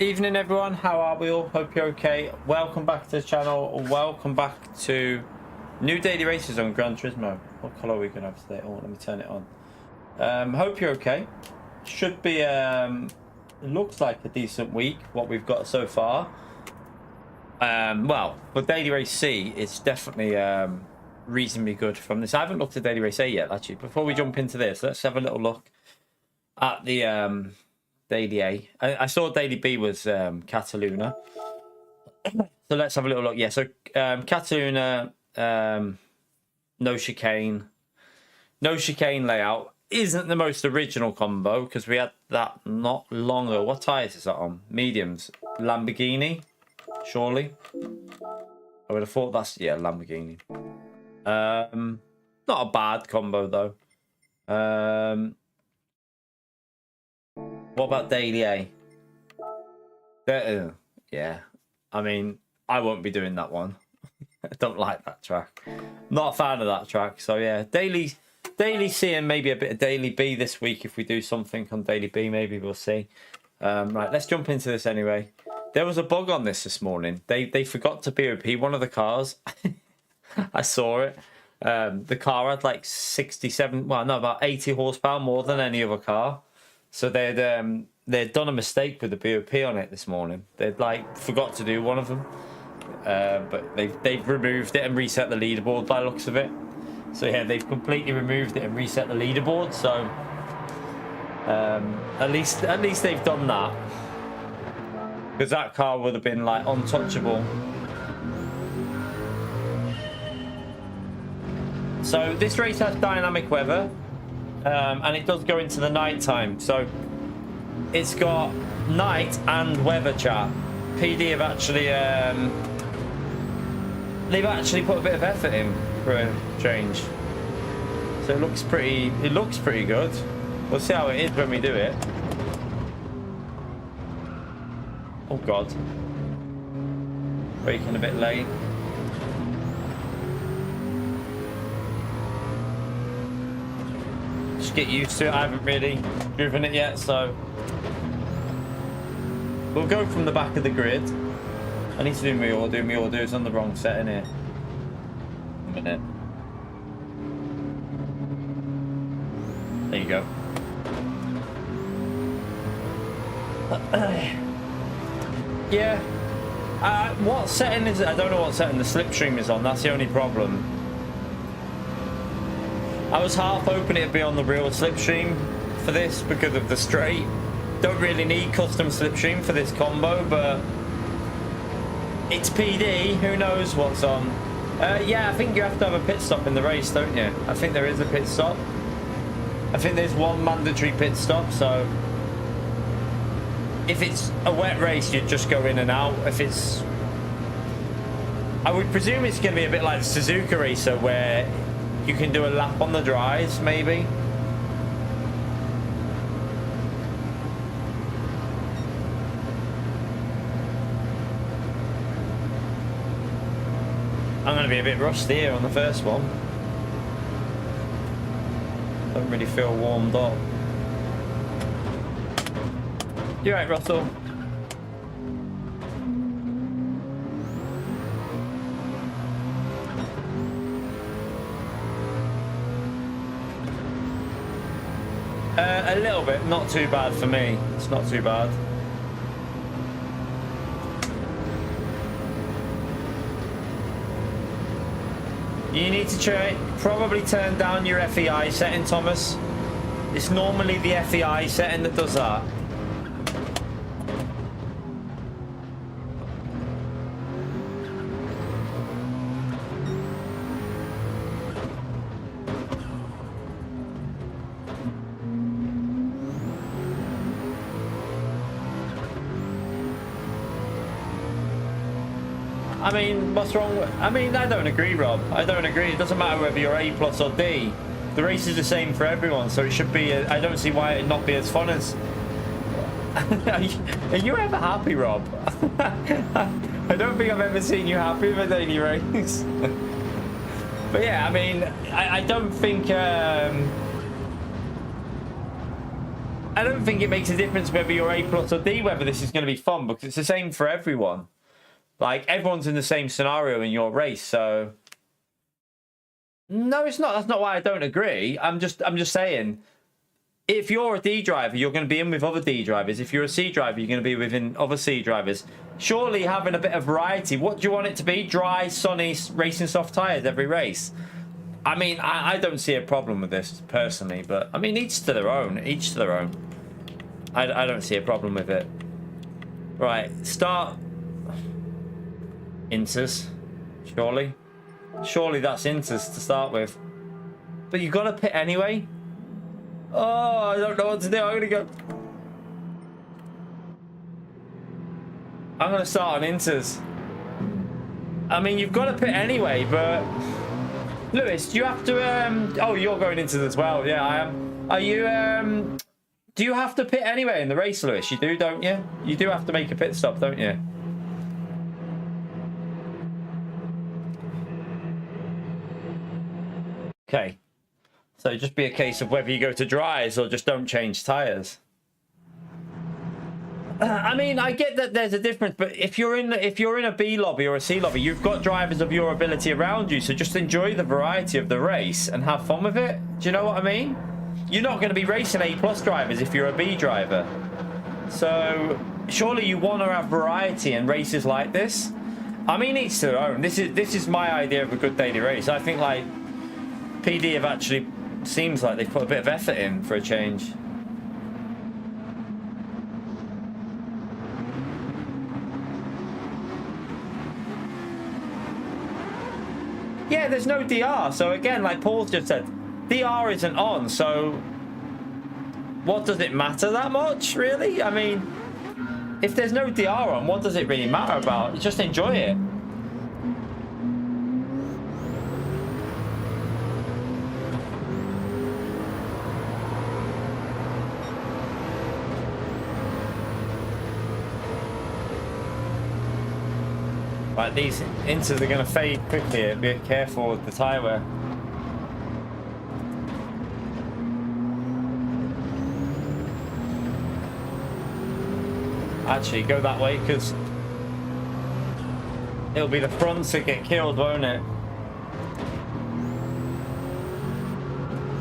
Evening everyone, how are we all? Hope you're okay. Welcome back to the channel. Welcome back to new daily races on Gran Turismo. What colour are we going to have today? Oh, let me turn it on. Hope you're okay. Should be, it looks like a decent week, what we've got so far. Well, for daily race C, it's definitely reasonably good from this. I haven't looked at daily race A yet, actually. Before we jump into this, let's have a little look at the daily A. I saw daily B was Cataluna. So let's have a little look. Yeah, so Cataluna, no chicane. No chicane layout. Isn't the most original combo because we had that not long ago. What tyres is that on? Mediums. Lamborghini, surely. I would have thought that's, yeah, Lamborghini. Not a bad combo though. What about daily A? Yeah, I mean, I won't be doing that one. I don't like that track. Not a fan of that track. So yeah, daily C and maybe a bit of daily B this week. If we do something on daily B, maybe we'll see. Right, let's jump into this anyway. There was a bug on this morning. They forgot to BOP one of the cars. I saw it. The car had like 67, well, no, about 80 horsepower more than any other car. So they'd done a mistake with the BOP on it this morning. They'd like forgot to do one of them, but they've removed it and reset the leaderboard by the looks of it. So yeah, they've completely removed it and reset the leaderboard. So at least they've done that, because that car would have been like untouchable. So this race has dynamic weather. And it does go into the night time, so it's got night and weather chat. PD have actually they've actually put a bit of effort in for a change, so it looks pretty good. We'll see how it is when we do it. Oh god, braking a bit late. Get used to it. I haven't really driven it yet, so we'll go from the back of the grid. I need to do me order. My order is on the wrong setting here. A minute. There you go. Yeah. What setting is it? I don't know what setting the slipstream is on. That's the only problem. I was half hoping it'd be on the real slipstream for this because of the straight. Don't really need custom slipstream for this combo, but it's PD. Who knows what's on? Yeah, I think you have to have a pit stop in the race, don't you? I think there is a pit stop. I think there's one mandatory pit stop, so if it's a wet race, you'd just go in and out. If it's... I would presume it's going to be a bit like the Suzuka Racer, where you can do a lap on the dries, maybe. I'm going to be a bit rusty here on the first one. Don't really feel warmed up. You right, Russell? A little bit, not too bad for me. It's not too bad. You need to probably turn down your FEI setting, Thomas. It's normally the FEI setting that does that. I mean, what's wrong with... I mean, I don't agree, Rob. I don't agree. It doesn't matter whether you're A+ or D. The race is the same for everyone, so it should be... I don't see why it'd not be as fun as... Are you ever happy, Rob? I don't think I've ever seen you happy with a daily race. But yeah, I mean, I don't think... I don't think it makes a difference whether you're A plus or D, whether this is going to be fun, because it's the same for everyone. Like, everyone's in the same scenario in your race, so... No, it's not. That's not why I don't agree. I'm just saying, if you're a D driver, you're going to be in with other D drivers. If you're a C driver, you're going to be within other C drivers. Surely having a bit of variety. What do you want it to be? Dry, sunny, racing soft tyres every race. I mean, I don't see a problem with this, personally. But, I mean, each to their own. Each to their own. I don't see a problem with it. Right, start... Inters. Surely. Surely that's Inters to start with. But you've got to pit anyway. Oh, I don't know what to do. I'm going to go... I'm going to start on Inters. I mean, you've got to pit anyway, but... Lewis, do you have to... Oh, you're going Inters as well. Yeah, I am. Are you... Do you have to pit anyway in the race, Lewis? You do, don't you? You do have to make a pit stop, don't you? Okay. So just be a case of whether you go to dries or just don't change tyres. I mean, I get that there's a difference, but if you're in a B lobby or a C lobby, you've got drivers of your ability around you, so just enjoy the variety of the race and have fun with it. Do you know what I mean? You're not going to be racing A+ drivers if you're a B driver. So surely you want to have variety in races like this. I mean, each to their own. This is my idea of a good daily race. I think like PD have actually seems like they've put a bit of effort in for a change. Yeah, there's no DR. So again, like Paul's just said, DR isn't on, so what does it matter that much, really? I mean, if there's no DR on, what does it really matter about? Just enjoy it. Right, these Inters are going to fade quickly. Be careful with the tyre wear. Actually, go that way, because it'll be the fronts that get killed, won't it?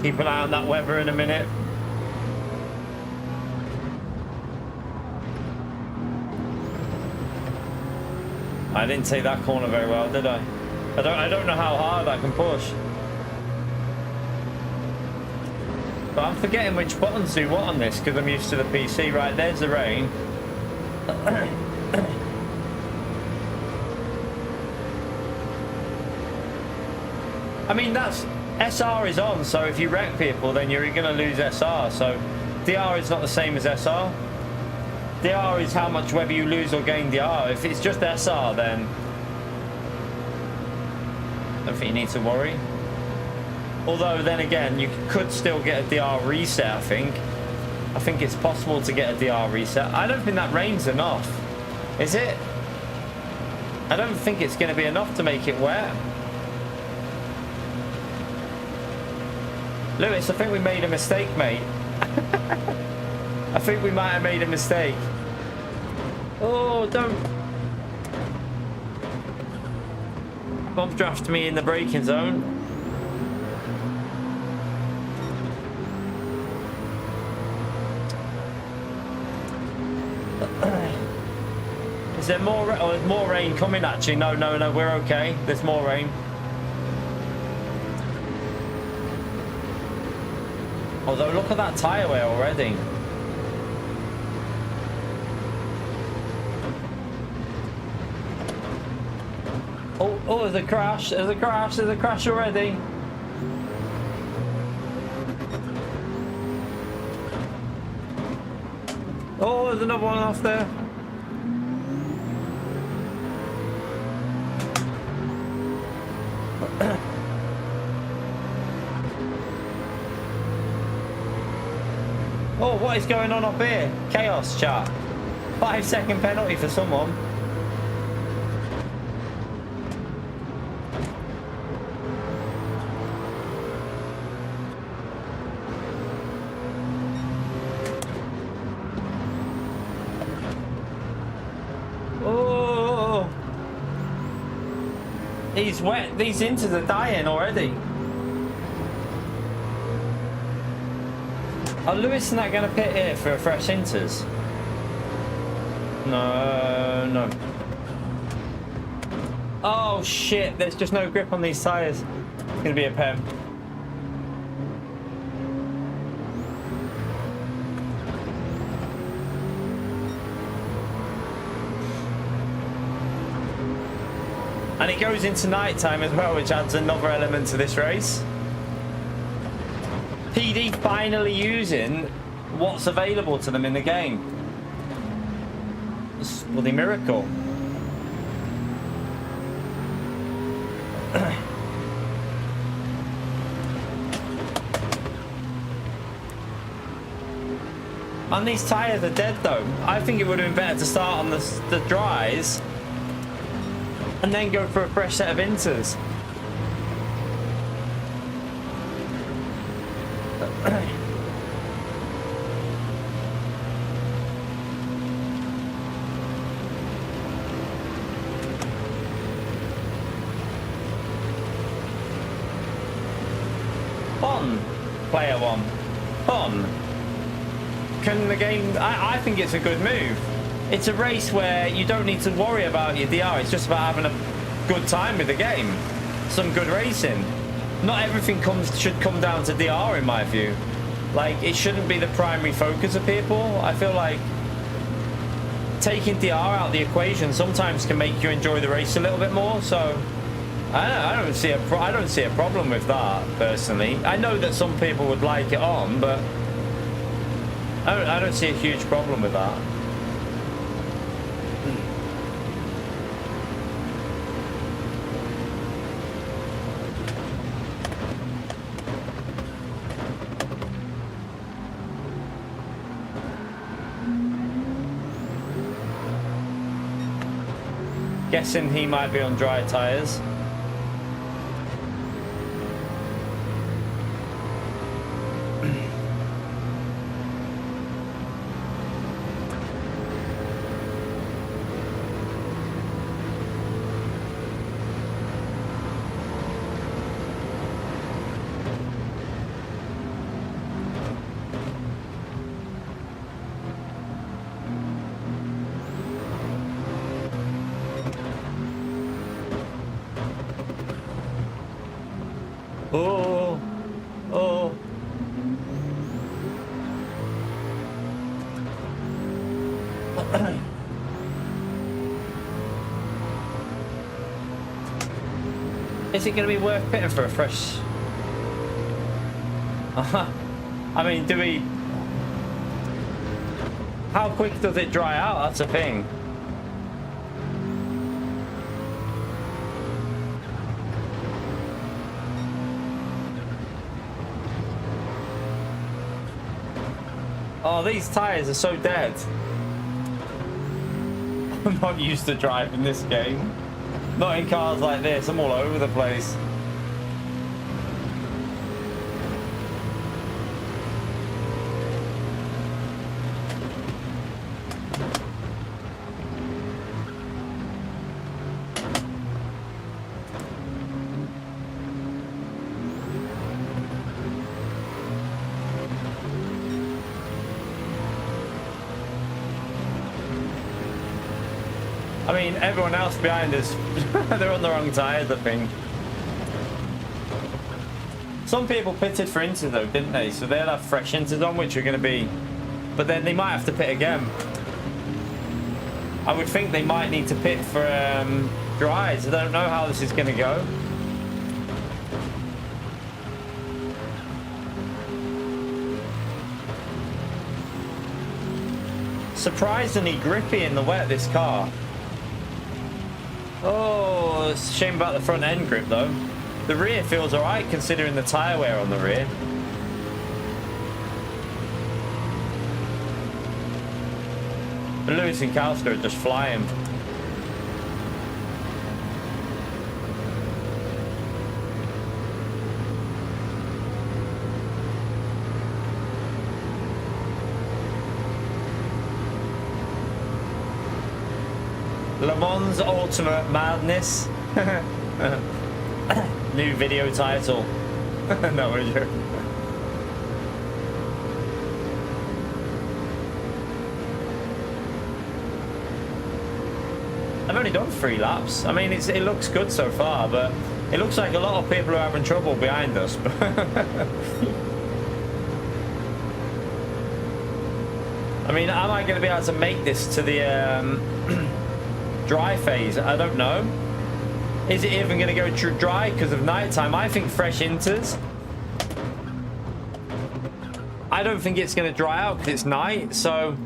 Keep an eye on that weather in a minute. I didn't take that corner very well, did I? I don't know how hard I can push. But I'm forgetting which buttons do what on this, because I'm used to the PC. Right, there's the rain. I mean, that's... SR is on, so if you wreck people, then you're going to lose SR. So DR is not the same as SR. DR is how much whether you lose or gain DR. If it's just SR, then I don't think you need to worry. Although, then again, you could still get a DR reset, I think. I think it's possible to get a DR reset. I don't think that rain's enough. Is it? I don't think it's going to be enough to make it wet. Lewis, I think we made a mistake, mate. I think we might have made a mistake. Oh, don't bump draft me in the braking zone. Is there more? Oh, there's more rain coming. Actually, no, we're okay. There's more rain. Although, look at that tyre wear already. Oh, there's a crash. There's a crash. There's a crash already. Oh, there's another one off there. Oh, what is going on up here? Chaos, chat. 5-second penalty for someone. He's wet. These inters are dying already. Are Lewis not going to pit here for fresh inters? No, no. Oh shit, there's just no grip on these tyres. It's going to be a pen. And it goes into night time as well, which adds another element to this race. PD finally using what's available to them in the game. It's a bloody miracle. And these tyres are dead though. I think it would have been better to start on the dries and then go for a fresh set of inters. Fun, player one. Fun. Can the game... I think it's a good move. It's a race where you don't need to worry about your DR. It's just about having a good time with the game. Some good racing. Not everything should come down to DR in my view. Like, it shouldn't be the primary focus of people. I feel like taking DR out of the equation sometimes can make you enjoy the race a little bit more. So I don't see a problem with that personally. I know that some people would like it on, but I don't see a huge problem with that. Guessing he might be on dry tyres. Oh, oh. Is it going to be worth pitting for a fresh... I mean, do we... How quick does it dry out? That's a thing. Oh, these tyres are so dead. I'm not used to driving this game. Not in cars like this. I'm all over the place. I mean, everyone else behind us, they're on the wrong tyres, I think. Some people pitted for inters though, didn't they? So they'll have fresh inters on, which are going to be... But then they might have to pit again. I would think they might need to pit for dries. I don't know how this is going to go. Surprisingly grippy in the wet, this car. Oh, it's a shame about the front end grip though. The rear feels alright considering the tyre wear on the rear. But Lewis and Kauster are just flying. Le Mans ultimate madness. New video title. No, we're joking. I've only done 3 laps. I mean, it looks good so far, but it looks like a lot of people are having trouble behind us. I mean, am I going to be able to make this to the dry phase? I don't know. Is it even going to go dry because of nighttime? I think fresh inters. I don't think it's going to dry out because it's night, so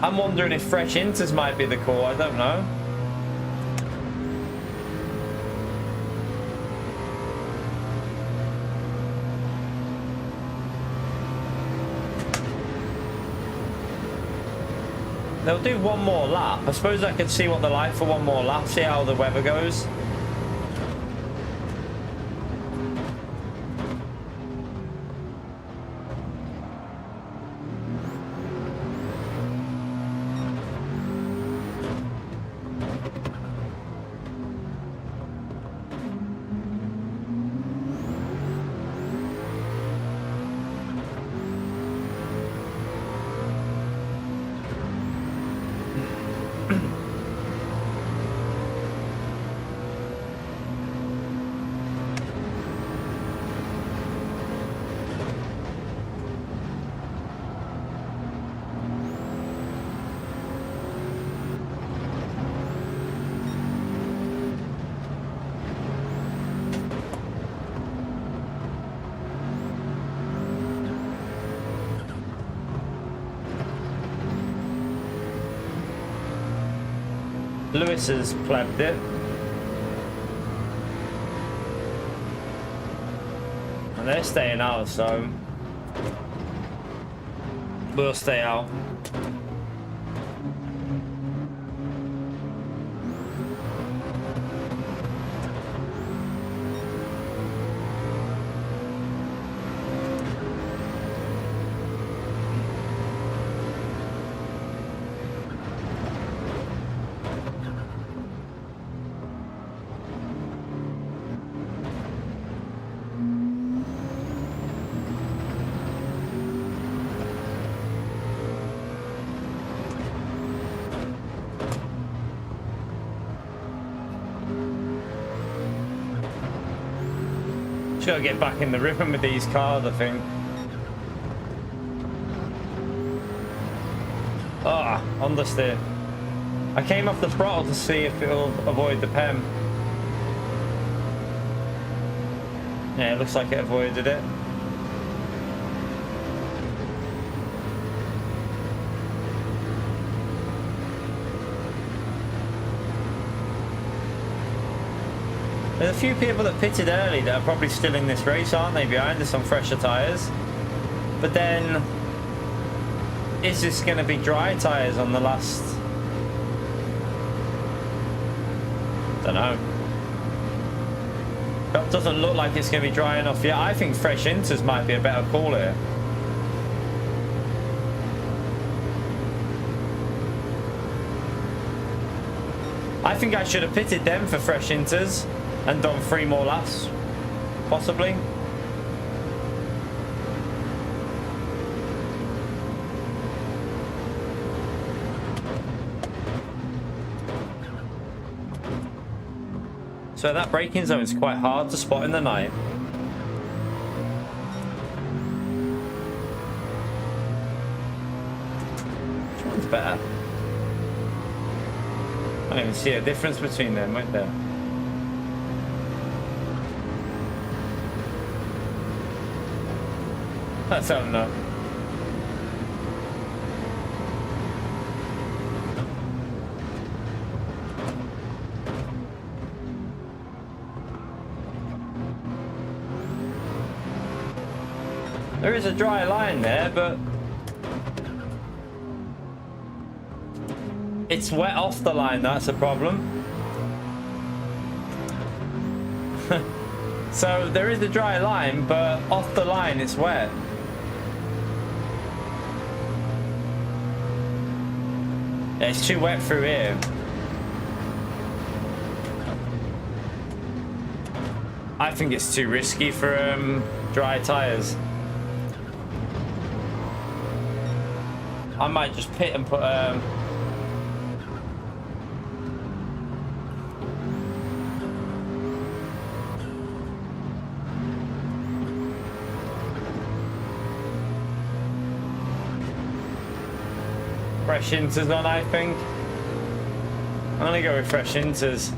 I'm wondering if fresh inters might be the call. I don't know. They'll do one more lap. I suppose I could see what they're like for one more lap, see how the weather goes. Lewis has plebbed it. And they're staying out, so we'll stay out. Gotta get back in the rhythm with these cars, I think. Ah, understeer. I came off the throttle to see if it'll avoid the PEM. Yeah, it looks like it avoided it. There's a few people that pitted early that are probably still in this race, aren't they, behind us on fresher tyres? But then, is this going to be dry tyres on the last? Don't know. That doesn't look like it's going to be dry enough yet. I think fresh inters might be a better call here. I think I should have pitted them for fresh inters and done 3 more laps, possibly. So that braking zone is quite hard to spot in the night. Which one's better? I don't even see a difference between them, right there. Let's have a look. There is a dry line there, but it's wet off the line, that's a problem. So there is a dry line, but off the line it's wet. Yeah, it's too wet through here. I think it's too risky for dry tires. I might just pit and put fresh inters on, I think. I'm gonna go with fresh inters.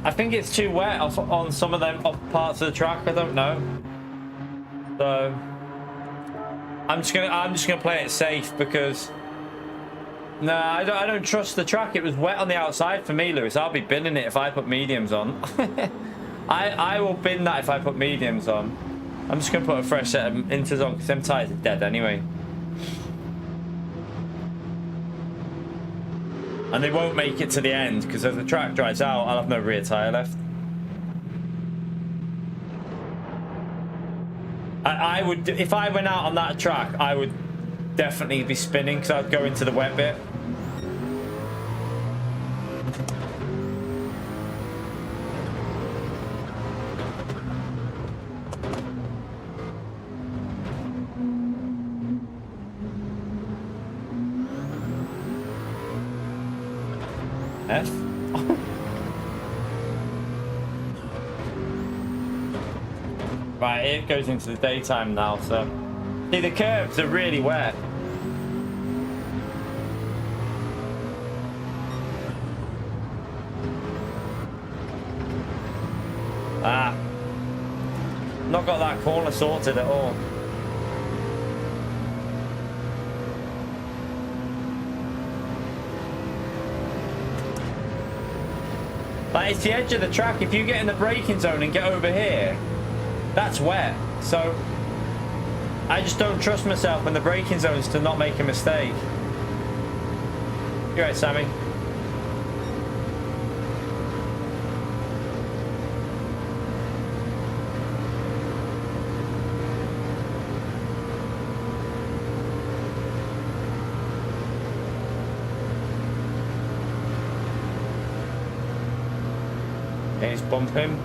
I think it's too wet on some of them parts of the track. I don't know. So I'm just gonna play it safe because I don't trust the track. It was wet on the outside for me, Lewis. I'll be binning it if I put mediums on. I will bin that if I put mediums on. I'm just gonna put a fresh set of inters on because them tires are dead anyway. And they won't make it to the end because as the track dries out, I'll have no rear tyre left. I would, if I went out on that track, I would definitely be spinning because I'd go into the wet bit. F. Right, it goes into the daytime now, so see the curves are really wet. Not got that corner sorted at all. Like, it's the edge of the track. If you get in the braking zone and get over here, that's wet. So I just don't trust myself in the braking zones to not make a mistake. You're right, Sammy. He's bumping.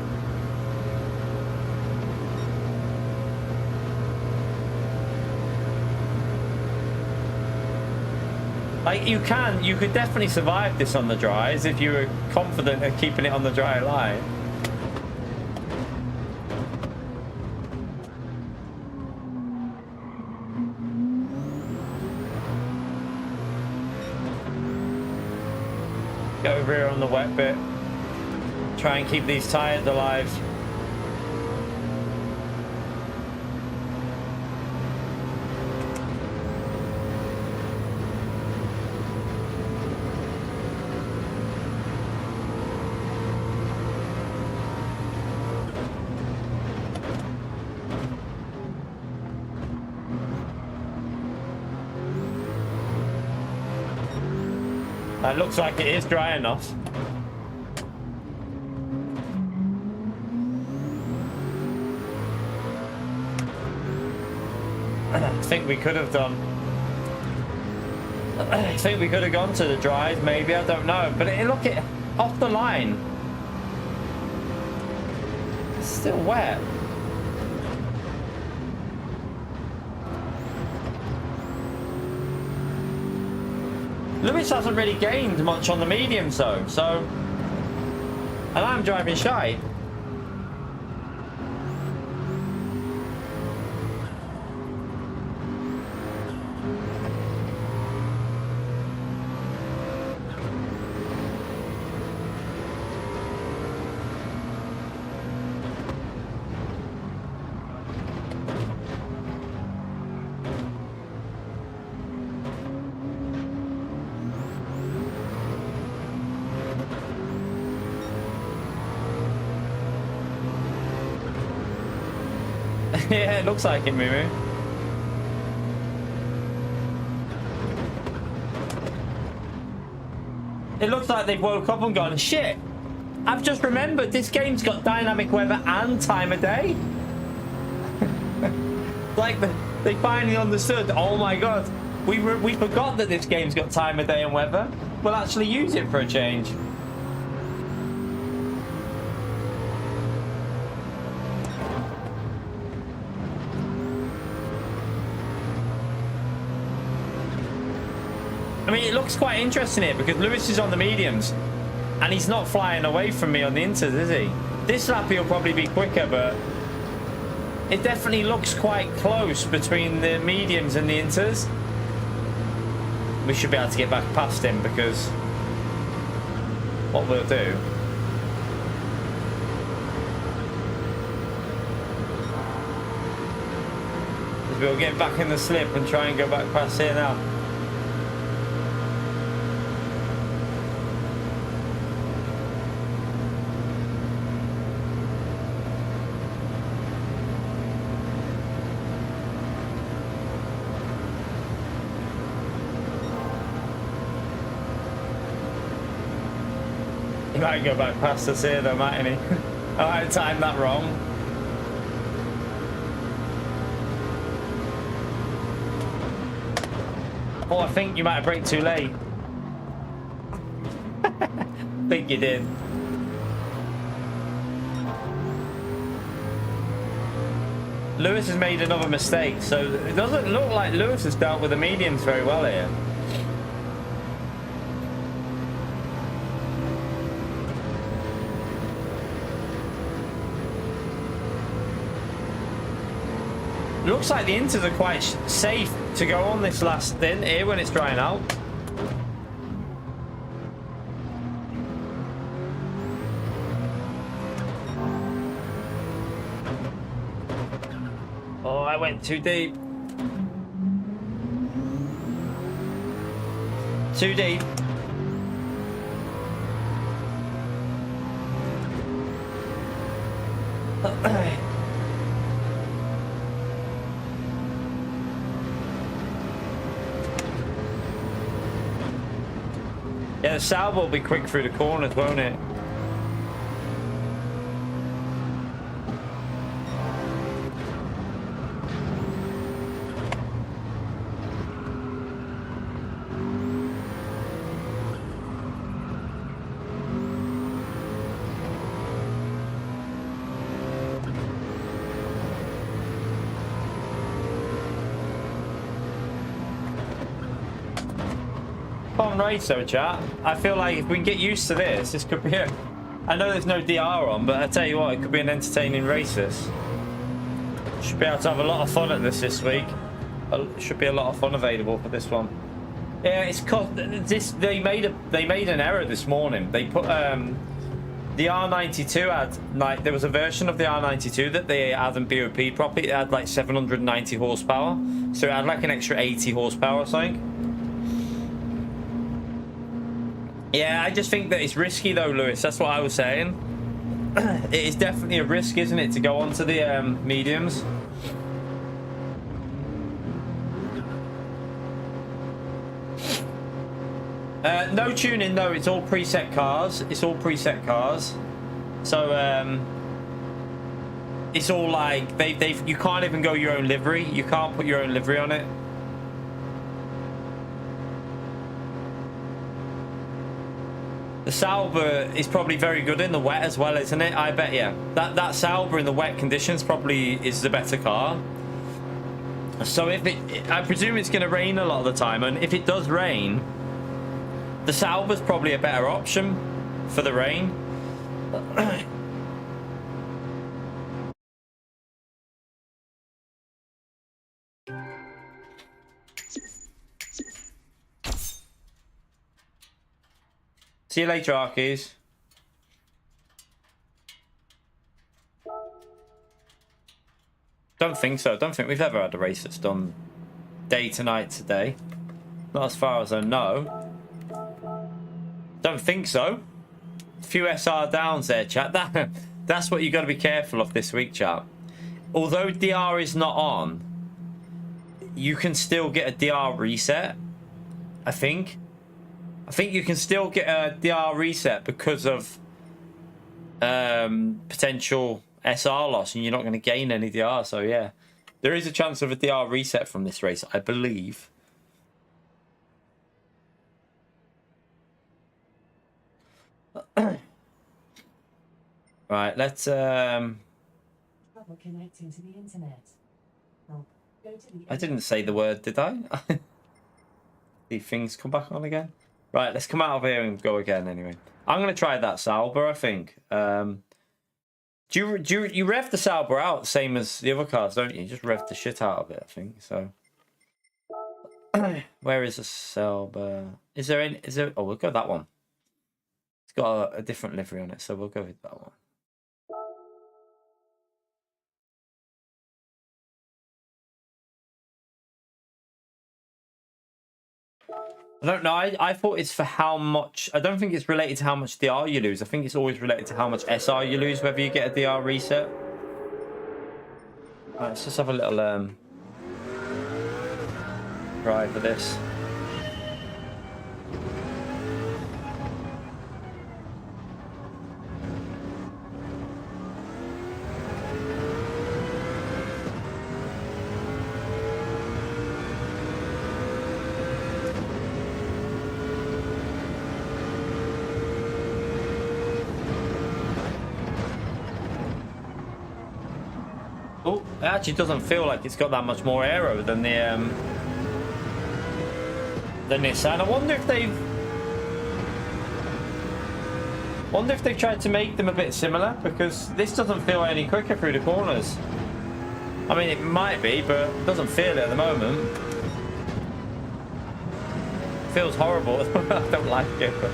Like, you could definitely survive this on the dries if you were confident of keeping it on the dry line. Get over here on the wet bit. Try and keep these tyres alive. It looks like it is dry enough. I think we could have done. I think we could have gone to the dries, maybe. I don't know, but look at off the line. It's still wet. Lewis hasn't really gained much on the medium zone, so, and I'm driving shy. Yeah, it looks like it, Moo. It looks like they've woke up and gone, shit, I've just remembered this game's got dynamic weather and time of day. Like, they finally understood, oh my god, we forgot that this game's got time of day and weather. We'll actually use it for a change. I mean, it looks quite interesting here because Lewis is on the mediums and he's not flying away from me on the inters, is he? This lap he'll probably be quicker, but it definitely looks quite close between the mediums and the inters. We should be able to get back past him because what we'll do is we'll get back in the slip and try and go back past here now. He might go back past us here though, mightn't he? I might time that wrong. Oh, I think you might have braked too late. I think you did. Lewis has made another mistake, so it doesn't look like Lewis has dealt with the mediums very well here. Looks like the inters are quite safe to go on this last stint here when it's drying out. Oh, I went too deep. Too deep. Yeah, the Sauber will be quick through the corners, won't it? Fun race though, chat. I feel like if we can get used to this could be a... I know there's no DR on, but I tell you what, it could be an entertaining race, this. Should be able to have a lot of fun at this week. Should be a lot of fun available for this one. Yeah, it's this. They made an error this morning. They put the R92 had like there was a version of the R92 that they hadn't BOP'd properly. It had like 790 horsepower, so it had like an extra 80 horsepower or something. Yeah, I just think that it's risky though, Lewis. That's what I was saying. It is definitely a risk, isn't it, to go onto the mediums. No tuning, no. It's all preset cars. It's all preset cars. So it's all like they've. You can't even go your own livery. You can't put your own livery on it. The Sauber is probably very good in the wet as well, isn't it? I bet, yeah. That Sauber in the wet conditions probably is the better car. So if I presume it's going to rain a lot of the time, and if it does rain, the Sauber's probably a better option for the rain. See you later, Arkies. Don't think so. Don't think we've ever had a race that's done day to night today. Not as far as I know. Don't think so. A few SR downs there, chat. That's what you got to be careful of this week, chat. Although DR is not on, you can still get a DR reset, I think. I think you can still get a DR reset because of potential SR loss, and you're not going to gain any DR. So yeah, there is a chance of a DR reset from this race, I believe. Right, let's trouble connecting to the internet. I didn't say the word, did I? the things come back on again. Right, let's come out of here and go again anyway. I'm going to try that Sauber, I think. You rev the Sauber out, same as the other cars, don't you? You just rev the shit out of it, I think. So, where is the Sauber? Is there any? Is there? Oh, we'll go that one. It's got a different livery on it, so we'll go with that one. I don't know. I thought it's for how much. I don't think it's related to how much DR you lose. I think it's always related to how much SR you lose, whether you get a DR reset. Right, let's just have a little try for this. Oh, it actually doesn't feel like it's got that much more aero than the Nissan. I wonder if they've tried to make them a bit similar, because this doesn't feel any quicker through the corners. I mean, it might be, but it doesn't feel it at the moment. It feels horrible. I don't like it, but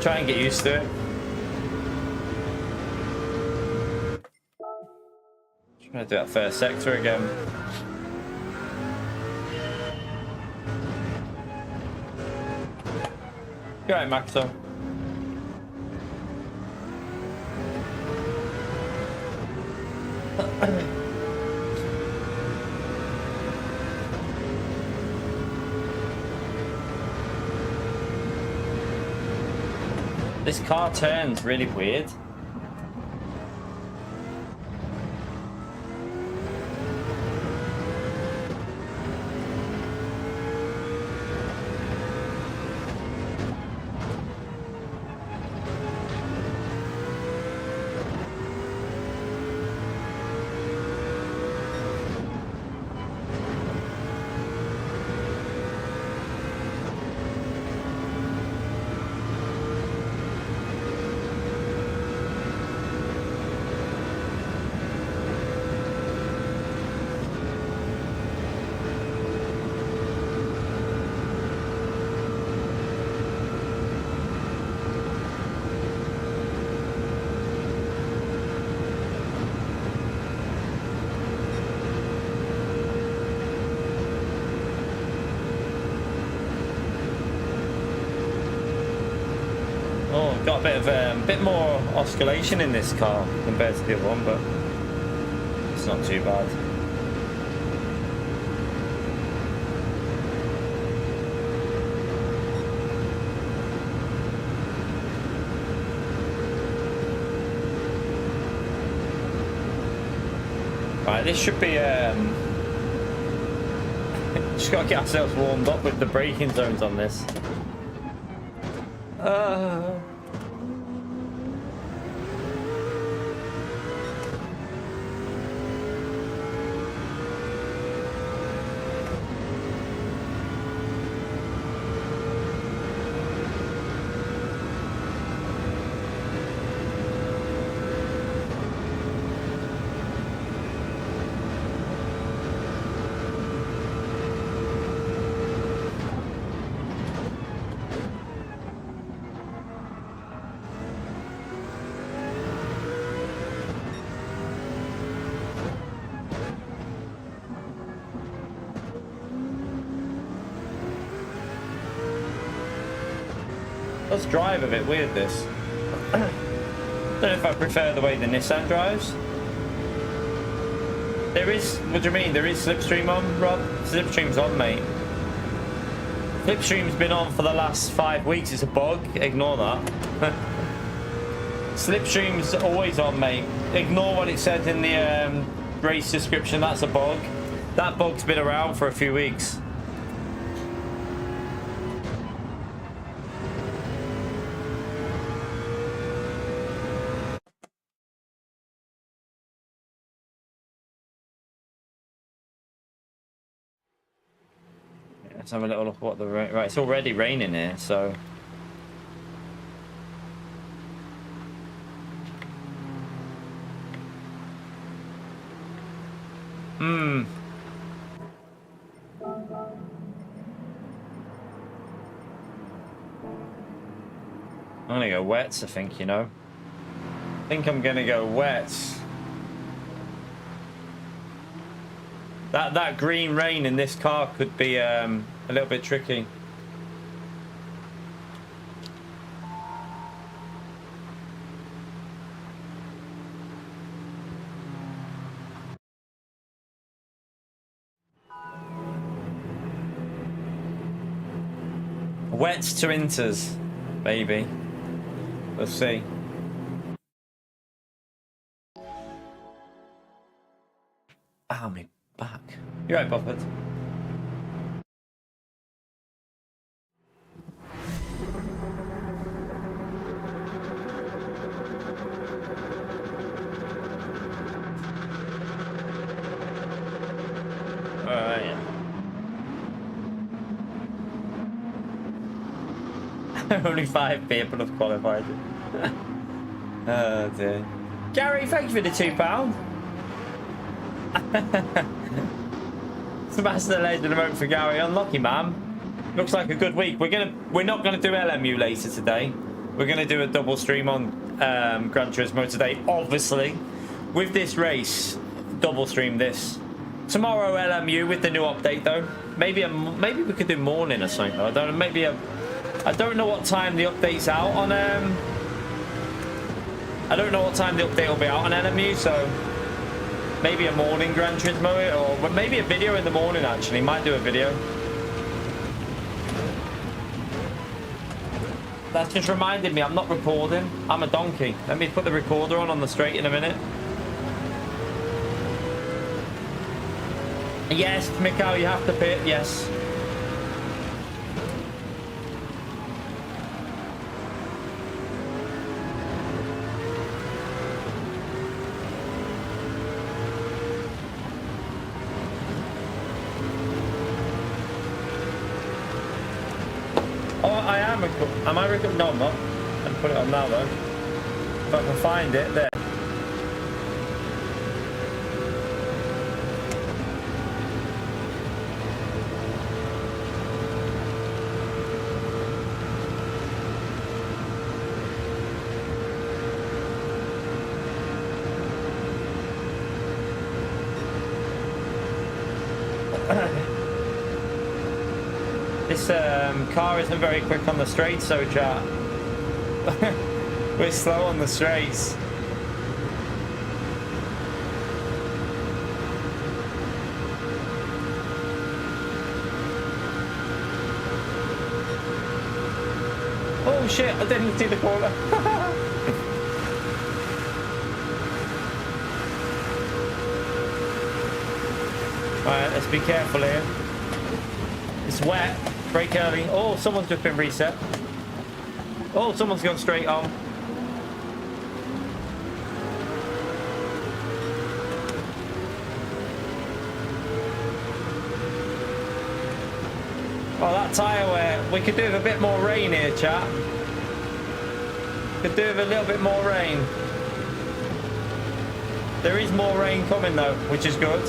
try and get used to it. Trying to do that first sector again. You're right, Maxo. This car turns really weird. Got a bit more oscillation in this car compared to the other one, but it's not too bad. Right, this should be just got to get ourselves warmed up with the braking zones on this. Let's drive a bit weird, this. Don't know if I prefer the way the Nissan drives. There is, what do you mean? There is Slipstream on, Rob? Slipstream's on, mate. Slipstream's been on for the last 5 weeks. It's a bug. Ignore that. Slipstream's always on, mate. Ignore what it said in the race description. That's a bug. That bug's been around for a few weeks. Let's have a little look at what the rain... Right, it's already raining here, so... I'm gonna go wets, I think, you know. I think I'm gonna go wets. That green rain in this car could be a little bit tricky. Wets to inters, baby. Let's see. Ah, me back. You're right, Buffett. Alright. Only 5 people have qualified. Oh dear. Gary, thank you for the £2. Smash the legend vote for Gary. Unlucky, man. Looks like a good week. We're not gonna do LMU later today. We're gonna do a double stream on Gran Turismo today. Obviously, with this race, double stream this. Tomorrow LMU with the new update though. Maybe we could do morning or something. I don't know. I don't know what time the update's out on. I don't know what time the update will be out on LMU, so maybe a morning Gran Turismo, or maybe a video in the morning. Actually, might do a video. That's just reminded me I'm not recording. I'm a donkey. Let me put the recorder on the straight in a minute. Yes, Mikhail, you have to pit. Yes. Oh, I am recording. Am I recording? No, I'm not. I can put it on now though. If I can find it, there. This car isn't very quick on the straights, so chat. We're slow on the straights. Oh shit, I didn't see the corner. Alright, let's be careful here. It's wet. Brake early. Oh, someone's just been reset. Oh, someone's gone straight on. Oh, that tyre wear. We could do with a bit more rain here, chat. Could do with a little bit more rain. There is more rain coming though, which is good.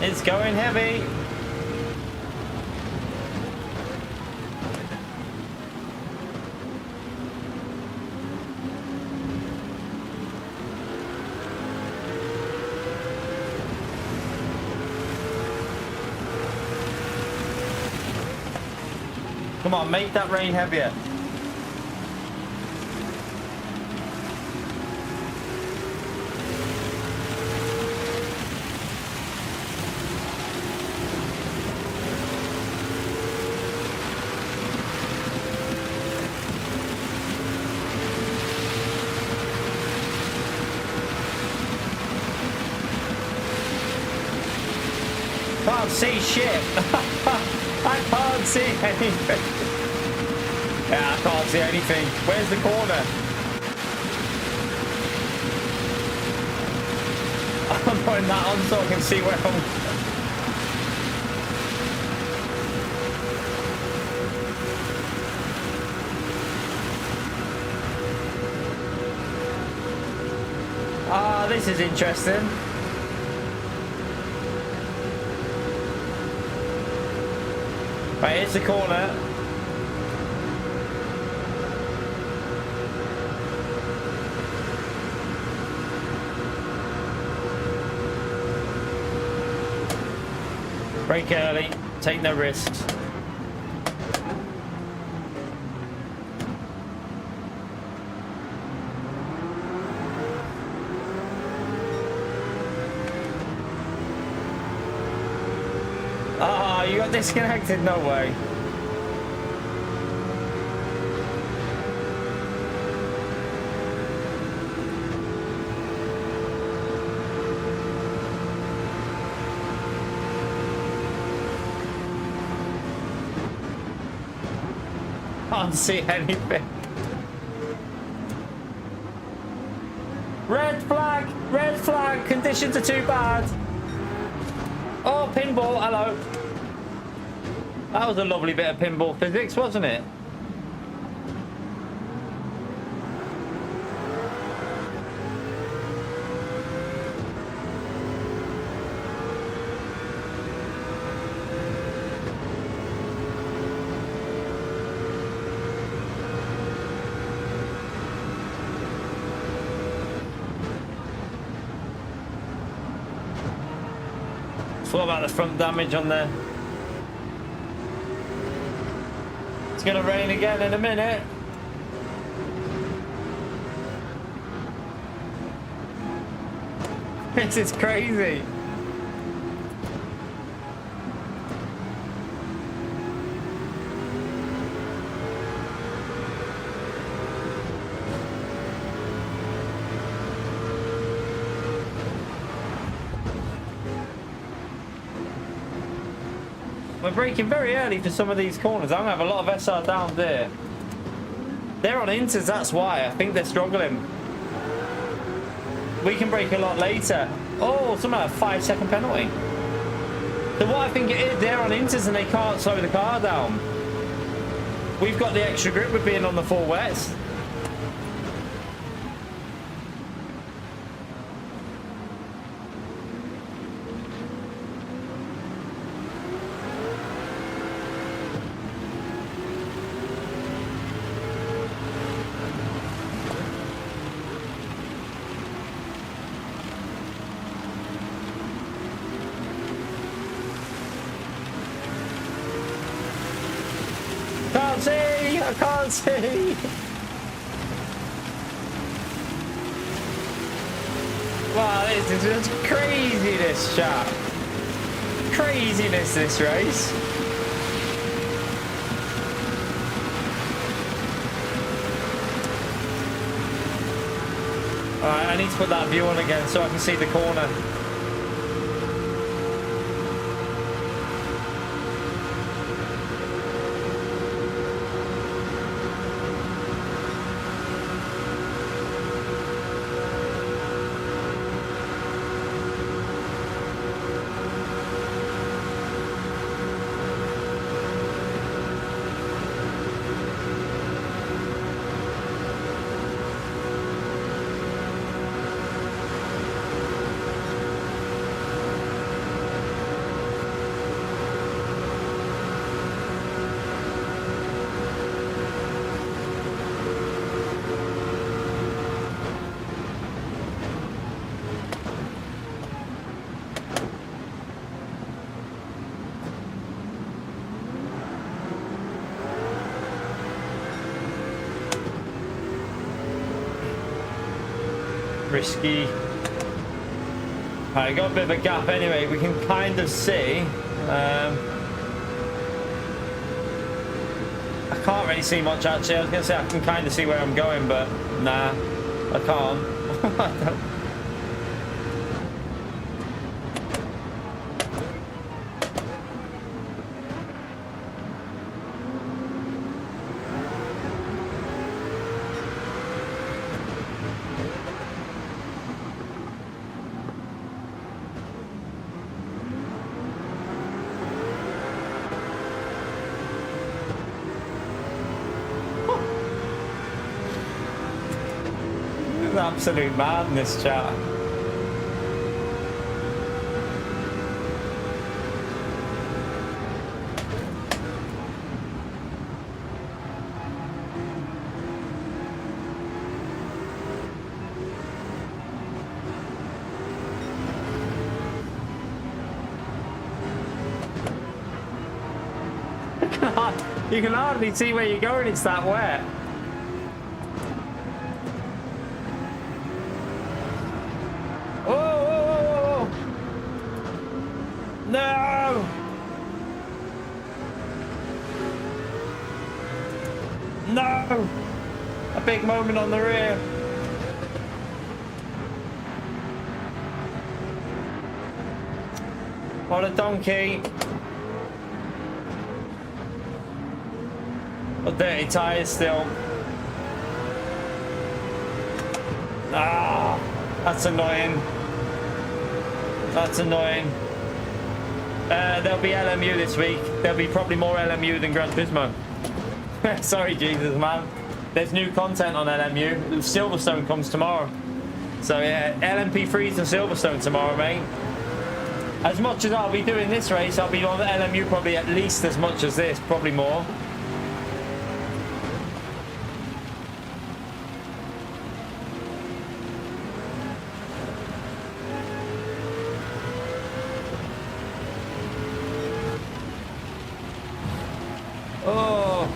It's going heavy. Come on, make that rain heavier. Can't see shit. I can't see anything. Yeah, I can't see anything. Where's the corner? I'm putting that on so I can see where I'm... Ah, this is interesting. Right, here's the corner. Brake early, take no risks. Ah, you got disconnected? No way. Can't see anything. Red flag, conditions are too bad. Oh, pinball, hello. That was a lovely bit of pinball physics, wasn't it? What about the front damage on there? It's gonna rain again in a minute. This is crazy. We're braking very early for some of these corners. I'm going to have a lot of SR down there. They're on inters, that's why. I think they're struggling. We can brake a lot later. Oh, someone had a 5-second penalty. So what I think it is, they're on inters and they can't slow the car down. We've got the extra grip with being on the full wets. I can't see. Wow, this is just craziness, chat. Craziness, this race. Alright, I need to put that view on again so I can see the corner. risky. Alright, got a bit of a gap anyway. We can kind of see. I can't really see much actually. I was going to say I can kind of see where I'm going, but nah, I can't. I don't. Absolute madness, chat. You can hardly see where you're going, it's that wet. No! No! A big moment on the rear. What a donkey. What dirty tyres still. Ah, that's annoying. That's annoying. There'll be LMU this week. There'll be probably more LMU than Gran Turismo. Sorry, Jesus, man. There's new content on LMU. Silverstone comes tomorrow. So, yeah, LMP3s and Silverstone tomorrow, mate. As much as I'll be doing this race, I'll be on LMU probably at least as much as this, probably more. Oh.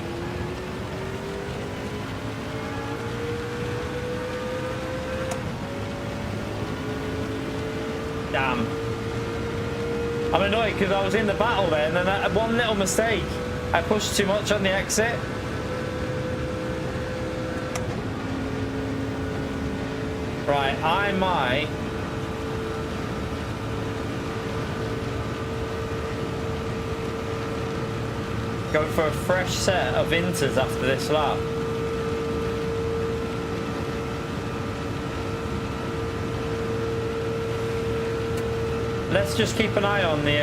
Damn. I'm annoyed because I was in the battle there and then I had one little mistake. I pushed too much on the exit. Right, I might... go for a fresh set of inters after this lap. Let's just keep an eye on the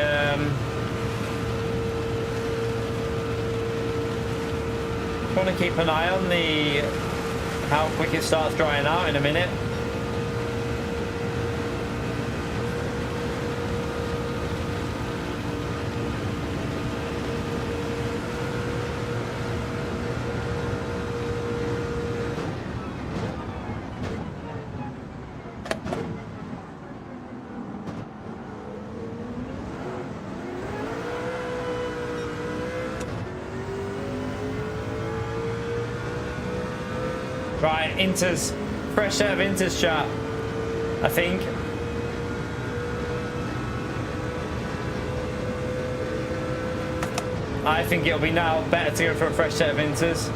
want to keep an eye on the how quick it starts drying out in a minute. Right, inters, fresh set of inters, chat, I think. I think it'll be now better to go for a fresh set of inters.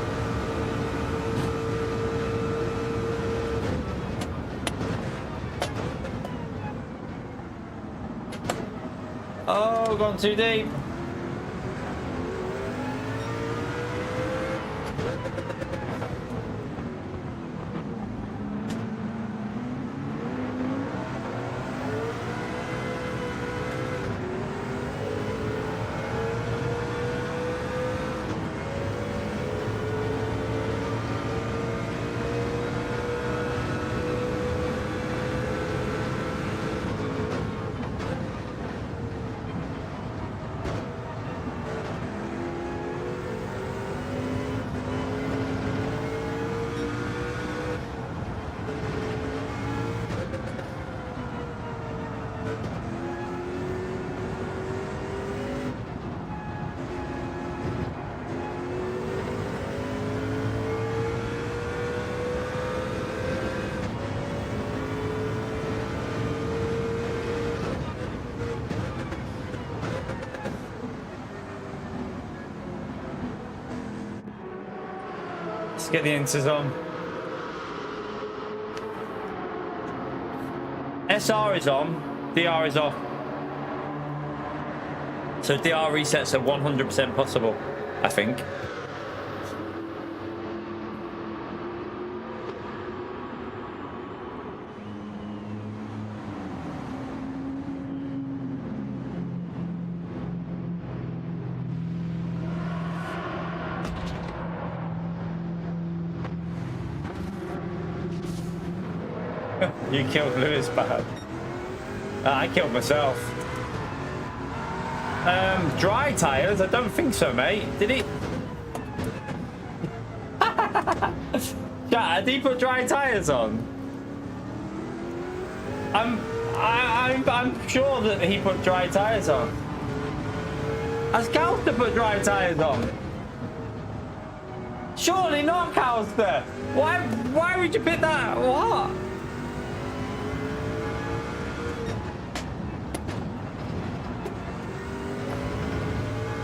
Oh, gone too deep. Let's get the inters on. SR is on, DR is off. So DR resets are 100% possible, I think. You killed Lewis bad. I killed myself. Dry tyres? I don't think so, mate. Did he? Yeah, did he put dry tyres on? I'm sure that he put dry tyres on. Has Calster put dry tyres on? Surely not, Calster. Why would you pick that? What?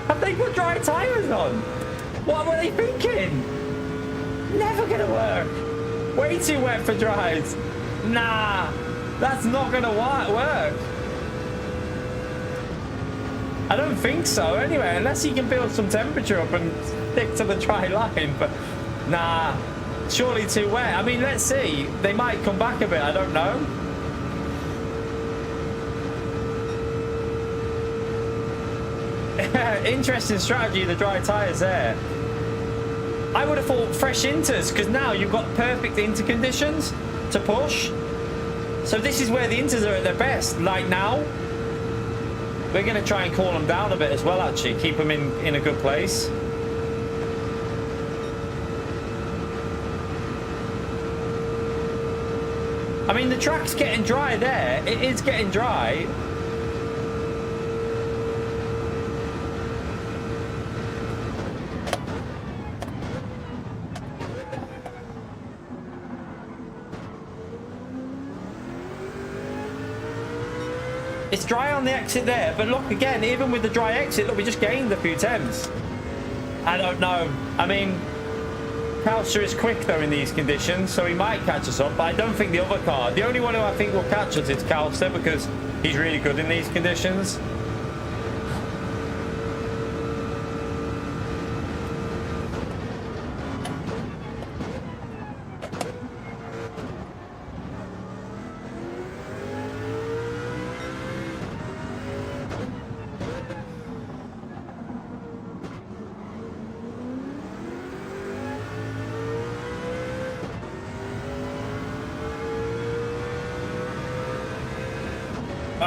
Have they put dry tyres on? What were they thinking? Never gonna work. Way too wet for dries. Nah, that's not gonna work. I don't think so anyway, unless he can build some temperature up and stick to the dry line, but nah, surely too wet. I mean, let's see. They might come back a bit, I don't know. Interesting strategy, the dry tyres there. I would have thought fresh inters, because now you've got perfect inter conditions to push. So this is where the inters are at their best, like now. We're going to try and cool them down a bit as well, actually. Keep them in a good place. I mean, the track's getting dry there. It is getting dry. It's dry on the exit there, but look again, even with the dry exit, look, we just gained a few tenths. I don't know. I mean, Calster is quick though in these conditions, so he might catch us up, but I don't think the other car, the only one who I think will catch us is Calster because he's really good in these conditions.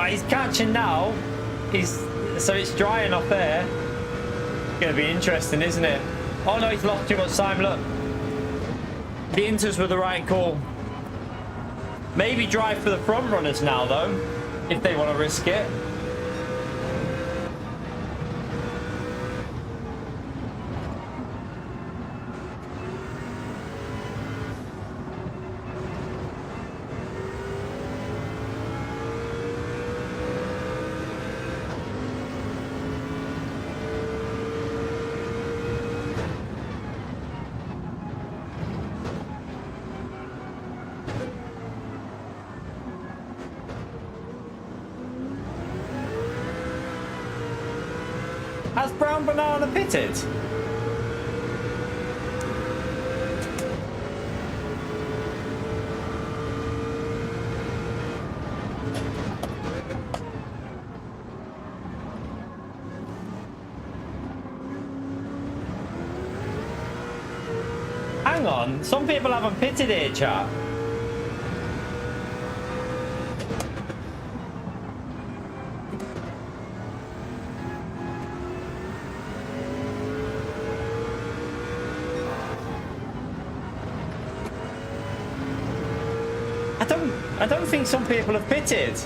He's catching now. So it's drying off there. It's going to be interesting, isn't it? Oh no, he's lost too much time. Look, the inters were the right call. Maybe drive for the front runners now though, if they want to risk it. Has Brown Banana pitted? Hang on, some people haven't pitted here, chat. I don't think some people have pitted.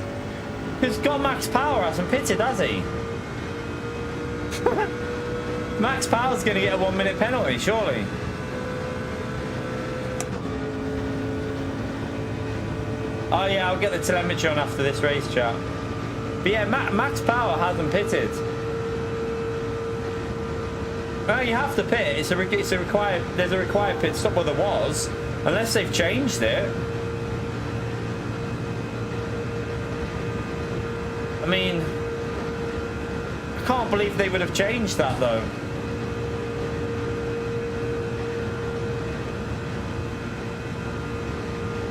Because God Max Power hasn't pitted, has he? Max Power's going to get a 1 minute penalty, surely. Oh yeah, I'll get the telemetry on after this race, chat. But yeah, Max Power hasn't pitted. Well, you have to pit. It's a required. There's a required pit stop, or there was, unless they've changed it. I mean, I can't believe they would have changed that though.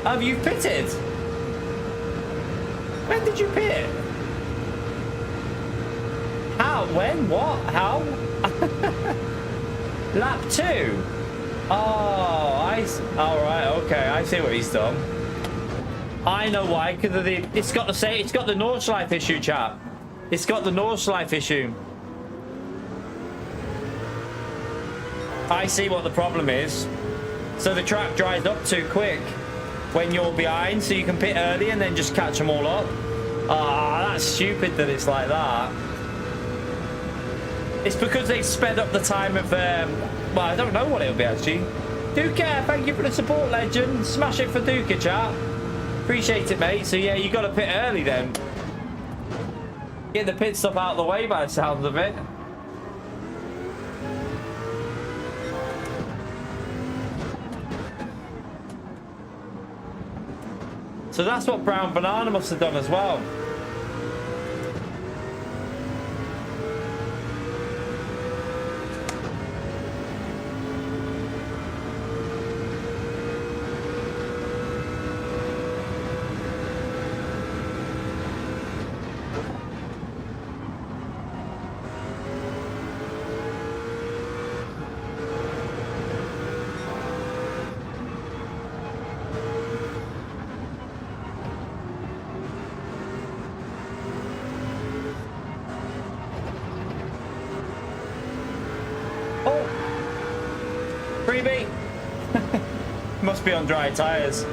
Have you pitted? When did you pit? How? When? What? How? Lap 2. Oh, all right. Okay, I see what he's done. I know why. Because of the. It's got the Nordschleife issue, chap. It's got the Nordschleife issue. I see what the problem is. So the track dries up too quick when you're behind, so you can pit early and then just catch them all up. Ah, that's stupid that it's like that. It's because they sped up the time of, well, I don't know what it'll be actually. Duca, thank you for the support, legend. Smash it for Duca, chat. Appreciate it, mate. So yeah, you got to pit early then. Get the pit stop out of the way by the sounds of it. So that's what Brown Banana must have done as well. Freebie. Must be on dry tires.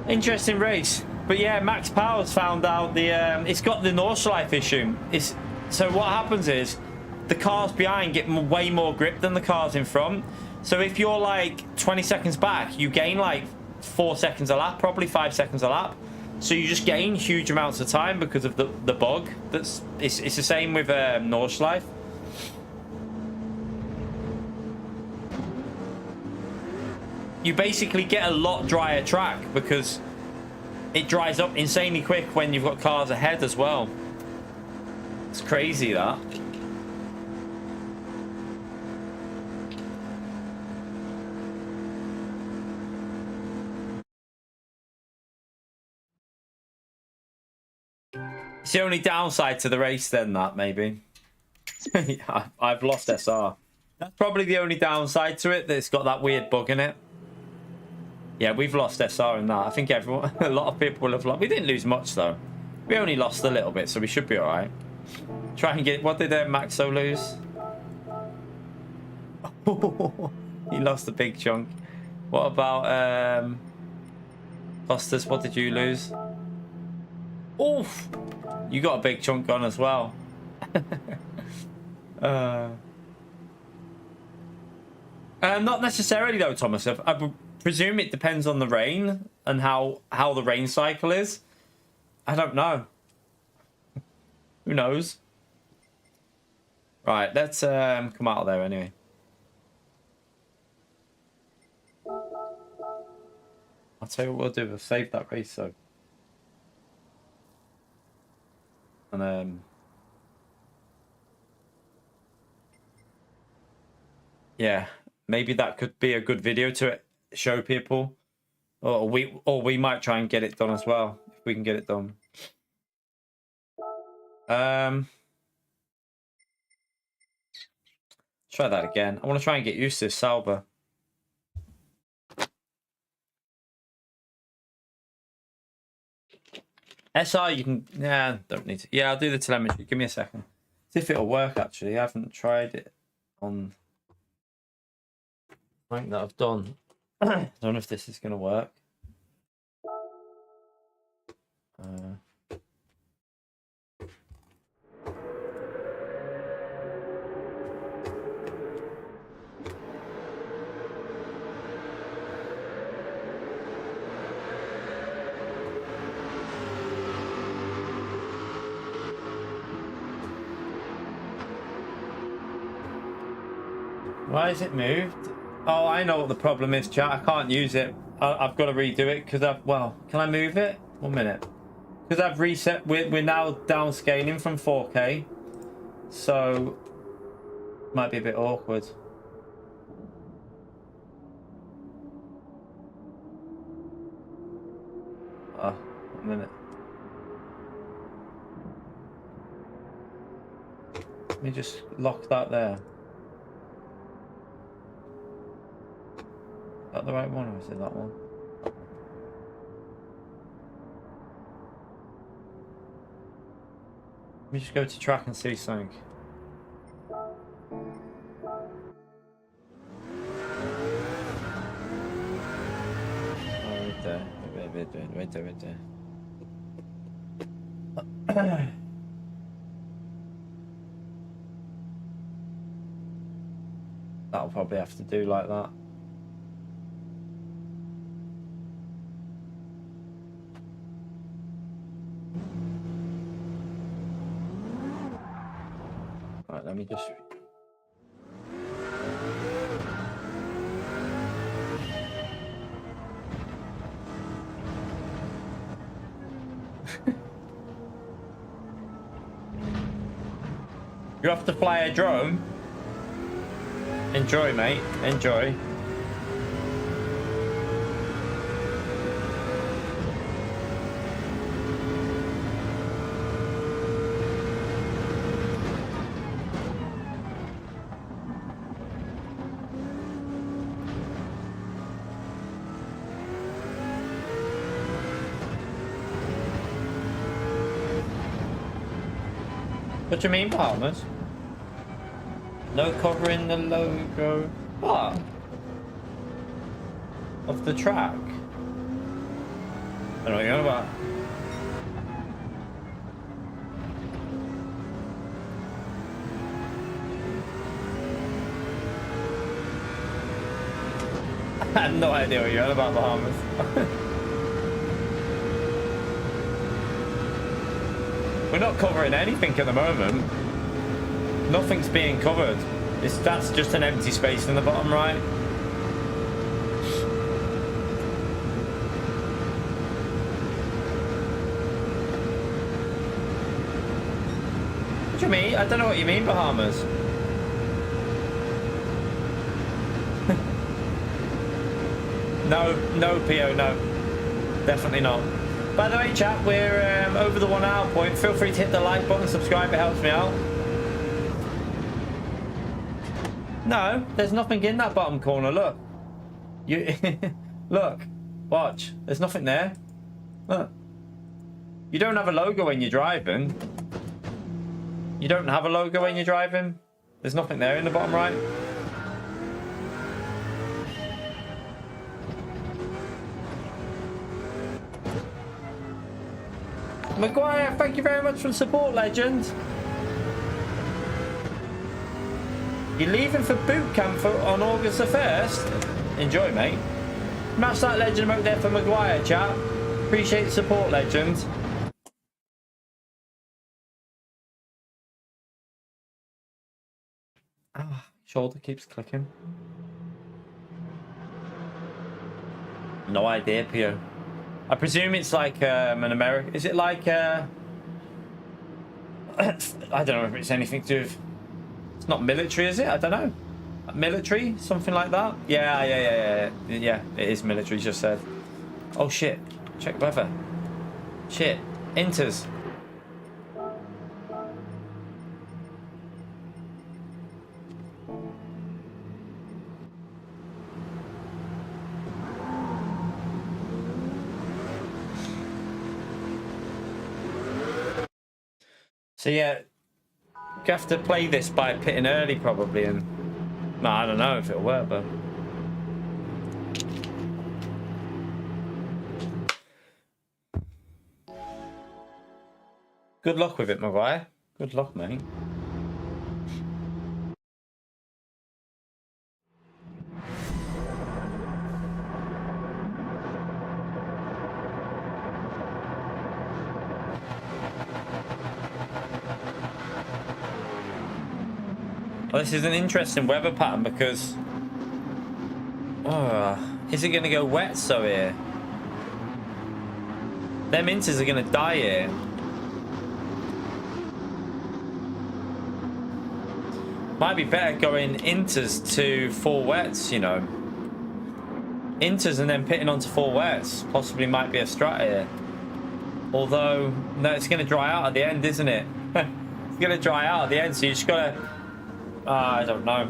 Interesting race. But yeah, Max Powers found out the it's got the Nordschleife issue. So what happens is the cars behind get way more grip than the cars in front. So if you're like 20 seconds back, you gain like 4 seconds a lap, probably 5 seconds a lap. So you just gain huge amounts of time because of the bug. It's the same with Nordschleife. You basically get a lot drier track because it dries up insanely quick when you've got cars ahead as well. It's crazy that. It's the only downside to the race then, that maybe. Yeah, I've lost SR. That's probably the only downside to it, that it's got that weird bug in it. Yeah, we've lost SR in that. I think everyone, a lot of people have lost. We didn't lose much though. We only lost a little bit, so we should be all right. Try and get, what did Maxo lose? He lost a big chunk. What about Costas? What did you lose? Oof! You got a big chunk on as well. Not necessarily though, Thomas. I presume it depends on the rain and how the rain cycle is. I don't know. Who knows? Right, let's come out of there anyway. I'll tell you what we'll do. We'll save that race though. And yeah, maybe that could be a good video to show people, or we might try and get it done as well if we can get it done. Try that again. I want to try and get used to this Sauber. SR, you can... Yeah, don't need to. Yeah, I'll do the telemetry. Give me a second. See if it'll work, actually. I haven't tried it on... I think that I've done. I don't know if this is going to work. Why is it moved? Oh, I know what the problem is, chat. I can't use it. I've got to redo it because I've... Well, can I move it? 1 minute. Because I've reset... We're now downscaling from 4K. So... Might be a bit awkward. Oh, 1 minute. Let me just lock that there. Is that the right one or is it that one? Let me just go to track and see something. Right there. Right there. That'll probably have to do like that. Right, let me just... You have to fly a drone? Enjoy, mate. Enjoy. What do you mean, Bahamas? No covering the logo. What? Of the track? I don't know what you're on about. I have no idea what you're on about, Bahamas. We're not covering anything at the moment. Nothing's being covered. That's just an empty space in the bottom right. What do you mean? I don't know what you mean, Bahamas. No, PO, no. Definitely not. By the way, chat, we're over the 1 hour point. Feel free to hit the like button, subscribe, it helps me out. No, there's nothing in that bottom corner, look. You look, watch. There's nothing there. Look. You don't have a logo when you're driving. You don't have a logo when you're driving. There's nothing there in the bottom right. Maguire, thank you very much for the support, legend. You're leaving for boot camp on August the 1st? Enjoy, mate. Smash that legend out there for Maguire, chat. Appreciate the support, legend. Ah, shoulder keeps clicking. No idea, Pio. I presume it's like an American... Is it like... I don't know if it's anything to do with... It's not military, is it? I don't know. Military? Something like that? Yeah, it is military, just said. Oh, shit. Check weather. Shit. Inters. So, yeah... You have to play this by pitting early, probably, and no, I don't know if it'll work, but good luck with it, Maguire. Good luck, mate. Well, this is an interesting weather pattern because... is it going to go wet so here? Them inters are going to die here. Might be better going inters to 4 wets, you know. Inters and then pitting onto 4 wets. Possibly might be a strat here. Although, no, it's going to dry out at the end, isn't it? It's going to dry out at the end, so you just got to... I don't know.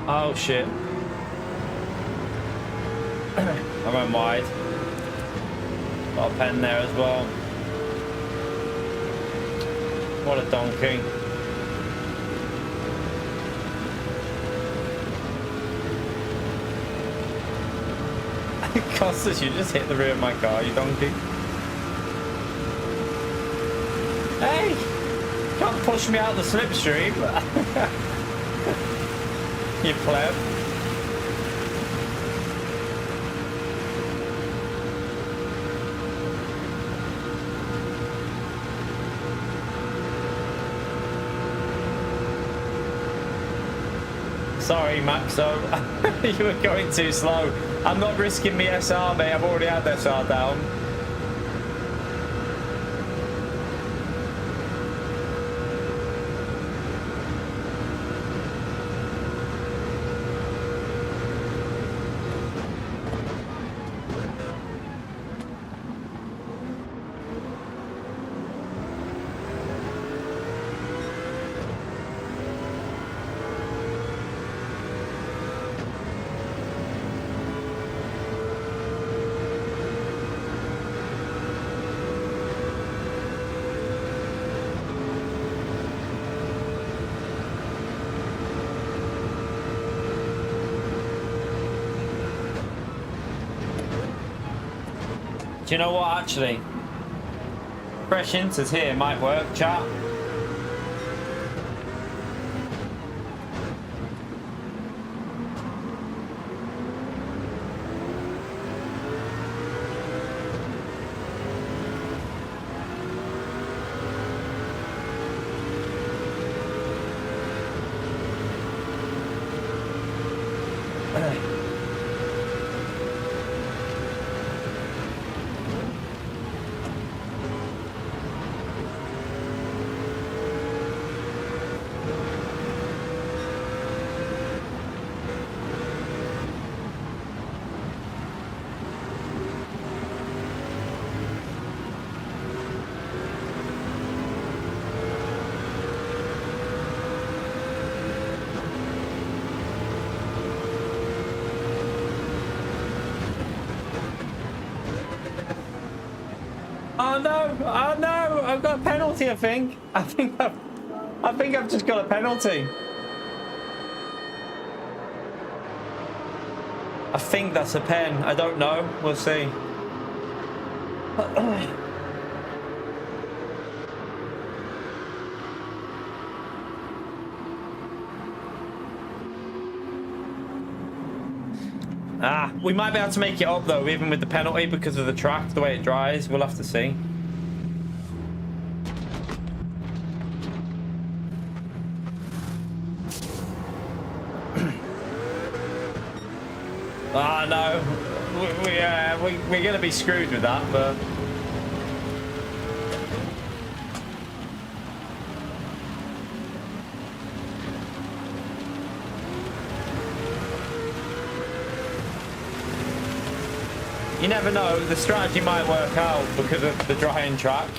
Oh shit. I went wide. Got a pen there as well. What a donkey. Costas, you just hit the rear of my car, you donkey. Hey! Can't push me out the slipstream. You pleb. Sorry, Maxo. You were going too slow. I'm not risking me SR, mate. I've already had SR down. Do you know what, actually? Fresh inters here might work, chat. Oh no! Oh no! I've got a penalty. I think I've just got a penalty. I think that's a pen. I don't know. We'll see. We might be able to make it up though, even with the penalty, because of the track, the way it dries. We'll have to see. No, we're going to be screwed with that, but... You never know, the strategy might work out because of the drying track.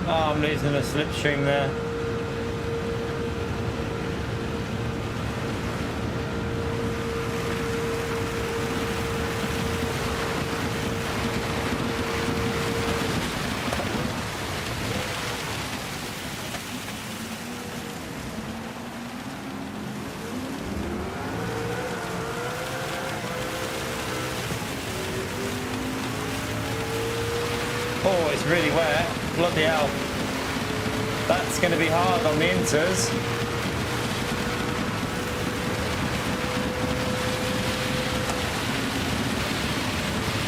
Oh, I'm losing a slipstream there. Oh, it's really wet. Bloody hell. That's going to be hard on the inters.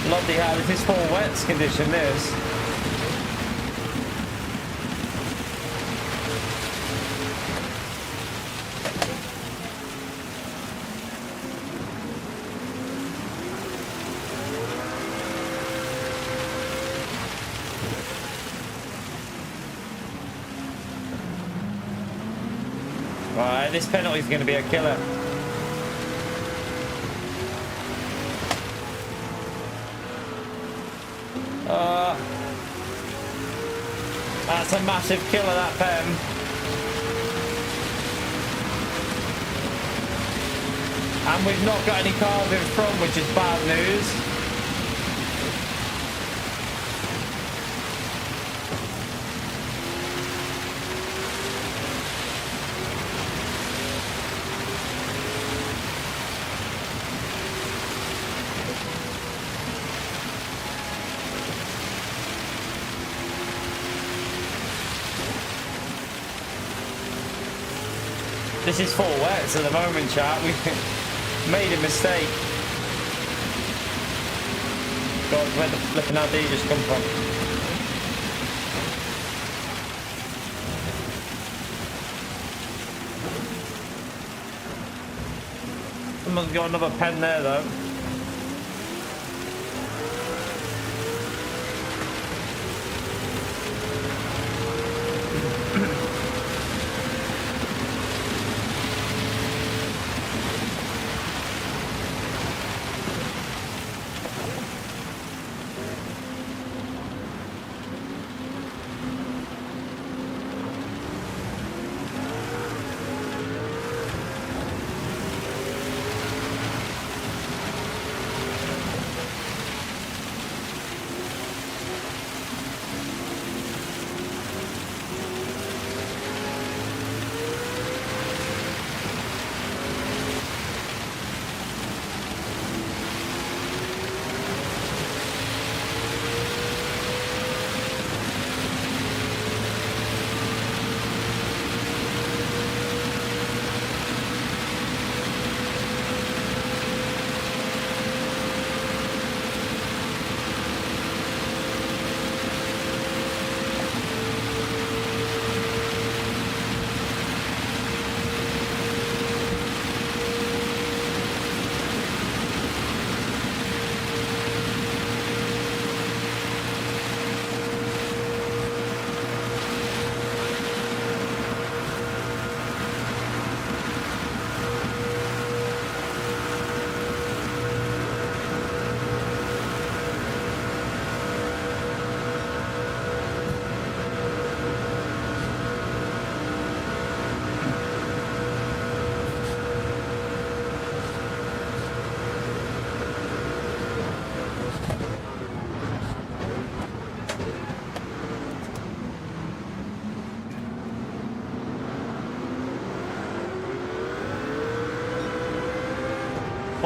Bloody hell, this is full wets condition, this. Right, this penalty is going to be a killer. That's a massive killer, that pen. And we've not got any cars in front, which is bad news. This is full wets at the moment, chat. We made a mistake. God, where the flipping hell did he just come from? Someone's got another pen there, though.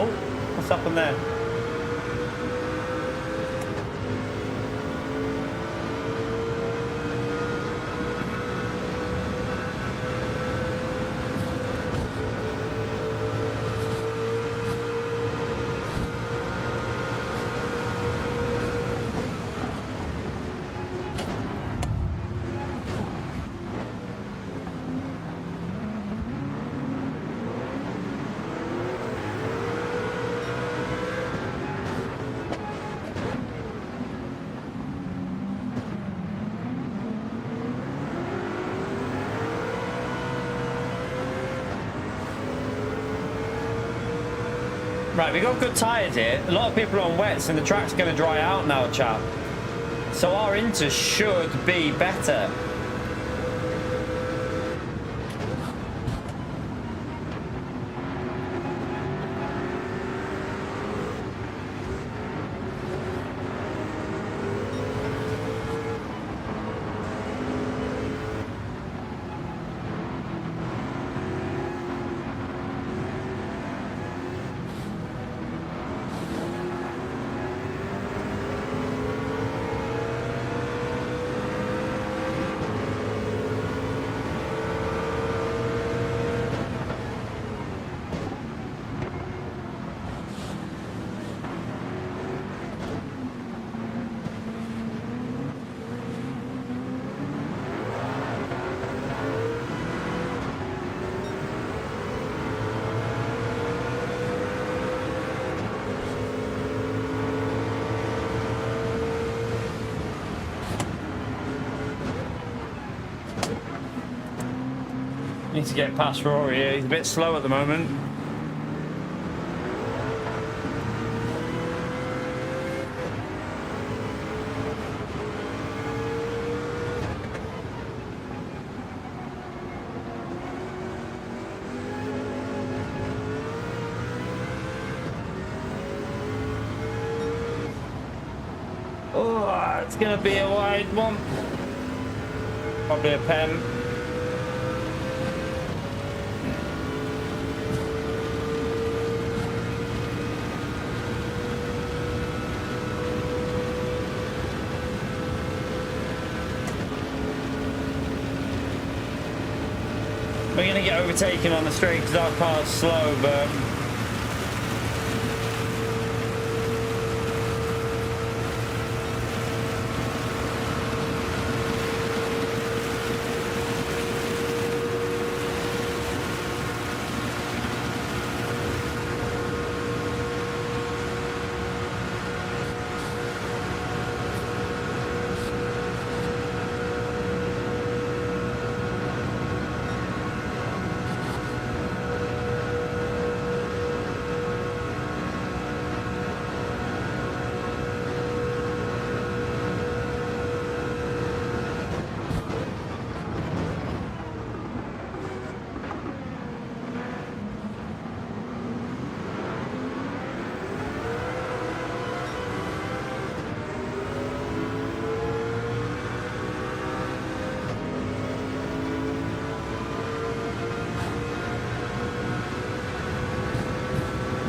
Oh, what's up in there? Right, we got good tyres here. A lot of people are on wets and the track's going to dry out now, chap. So our inter should be better. Need to get past Rory here. He's a bit slow at the moment. Oh, it's going to be a wide one. Probably a pen. We're going to get overtaken on the straight because our car's slow, but...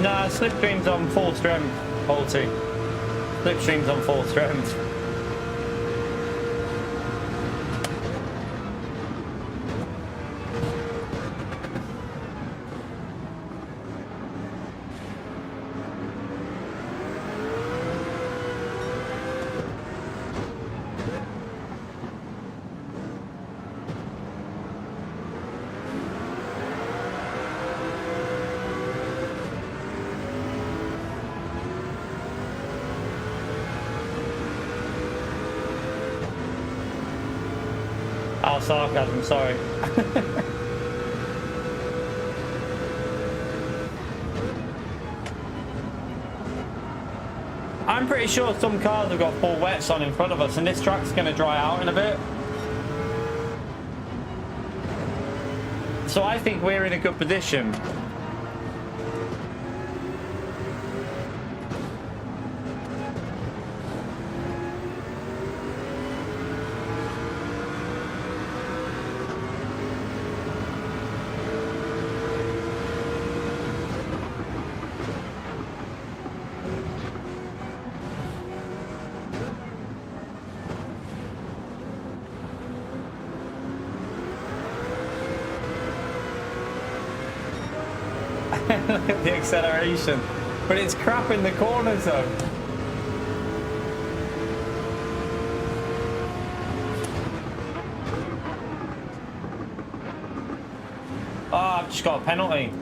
Nah, slipstream's on full strength, Holty. Slipstream's on full strength. Oh, sarcasm, sorry. I'm pretty sure some cars have got full wets on in front of us, and this track's going to dry out in a bit. So I think we're in a good position. Look at the acceleration, but it's crap in the corners though. Oh, I've just got a penalty.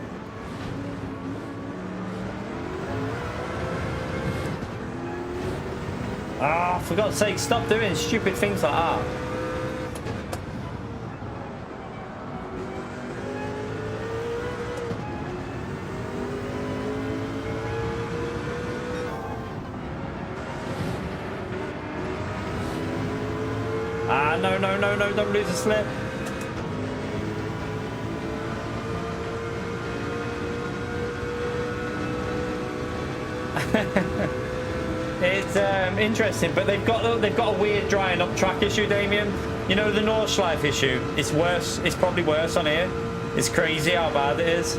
Ah, for God's sake, stop doing stupid things like that. Ah, no, no, no, no, don't lose a slip. It's interesting, but they've got a weird drying up track issue, Damien. You know, the Nordschleife issue. It's worse. It's probably worse on here. It's crazy how bad it is.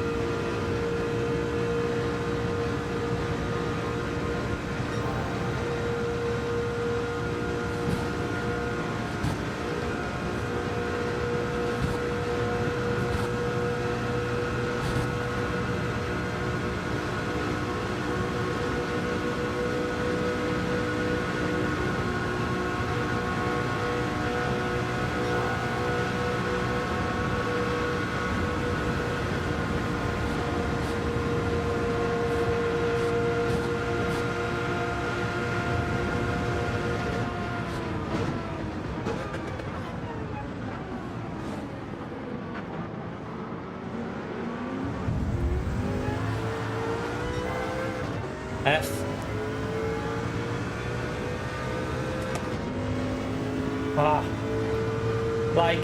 F. Like,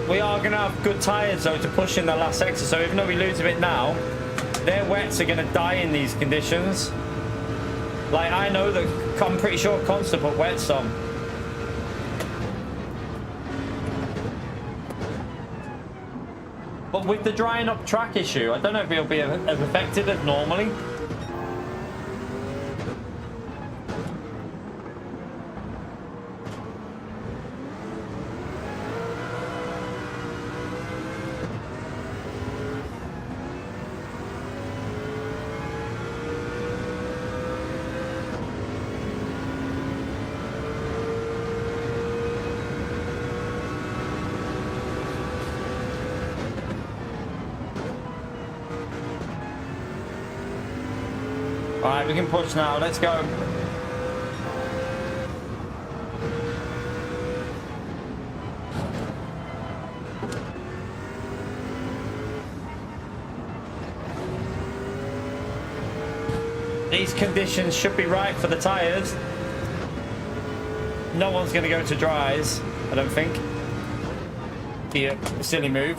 we are going to have good tyres, though, to push in the last sector. So even though we lose a bit now, their wets are going to die in these conditions. Like, I know that I'm pretty sure Constant put wets on. But with the drying up track issue, I don't know if it'll be as affected as normally. Alright, we can push now. Let's go. These conditions should be right for the tyres. No one's going to go to dries, I don't think. Yeah, silly move.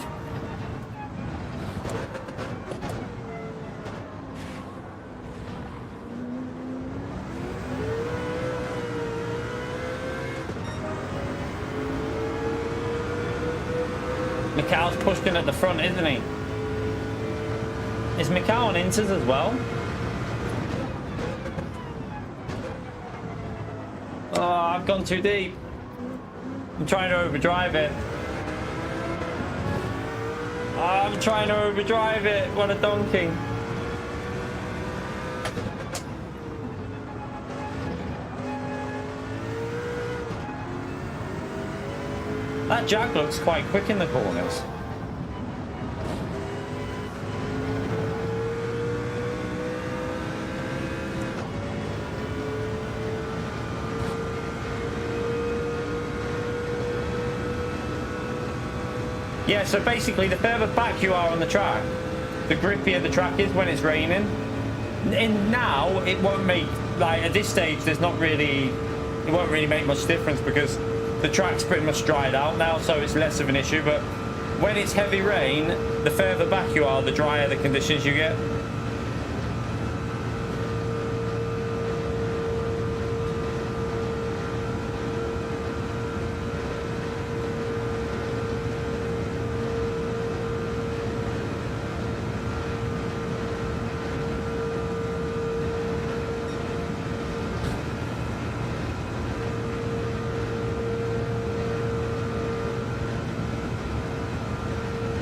Mikhail's pushed in at the front, isn't he? Is Mikhail on inters as well? Oh, I've gone too deep. I'm trying to overdrive it. Oh, I'm trying to overdrive it. What a donkey. That jack looks quite quick in the corners. Yeah, so basically the further back you are on the track, the grippier the track is when it's raining. And now it won't make, like at this stage, it won't really make much difference because the track's pretty much dried out now, so it's less of an issue. But when it's heavy rain, the further back you are, the drier the conditions you get.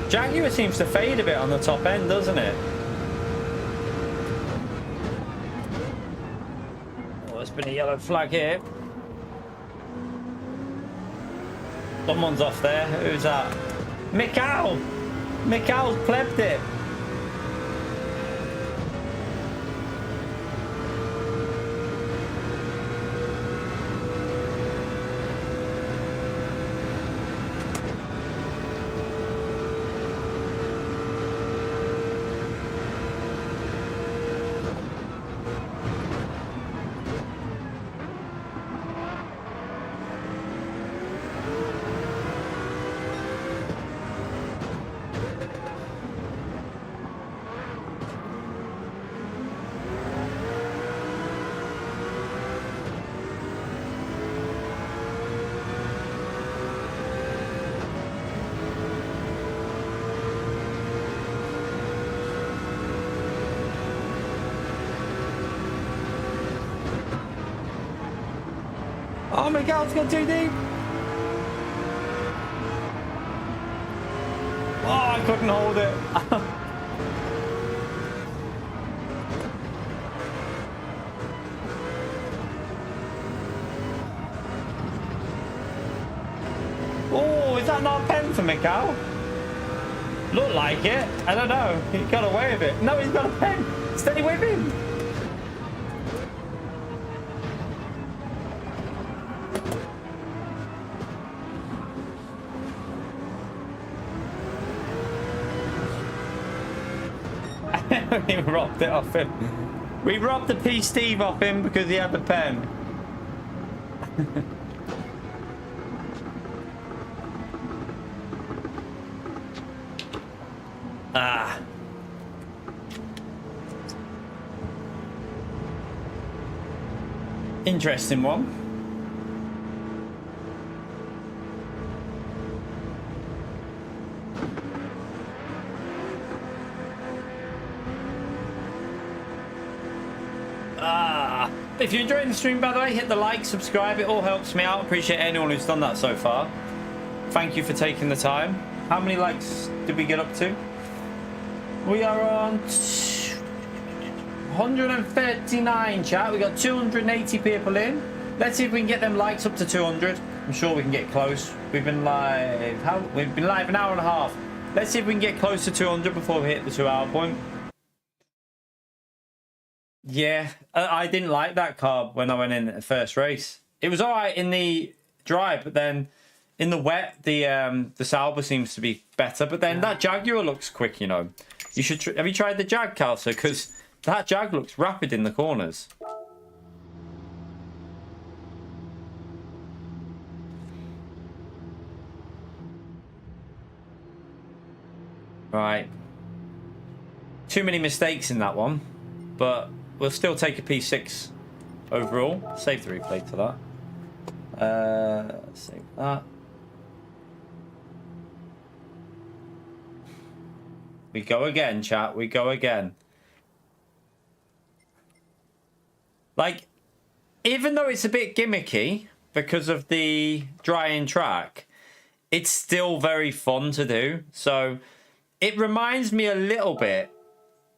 Jaguar seems to fade a bit on the top end, doesn't it? Oh, there's been a yellow flag here. Someone's off there. Who's that? Mikhail! Mikhail's plebbed it. Oh, Miguel's got too deep. Oh, I couldn't hold it. Oh, is that not a pen for Miguel? Look like it. I don't know. He got away with it. No, he's got a pen. Stay with him. We robbed it off him. We robbed the P Steve off him because he had the pen. Ah. Interesting one. If you're enjoying the stream, by the way, hit the like, subscribe. It all helps me out. Appreciate anyone who's done that so far. Thank you for taking the time. How many likes did we get up to? We are on 139, chat. We got 280 people in. Let's see if we can get them likes up to 200. I'm sure we can get close. We've been live. We've been live an hour and a half. Let's see if we can get close to 200 before we hit the 2 hour point. Yeah, I didn't like that carb when I went in at the first race. It was all right in the dry, but then in the wet, the Sauber seems to be better. But then that Jaguar looks quick, you know. You should have you tried the Jag, Calcer? Because that Jag looks rapid in the corners. Right. Too many mistakes in that one, but we'll still take a P6 overall. Save the replay to that. Save that. We go again, chat. We go again. Like, even though it's a bit gimmicky because of the drying track, it's still very fun to do. So it reminds me a little bit,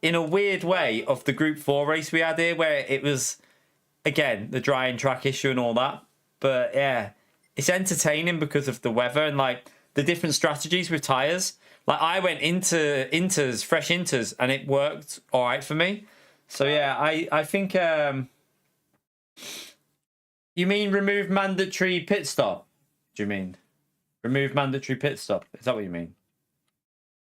in a weird way, of the Group 4 race we had here, where it was, again, the drying track issue and all that. But yeah, it's entertaining because of the weather and like the different strategies with tyres. Like I went into inters, fresh inters, and it worked all right for me. So yeah, I think you mean remove mandatory pit stop? Do you mean remove mandatory pit stop? Is that what you mean?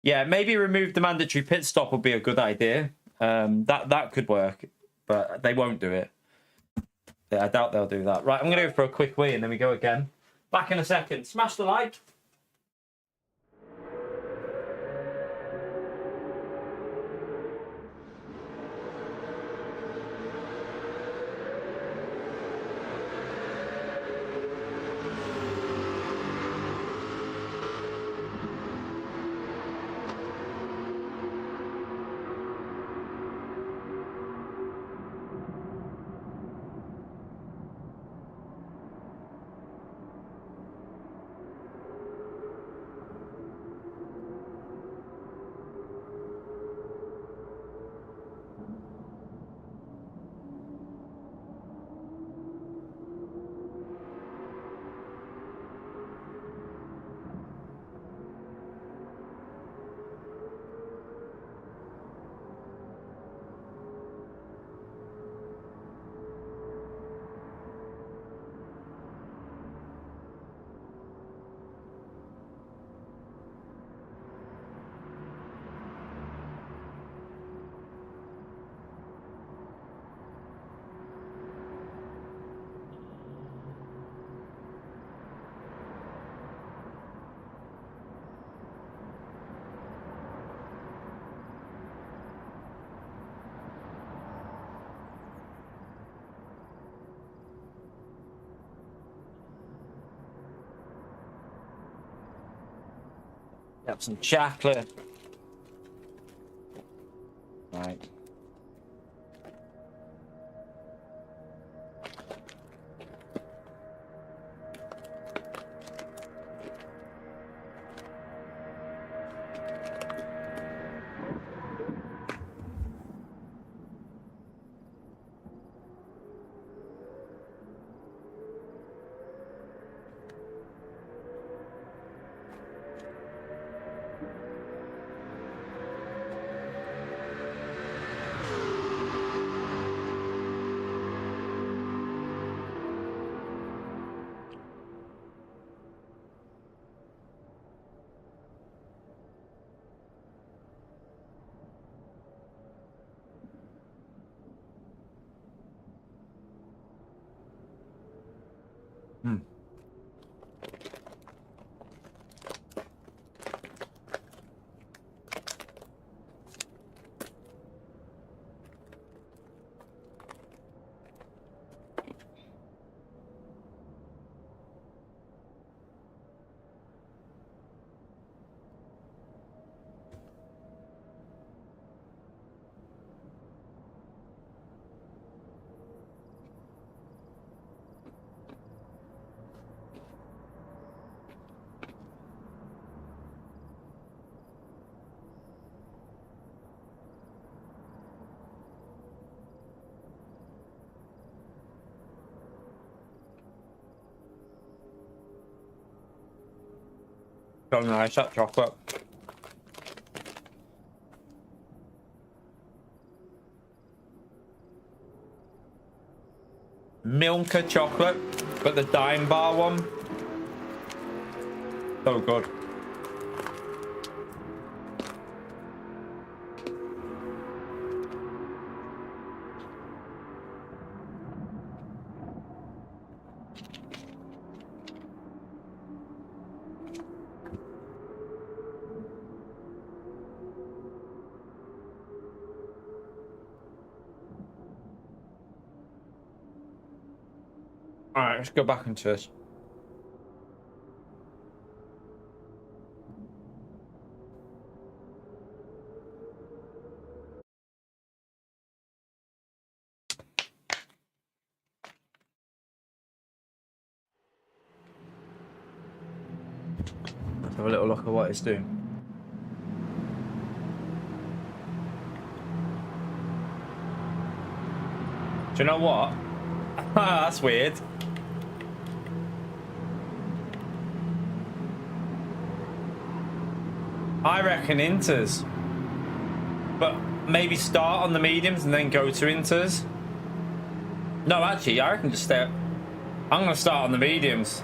Yeah, maybe remove the mandatory pit stop would be a good idea. That could work, but they won't do it. Yeah, I doubt they'll do that. Right, I'm gonna go for a quick wee and then we go again. Back in a second. Smash the like. Have some chocolate. Right. So nice, that chocolate. Milka chocolate, but the dime bar one. So good. All right, let's go back into this. Let's have a little look at what it's doing. Do you know what? That's weird. I reckon inters. But maybe start on the mediums and then go to inters. No, actually, I reckon just stay. I'm going to start on the mediums.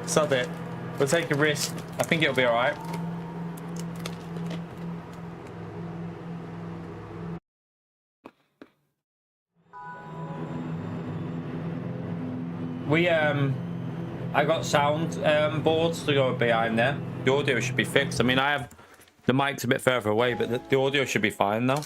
Sod it. We'll take a risk. I think it'll be all right. I got sound boards to go behind there. The audio should be fixed. I mean, I have the mic's a bit further away, but the audio should be fine now.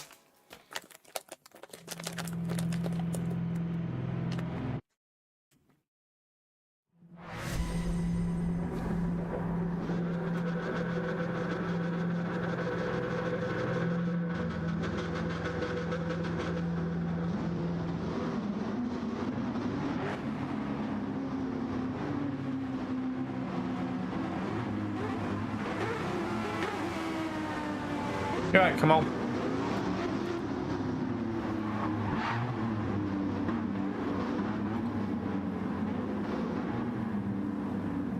All right, come on.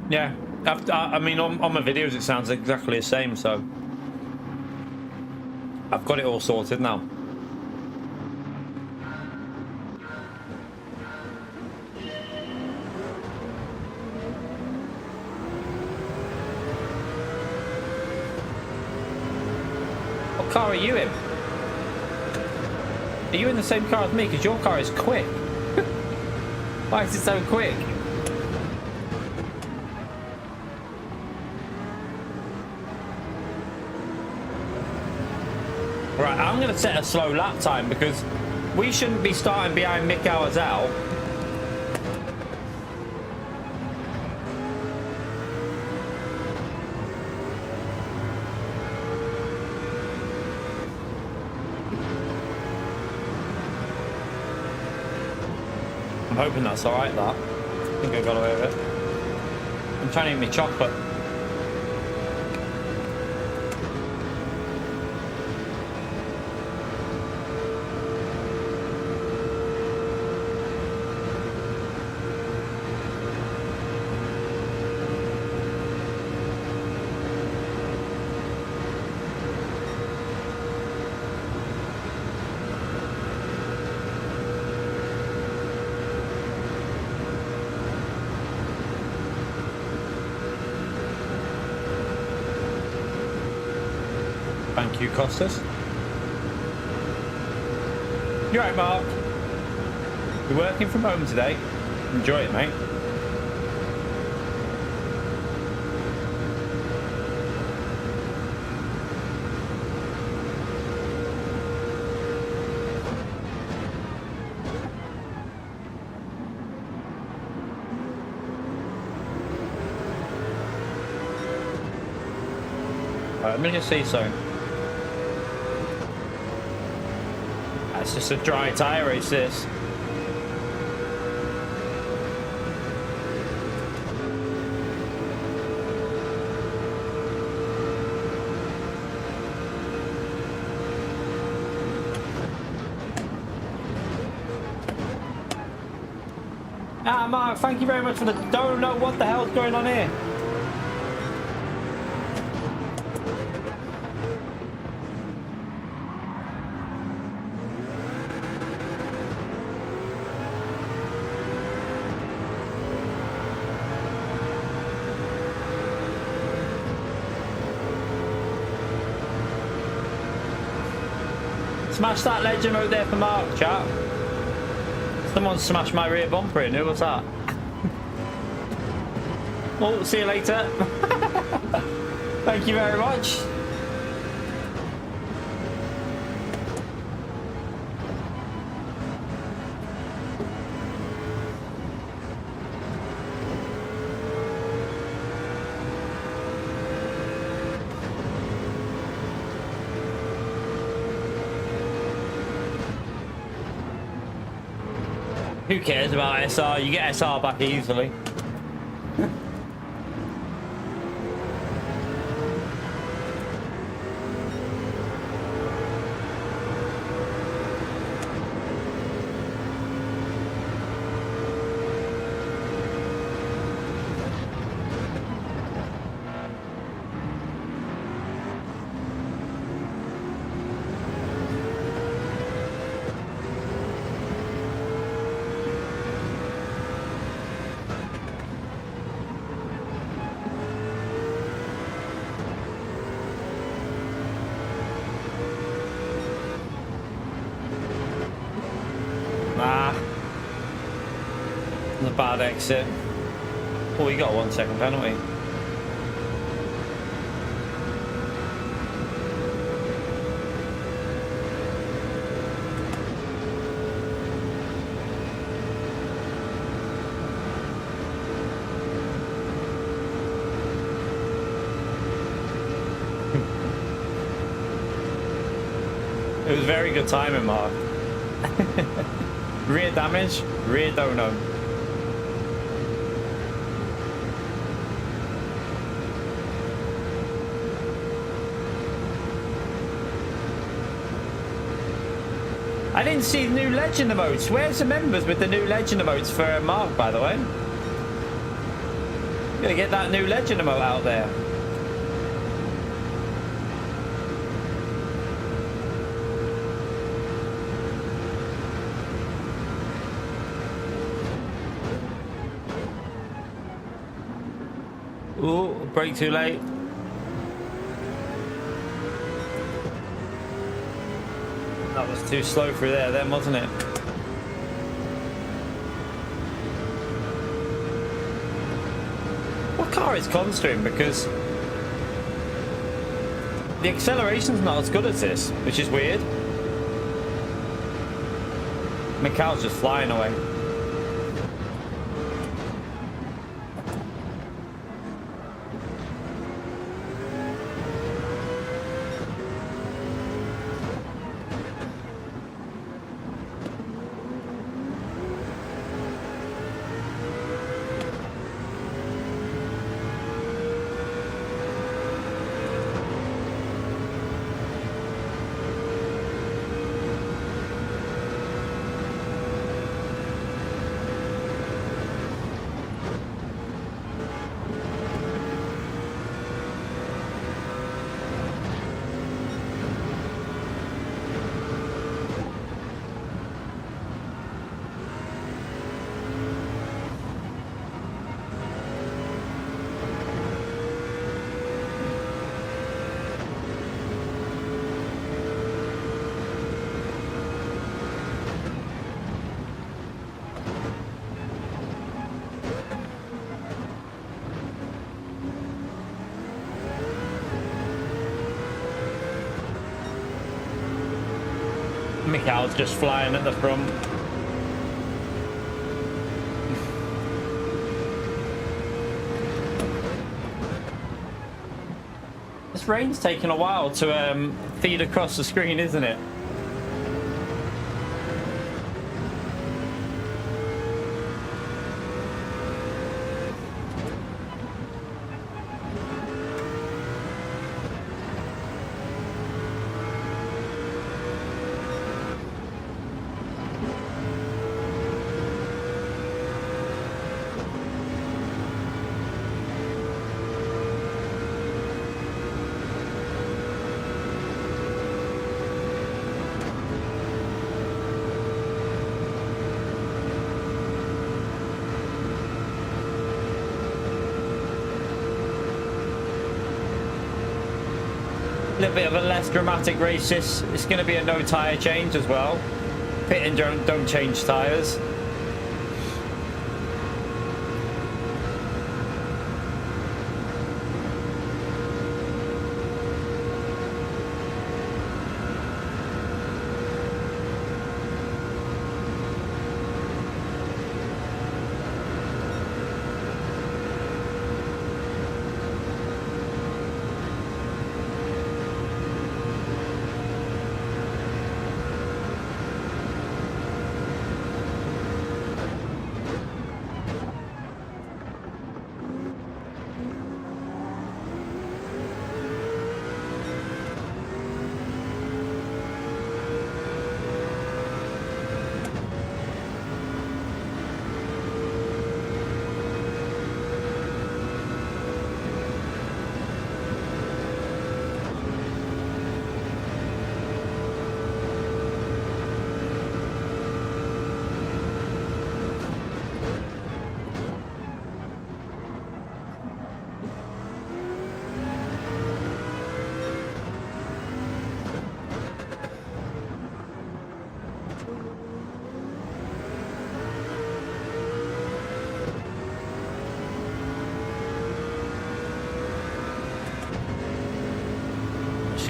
Yeah, I mean, on my videos it sounds exactly the same, so I've got it all sorted now. What car are you in? Are you in the same car as me? Because your car is quick. Why is it so quick? Right, I'm going to set a slow lap time because we shouldn't be starting behind Mick hours out. I'm hoping that's alright, that. I think I got away with it. I'm trying to eat my chocolate. Thank you, Costas. You're right, Mark. You're working from home today. Enjoy it, mate. Alright, let me just see so. That's just a dry tyre race, this. Ah, Mark, thank you very much for the... Don't know what the hell's going on here. Smash that legend out there for Mark, chat. Someone smashed my rear bumper in. Who was that? Oh, see you later. Thank you very much. Who cares about SR? You get SR back easily. Bad exit. Oh, you got a 1 second penalty. It was very good timing, Mark. Rear damage, rear dono. I didn't see the new legend emotes. Where's the members with the new legend emotes for Mark, by the way? Gotta get that new legend emote out there. Ooh, brake too late. That was too slow through there then, wasn't it? What car is Constream? Because the acceleration's not as good as this, which is weird. Mikhail's just flying away. Mikhail's just flying at the front. This rain's taking a while to feed across the screen, isn't it? A little bit of a less dramatic race. It's going to be a no tyre change as well. Pit and don't change tyres.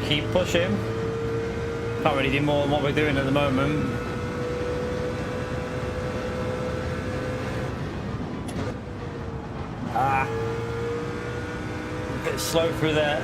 Keep pushing. Can't really do more than what we're doing at the moment. A bit slow through there.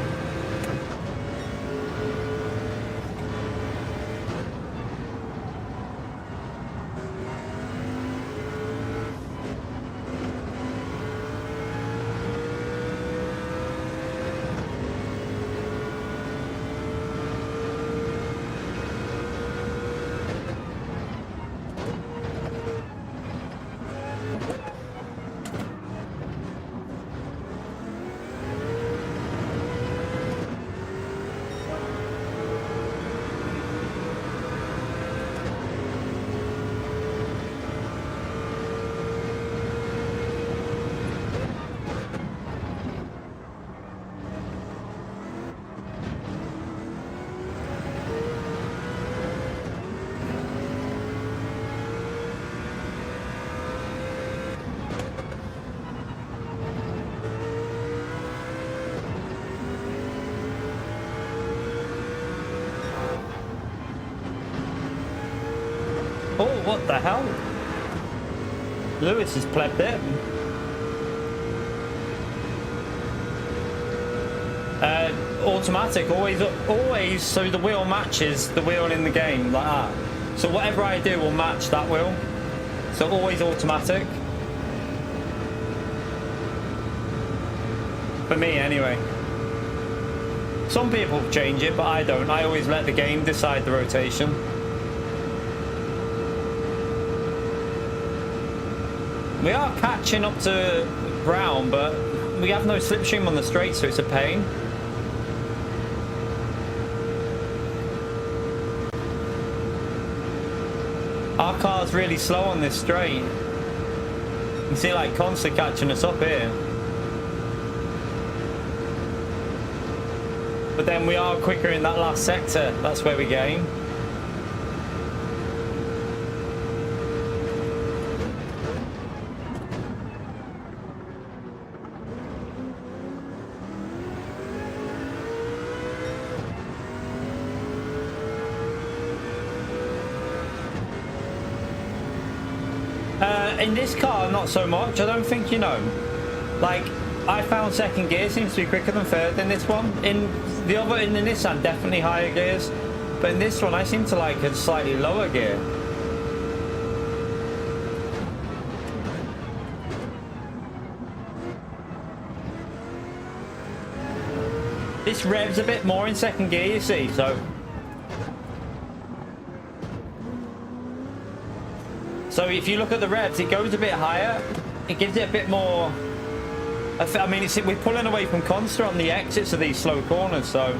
Oh, what the hell? Lewis has plebbed it. Automatic, always, so the wheel matches the wheel in the game, like that. So whatever I do will match that wheel. So always automatic. For me, anyway. Some people change it, but I don't. I always let the game decide the rotation. We are catching up to Brown, but we have no slipstream on the straight, so it's a pain. Our car's really slow on this straight. You see, like, constantly catching us up here. But then we are quicker in that last sector. That's where we gain. In this car, not so much. I don't think, you know, like, I found second gear seems to be quicker than third in this one. In the Nissan, definitely higher gears. But in this one, I seem to like a slightly lower gear. This revs a bit more in second gear, you see, so... So if you look at the revs, it goes a bit higher. It gives it a bit more... I mean, we're pulling away from Consta on the exits of these slow corners, so...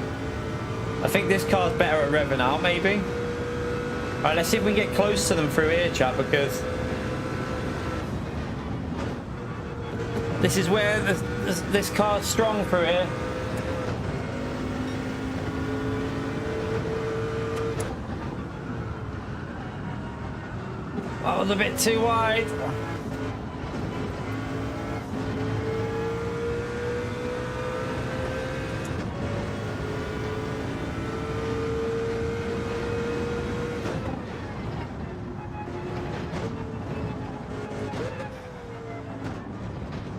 I think this car's better at revving out, maybe. Alright, let's see if we can get close to them through here, chat, because... This is where this car's strong through here. That was a bit too wide.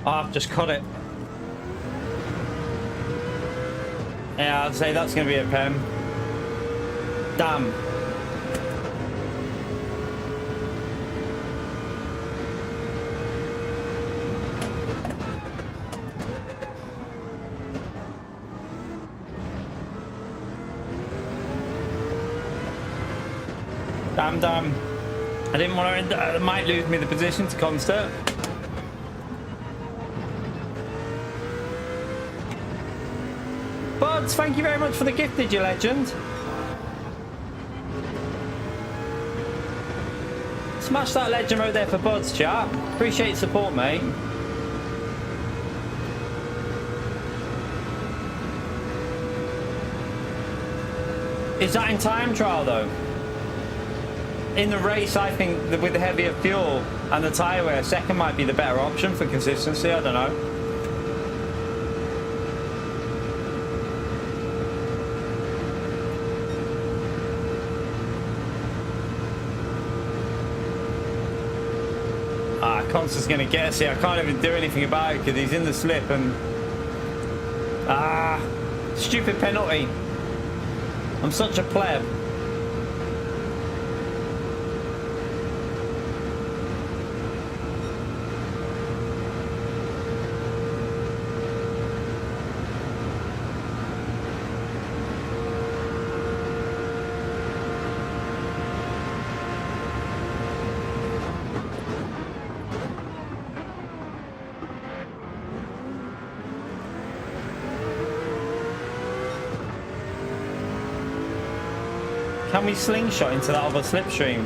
Oh, I've just cut it. Yeah, I'd say that's going to be a pen. Damn. Damn. I didn't want to... It might lose me the position to Consta. Buds, thank you very much for the gift, did you, legend? Smash that legend right there for Buds, chat. Appreciate your support, mate. Is that in time trial, though? In the race, I think that with the heavier fuel and the tyre wear, second might be the better option for consistency. I don't know. Consta's going to get us here. I can't even do anything about it because he's in the slip and... stupid penalty. I'm such a pleb. Can we slingshot into that other slipstream?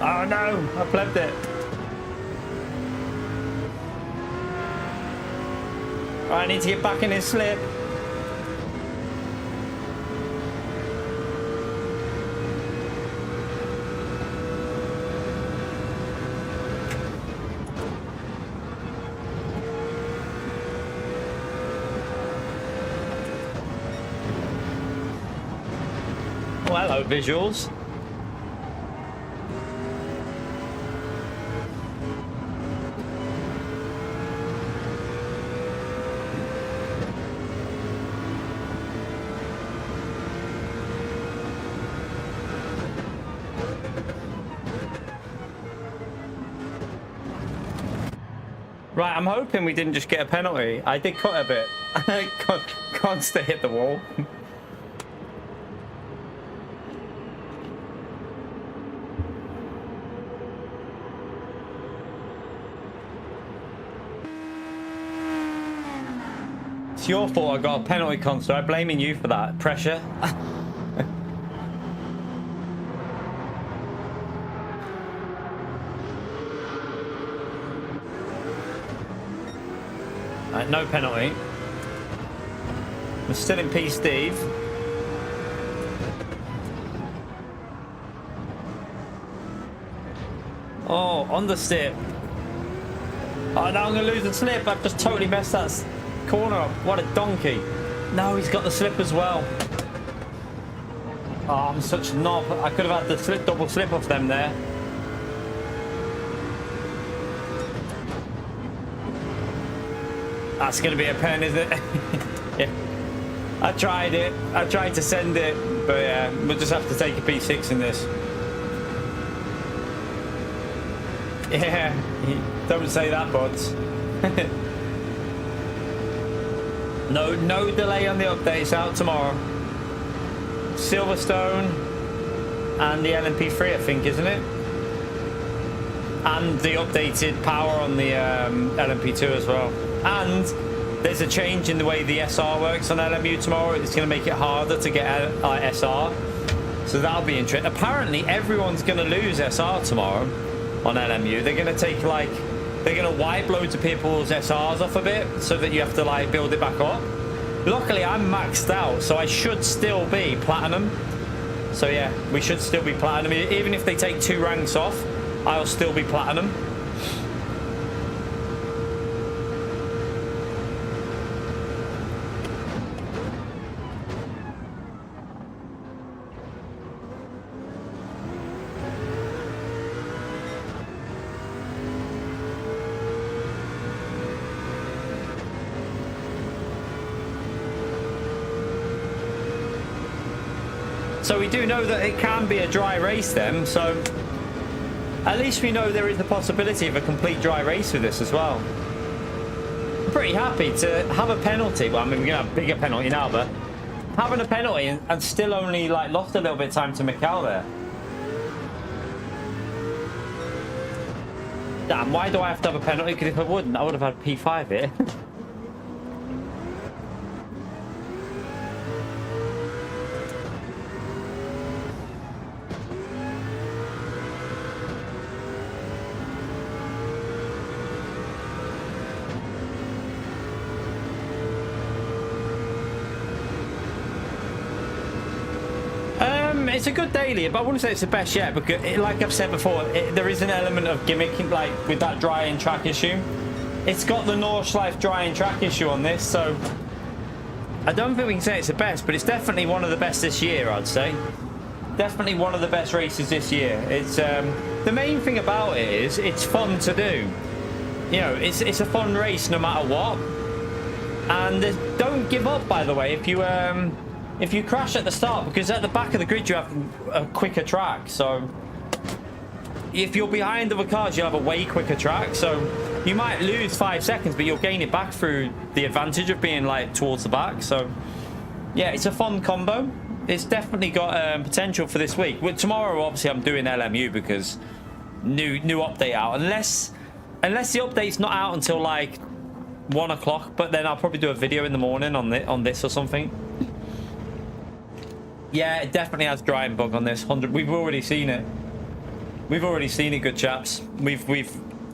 Oh no, I plebbed it. I need to get back in his slip. Oh, hello, visuals. Right, I'm hoping we didn't just get a penalty. I did cut a bit. Consta hit the wall. It's your fault I got a penalty, Consta. I'm blaming you for that. Pressure. No penalty. We're still in P, Steve. Oh, on the slip. Oh, now I'm going to lose the slip. I've just totally messed that corner up. What a donkey. No, he's got the slip as well. Oh, I'm such a knob. I could have had the slip, double slip off them there. That's going to be a pen, isn't it? Yeah. I tried it. I tried to send it. But yeah, we'll just have to take a P6 in this. Yeah, don't say that, buds. No delay on the updates. Out tomorrow. Silverstone and the LMP3, I think, isn't it? And the updated power on the LMP2 as well. And there's a change in the way the SR works on LMU tomorrow. It's going to make it harder to get SR. So that'll be interesting. Apparently, everyone's going to lose SR tomorrow on LMU. They're going to take, like, they're going to wipe loads of people's SRs off a bit so that you have to, like, build it back up. Luckily, I'm maxed out, so I should still be platinum. So yeah, we should still be platinum. Even if they take 2 ranks off, I'll still be platinum. So we do know that it can be a dry race then, so at least we know there is the possibility of a complete dry race with this as well. I'm pretty happy to have a penalty. Well, I mean, we're going to have a bigger penalty now, but having a penalty and still only, like, lost a little bit of time to Mikkel there. Damn, why do I have to have a penalty? Because if I wouldn't, I would have had P5 here. It's a good daily, but I wouldn't say it's the best yet because, like I've said before, there is an element of gimmicking, like with that drying track issue. It's got the Nordschleife drying track issue on this, so I don't think we can say it's the best, but it's definitely one of the best this year, I'd say. Definitely one of the best races this year. It's the main thing about it is it's fun to do. You know, it's a fun race no matter what. And don't give up, by the way, if you crash at the start, because at the back of the grid you have a quicker track. So if you're behind other cars, you'll have a way quicker track. So you might lose 5 seconds, but you'll gain it back through the advantage of being, like, towards the back. So yeah, it's a fun combo. It's definitely got potential for this week. Well, tomorrow, obviously, I'm doing LMU because new update out. Unless the update's not out until like 1 o'clock, but then I'll probably do a video in the morning on this or something. Yeah, it definitely has drying bug on this. 100. We've already seen it. We've already seen it, good chaps. We've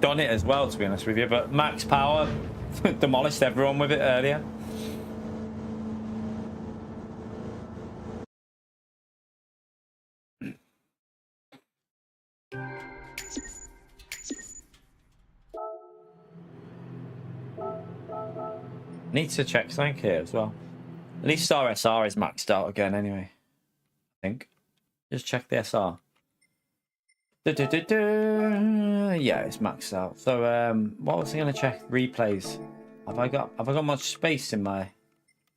done it as well, to be honest with you. But max power demolished everyone with it earlier. Need to check something here as well. At least our SR is maxed out again anyway. I think. Just check the SR. Yeah, it's maxed out. So what was I gonna check? Replays. Have I got much space in my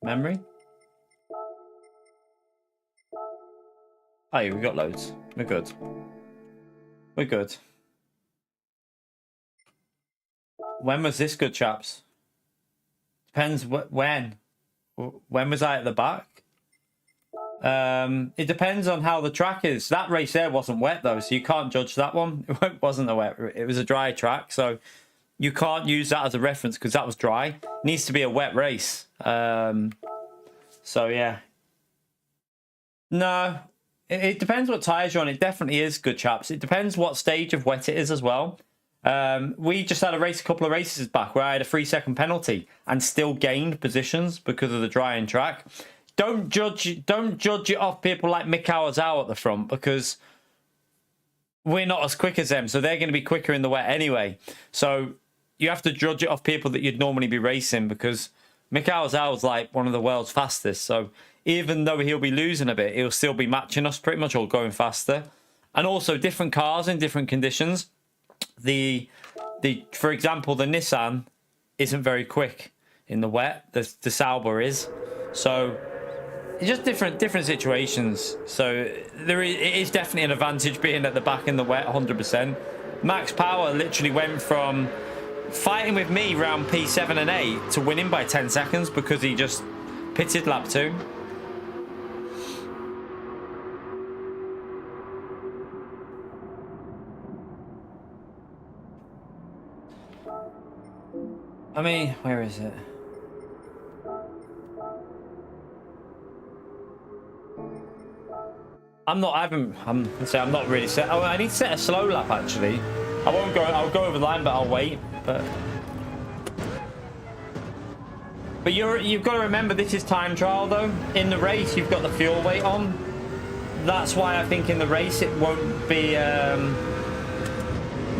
memory? Oh yeah, we got loads. We're good. We're good. When was this, good chaps? Depends when. When was I at the back? It depends on how the track is. That race there wasn't wet though, so you can't judge that one. It wasn't a wet. It was a dry track, so you can't use that as a reference because that was dry. It needs to be a wet race. So yeah. No, it depends what tyres you're on. It definitely is, good chaps. It depends what stage of wet it is as well. We just had a couple of races back where I had a 3-second penalty and still gained positions because of the drying track. Don't judge it off people like Mikhail Zhao at the front, because we're not as quick as them, so they're going to be quicker in the wet anyway. So you have to judge it off people that you'd normally be racing, because Mikhail Zhao is like one of the world's fastest. So even though he'll be losing a bit, he'll still be matching us pretty much, or going faster. And also different cars in different conditions. For example, the Nissan isn't very quick in the wet. The Sauber is. So it's just different situations. So it is definitely an advantage being at the back in the wet, 100%. Max Power literally went from fighting with me round P7 and 8 to winning by 10 seconds because he just pitted lap 2. I mean, where is it? I'm not really set. Oh, I need to set a slow lap actually. I'll go over the line, but I'll wait. But you've got to remember, this is time trial though. In the race, you've got the fuel weight on. That's why I think in the race it won't be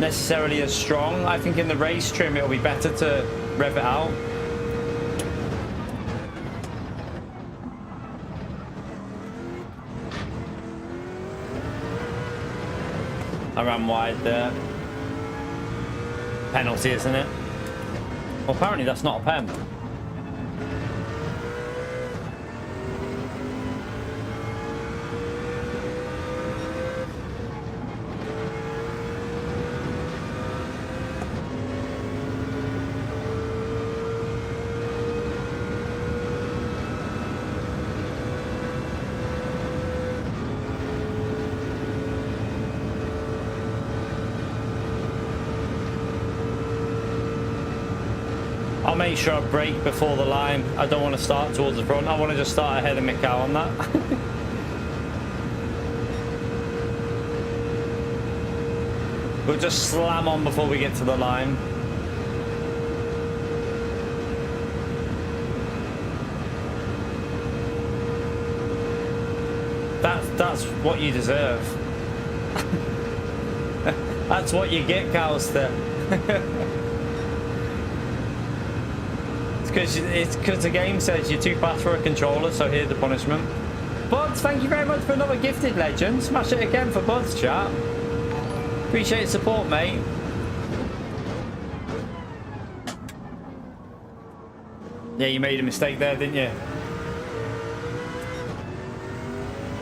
necessarily as strong. I think in the race trim it'll be better to rev it out. I ran wide there. Penalty, isn't it? Well, apparently that's not a pen. I'll make sure I brake before the line. I don't want to start towards the front. I want to just start ahead of Mikhail on that. We'll just slam on before we get to the line. That's what you deserve. That's what you get, Calster. It's because the game says you're too fast for a controller, so here's the punishment. Buds, thank you very much for another gifted legend. Smash it again for Buds, chat. Appreciate the support, mate. Yeah, you made a mistake there, didn't you?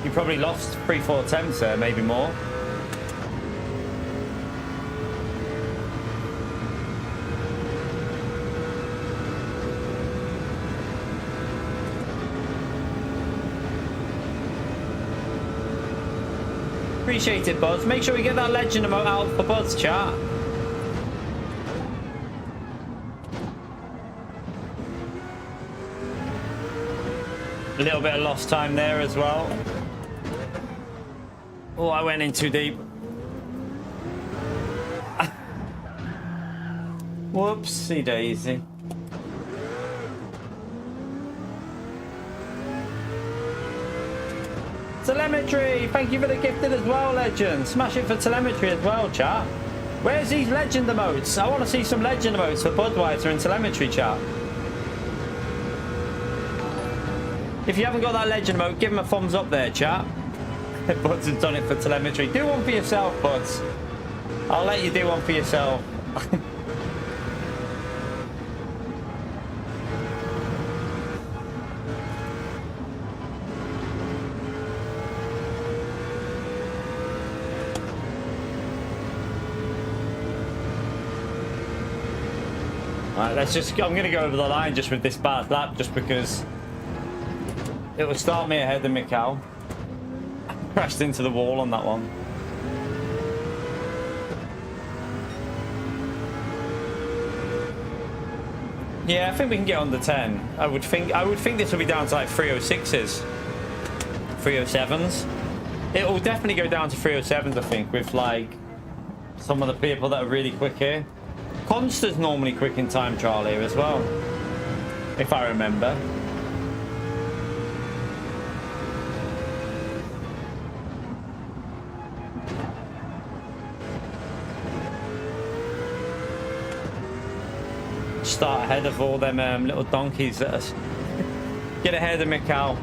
You probably lost 3-4 attempts there, maybe more. Appreciate it, Buzz. Make sure we get that legend emote out for Buzz, chat. A little bit of lost time there as well. Oh, I went in too deep. Whoopsie daisy. Telemetry, thank you for the gifted as well, legend. Smash it for telemetry as well, chat. Where's these legend emotes? I want to see some legend emotes for Budweiser and telemetry, chat. If you haven't got that legend emote, give him a thumbs up there, chat. Buds has done it for telemetry. Do one for yourself, Buds. I'll let you do one for yourself. Alright, I'm going to go over the line just with this bad lap, just because it will start me ahead of Mikhail. Crashed into the wall on that one. Yeah, I think we can get under 10. I would think this will be down to like 306s, 307s. It will definitely go down to 307s, I think, with like some of the people that are really quick here. Consta's normally quick in time trial here as well, if I remember. Start ahead of all them little donkeys that are... Get ahead of Mikal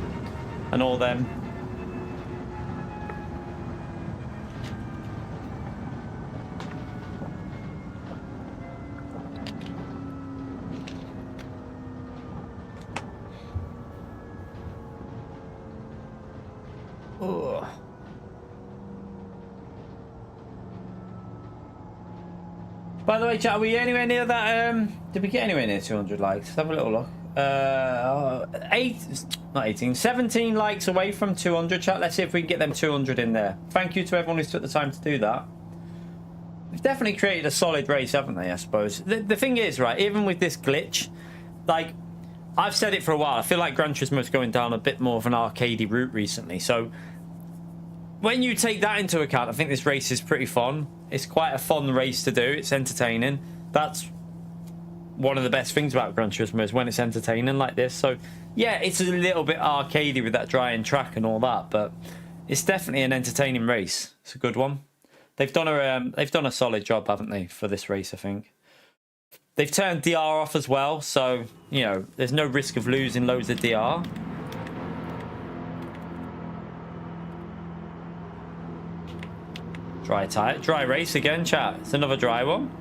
and all them. Ugh. By the way, chat, are we anywhere near that? Did we get anywhere near 200 likes? Let's have a little look. 17 likes away from 200, chat. Let's see if we can get them 200 in there. Thank you to everyone who's took the time to do that. We've definitely created a solid race, haven't they, I suppose. The thing is, right, even with this glitch, like, I've said it for a while, I feel like Gran Turismo is going down a bit more of an arcadey route recently. So when you take that into account, I think this race is pretty fun. It's quite a fun race to do. It's entertaining. That's one of the best things about Gran Turismo, is when it's entertaining like this. So yeah, it's a little bit arcadey with that drying track and all that, but it's definitely an entertaining race. It's a good one. They've done a solid job, haven't they, for this race, I think. They've turned DR off as well, so, you know, there's no risk of losing loads of DR. Dry race again, chat. It's another dry one.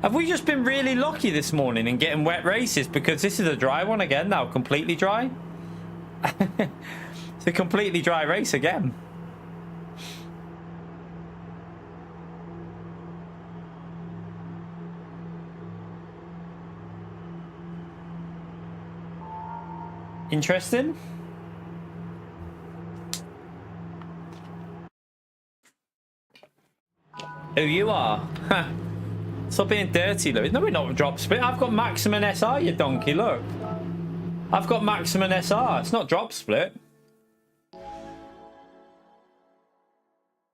Have we just been really lucky this morning in getting wet races? Because this is a dry one again now, completely dry. It's a completely dry race again. Interesting. Who you are? Stop being dirty, Lewis. No, we're not drop split. I've got maximum SR, you donkey. Look, I've got maximum SR. It's not drop split.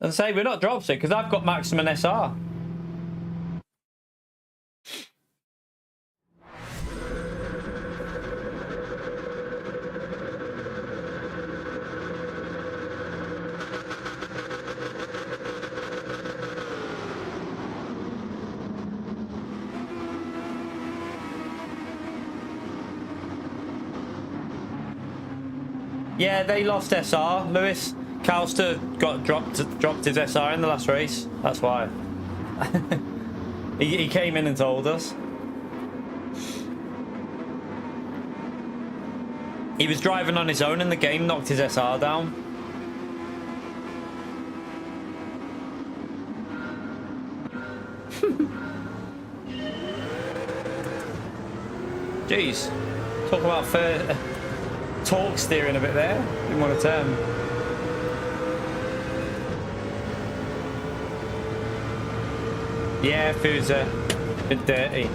And say we're not drop split because I've got maximum SR. Yeah, they lost SR. Lewis Calster dropped his SR in the last race. That's why. he came in and told us. He was driving on his own and the game knocked his SR down. Jeez. Talk about fair... Torque steering a bit there. Didn't want to turn. Yeah, food's a bit dirty.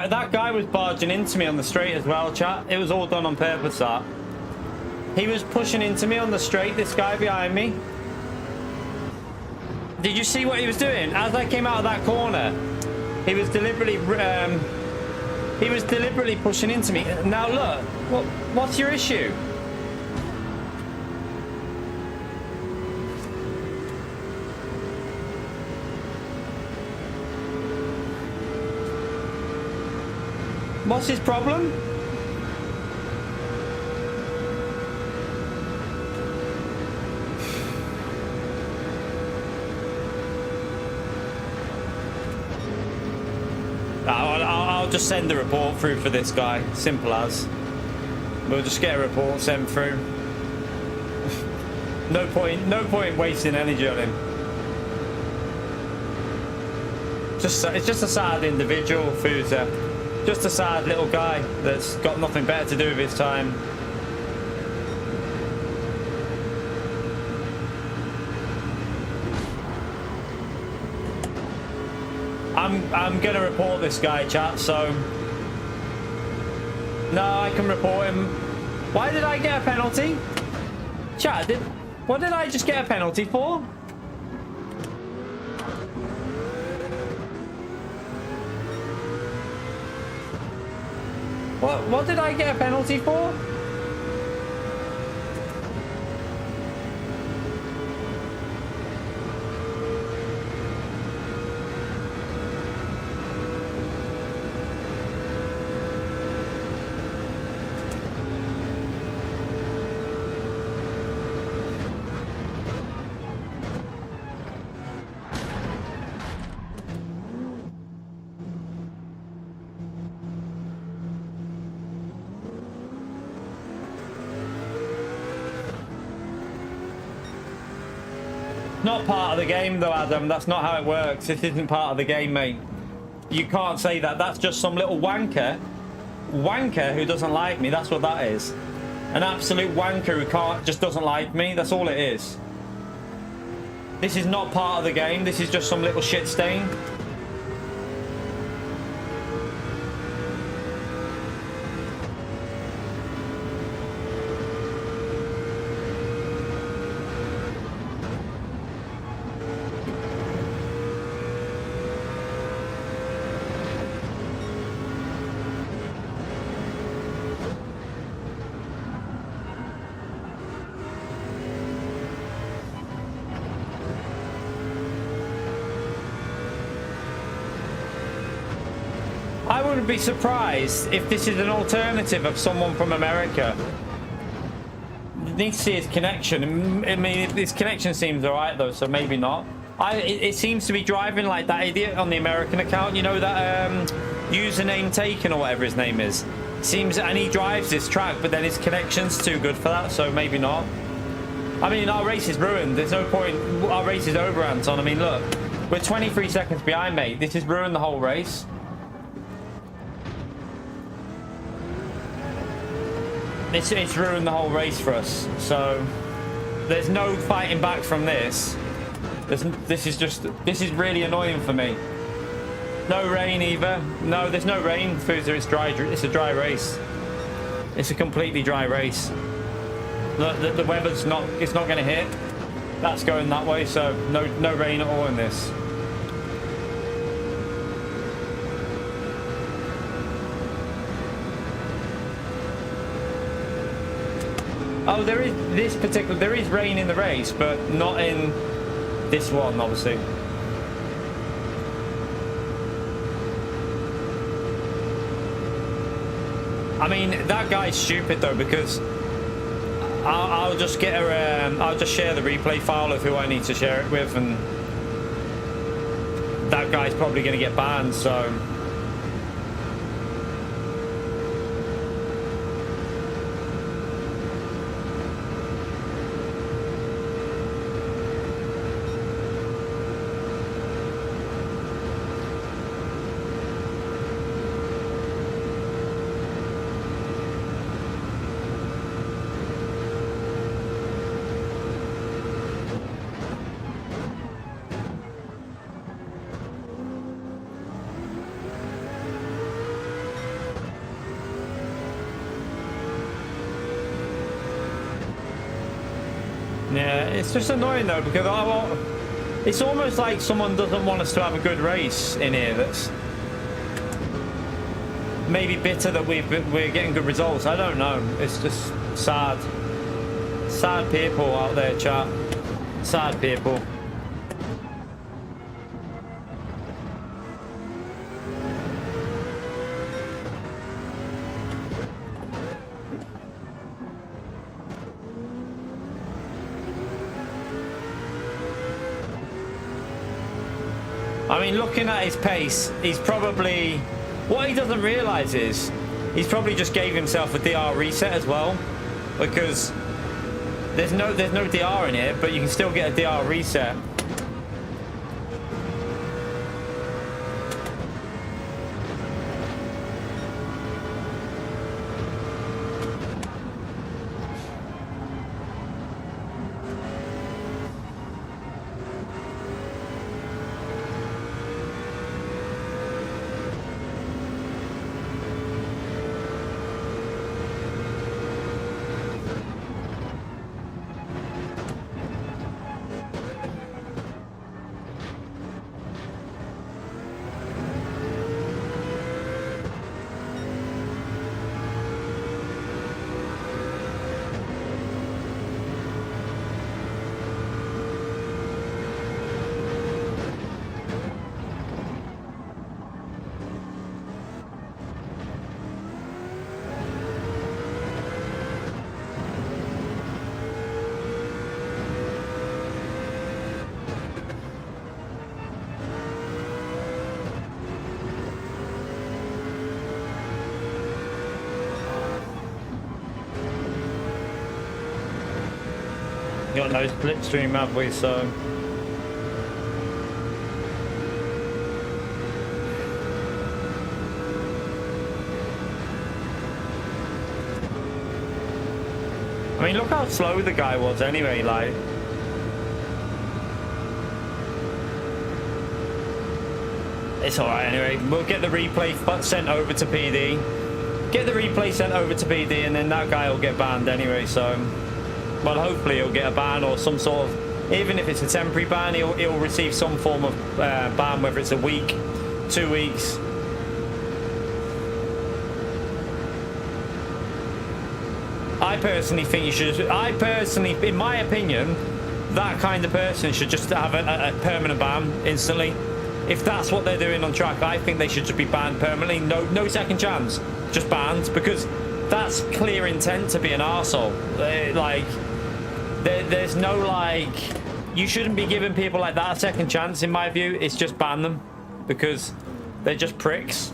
That guy was barging into me on the straight as well, chat. It was all done on purpose, that. He was pushing into me on the straight, this guy behind me. Did you see what he was doing? As I came out of that corner, he was deliberately pushing into me. Now look, what's your issue? What's his problem? I'll just send the report through for this guy. Simple as. We'll just get a report sent through. No point wasting energy on him. It's just a sad individual, Fuser. Just a sad little guy that's got nothing better to do with his time. I'm gonna report this guy, chat. So no, I can report him. Why did I get a penalty? Chat, what did I just get a penalty for? What did I get a penalty for? Not part of the game though, Adam. That's not how it works. This isn't part of the game, mate. You can't say that. That's just some little wanker who doesn't like me. That's what that is. An absolute wanker who just doesn't like me. That's all it is. This is not part of the game. This is just some little shit stain. I wouldn't be surprised if this is an alternative of someone from America. You need to see his connection. I mean, his connection seems alright though, so maybe not. It seems to be driving like that idiot on the American account. You know that username taken or whatever his name is. Seems, and he drives this track, but then his connection's too good for that, so maybe not. I mean, our race is ruined. There's no point. Our race is over, Anton. I mean, look, we're 23 seconds behind, mate. This has ruined the whole race. It's ruined the whole race for us, so there's no fighting back from this. This is really annoying for me. No rain either. No, there's no rain. Fuser, it's dry. It's a dry race. It's a completely dry race. Look, the weather's not. It's not going to hit. That's going that way, so no rain at all in this. Oh, there is rain in the race, but not in this one, obviously. I mean, that guy's stupid though, because I'll just get I'll just share the replay file of who I need to share it with, and that guy's probably going to get banned, so. Yeah, it's just annoying though, because it's almost like someone doesn't want us to have a good race in here. That's maybe bitter that we're getting good results. I don't know. It's just sad. Sad people out there, chat. Sad people. I mean, looking at his pace, he's probably... What he doesn't realise is he's probably just gave himself a DR reset as well, because there's no DR in here, but you can still get a DR reset. got no slipstream, have we? So I mean, look how slow the guy was anyway, like. It's alright anyway. We'll get the replay sent over to PD. Get the replay sent over to PD, and then that guy will get banned anyway, so. Well, hopefully he'll get a ban or some sort of. Even if it's a temporary ban, he'll receive some form of ban, whether it's a week, 2 weeks. I personally think you should. In my opinion, that kind of person should just have a permanent ban instantly. If that's what they're doing on track, I think they should just be banned permanently. No second chance, just banned, because that's clear intent to be an arsehole. Like, there's no like. You shouldn't be giving people like that a second chance. In my view, it's just ban them because they're just pricks.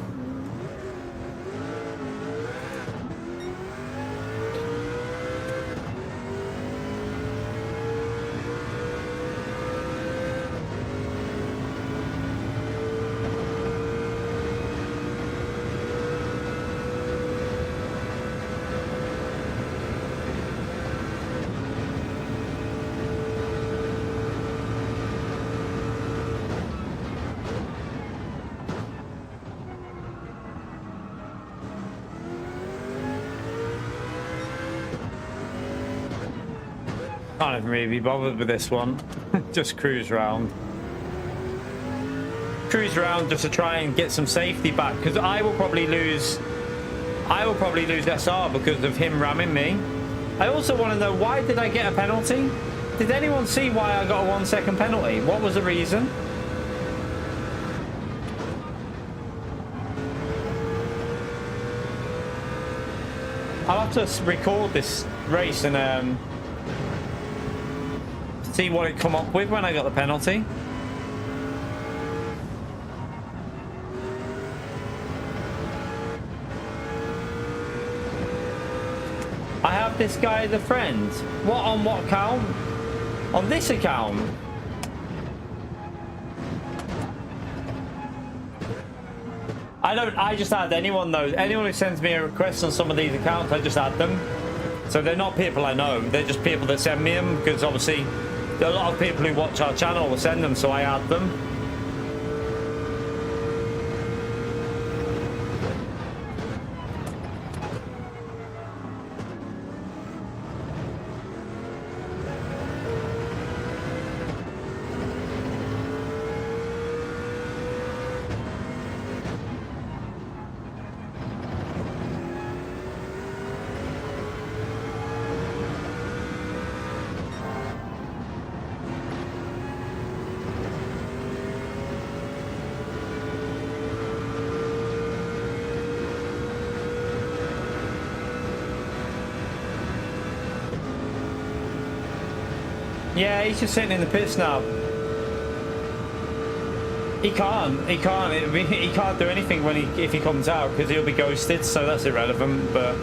Can't even really be bothered with this one. Just cruise around just to try and get some safety back, because I will probably lose SR because of him ramming me. I also want to know, why did I get a penalty? Did anyone see why I got a 1 second penalty? What was the reason? I'll have to record this race and see what it come up with when I got the penalty. I have this guy as a friend. What, on what account? On this account? I just add anyone though. Anyone who sends me a request on some of these accounts, I just add them. So they're not people I know. They're just people that send me them, because obviously a lot of people who watch our channel will send them, so I add them. Yeah, he's just sitting in the pits now. He can't do anything when if he comes out, because he'll be ghosted, so that's irrelevant. But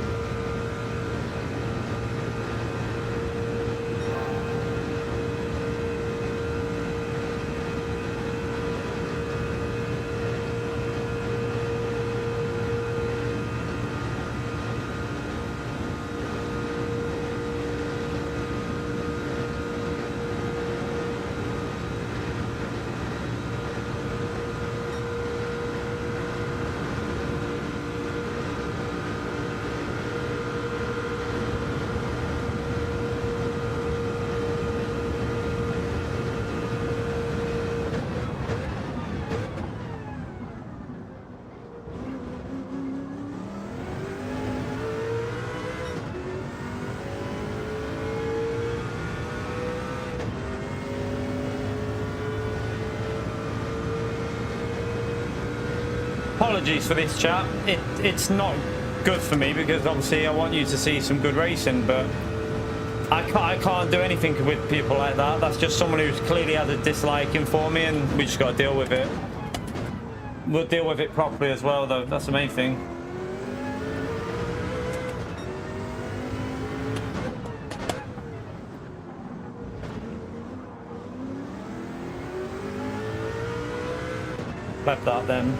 apologies for this, chat. It's not good for me, because obviously I want you to see some good racing, but I can't do anything with people like that. That's just someone who's clearly has a disliking for me, and we just got to deal with it. We'll deal with it properly as well, though. That's the main thing. Left that then.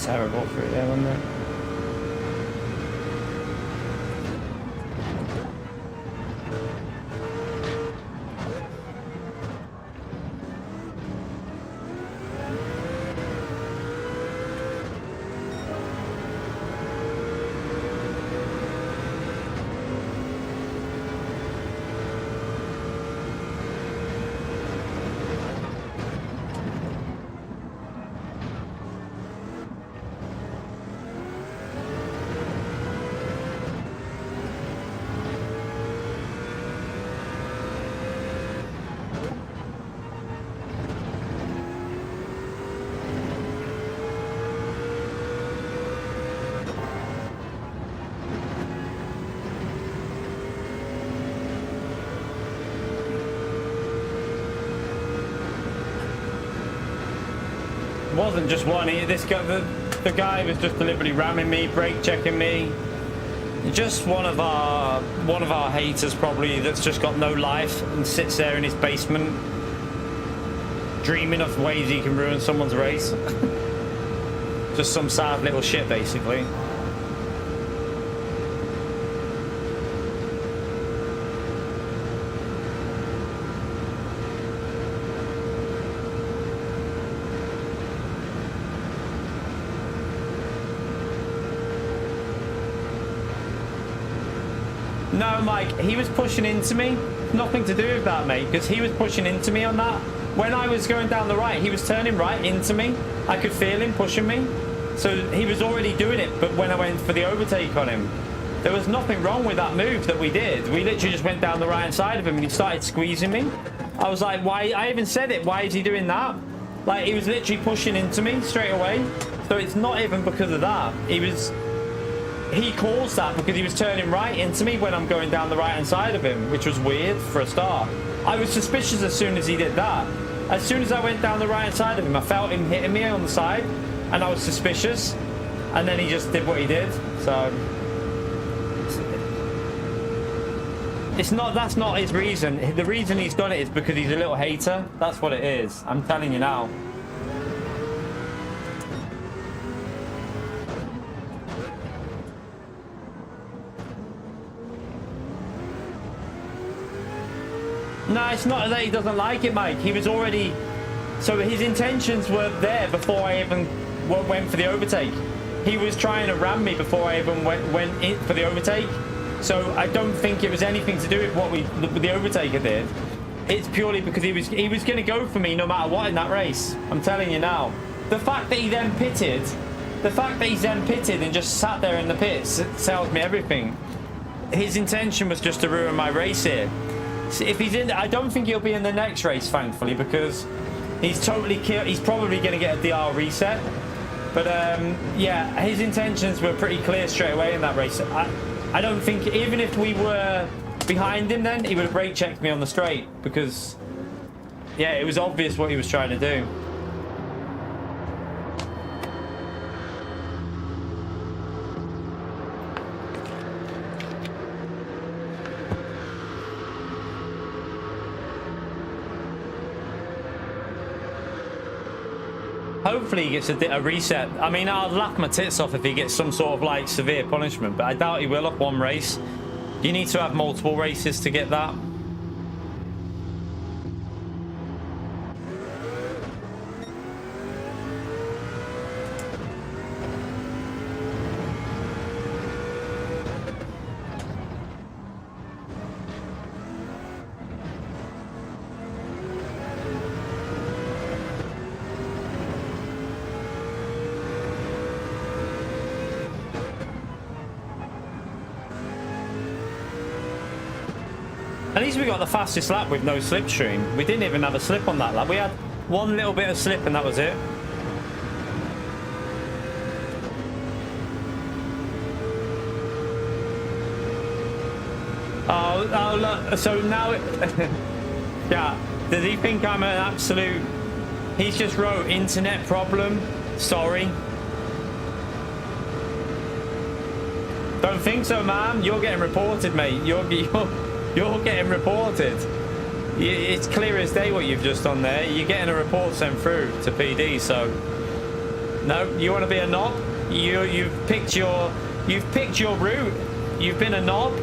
Terrible through there, wasn't it? It wasn't just one. This guy, the guy was just deliberately ramming me, brake checking me. Just one of our haters probably that's just got no life and sits there in his basement, dreaming of ways he can ruin someone's race. Just some sad little shit, basically. No, Mike, he was pushing into me. Nothing to do with that, mate, because he was pushing into me on that. When I was going down the right, he was turning right into me. I could feel him pushing me. So he was already doing it, but when I went for the overtake on him, there was nothing wrong with that move that we did. We literally just went down the right-hand side of him and he started squeezing me. I was like, why? I even said it. Why is he doing that? Like, he was literally pushing into me straight away. So it's not even because of that. He caused that because he was turning right into me when I'm going down the right-hand side of him, which was weird for a start. I was suspicious as soon as he did that. As soon as I went down the right-hand side of him, I felt him hitting me on the side, and I was suspicious. And then he just did what he did. So that's not his reason. The reason he's done it is because he's a little hater. That's what it is. I'm telling you now. No, it's not that he doesn't like it, Mike. He was already... So his intentions were there before I even went for the overtake. He was trying to ram me before I even went in for the overtake. So I don't think it was anything to do with what the overtaker did. It's purely because he was going to go for me no matter what in that race. I'm telling you now. The fact that he then pitted... The fact that he's then pitted and just sat there in the pits tells me everything. His intention was just to ruin my race here. If he's in, I don't think he'll be in the next race, thankfully, because he's totally killed. He's probably going to get a DR reset. But yeah, his intentions were pretty clear straight away in that race. I don't think, even if we were behind him, then he would have brake checked me on the straight, because yeah, it was obvious what he was trying to do. Hopefully he gets a reset. I mean, I'll laugh my tits off if he gets some sort of like severe punishment, but I doubt he will off one race. You need to have multiple races to get that. And least we got the fastest lap with no slipstream. We didn't even have a slip on that lap. We had one little bit of slip and that was it. Oh look, so now yeah, does he think I'm an absolute... He's just wrote internet problem, sorry. Don't think so, man. You're getting reported, mate. You're getting reported. It's clear as day what you've just done there. You're getting a report sent through to PD, so... No, you want to be a knob? You've picked your route. You've been a knob.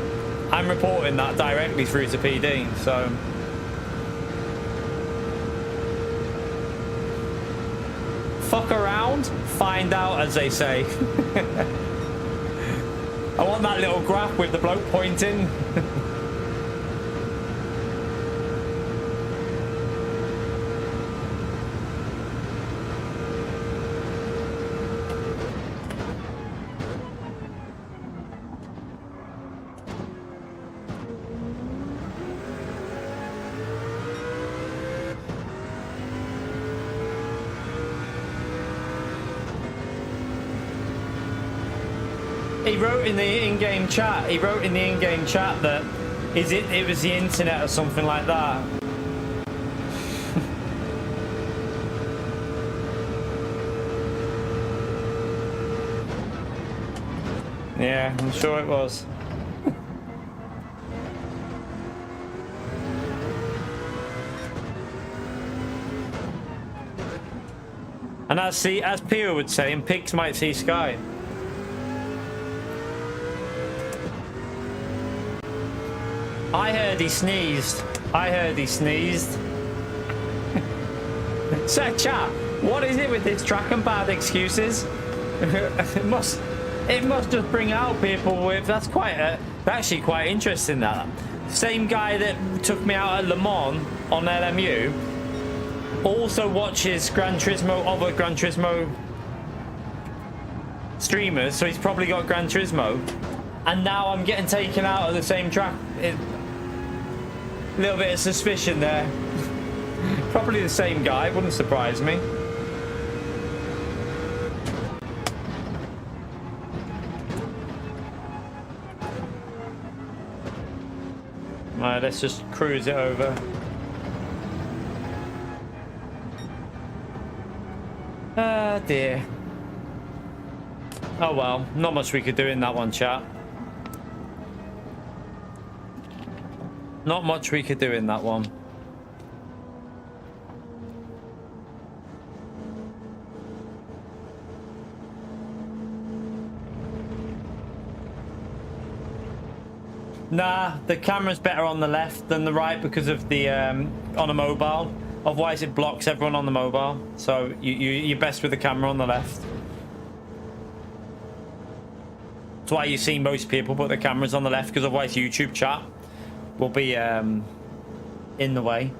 I'm reporting that directly through to PD, so... Fuck around, find out, as they say. I want that little graph with the bloke pointing. He wrote in the in-game chat. He wrote in the in-game chat that it was the internet or something like that. Yeah, I'm sure it was. And as Pio would say, and pigs might see sky. I heard he sneezed. I heard he sneezed. So chat, what is it with this track and bad excuses? it must just bring out people with... That's actually quite interesting, that. Same guy that took me out at Le Mans on LMU also watches Gran Turismo, other Gran Turismo streamers, so he's probably got Gran Turismo. And now I'm getting taken out of the same track. A little bit of suspicion there. Probably the same guy, wouldn't surprise me. Right, let's just cruise it over. Ah, dear. Oh well, not much we could do in that one, chat. Not much we could do in that one. Nah, the camera's better on the left than the right because of the on a mobile. Otherwise it blocks everyone on the mobile. So you're best with the camera on the left. That's why you see most people put the cameras on the left, because otherwise YouTube chat will be in the way.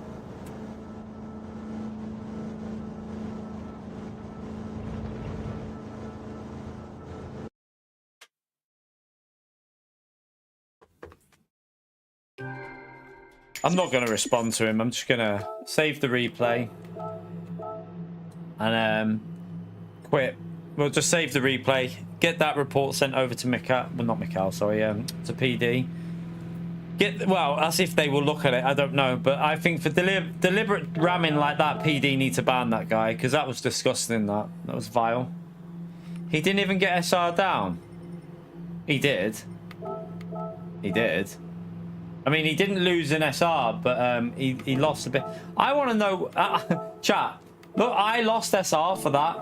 I'm not going to respond to him. I'm just going to save the replay and quit. We'll just save the replay, get that report sent over to to PD. Well, as if they will look at it, I don't know, but I think for deliberate ramming like that, PD need to ban that guy, because that was disgusting. That was vile. He didn't even get SR down. He did. I mean, he didn't lose an SR, but he lost a bit. I want to know, chat. Look, I lost SR for that.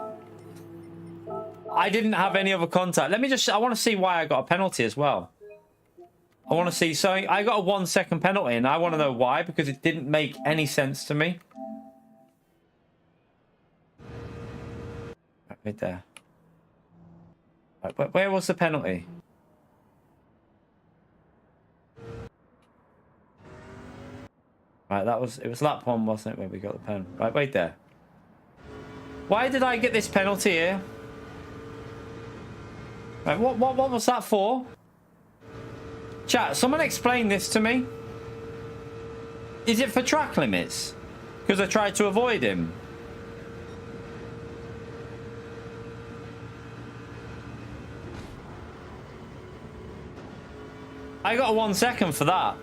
I didn't have any other contact. I want to see why I got a penalty as well. I want to see. So I got a 1 second penalty, and I want to know why, because it didn't make any sense to me. Right there. Right, where was the penalty? Right, it was lap 1, wasn't it, where we got the pen? Right, wait there. Why did I get this penalty here? Right, what was that for? Chat, someone explain this to me. Is it for track limits? Because I tried to avoid him. I got a 1 second for that.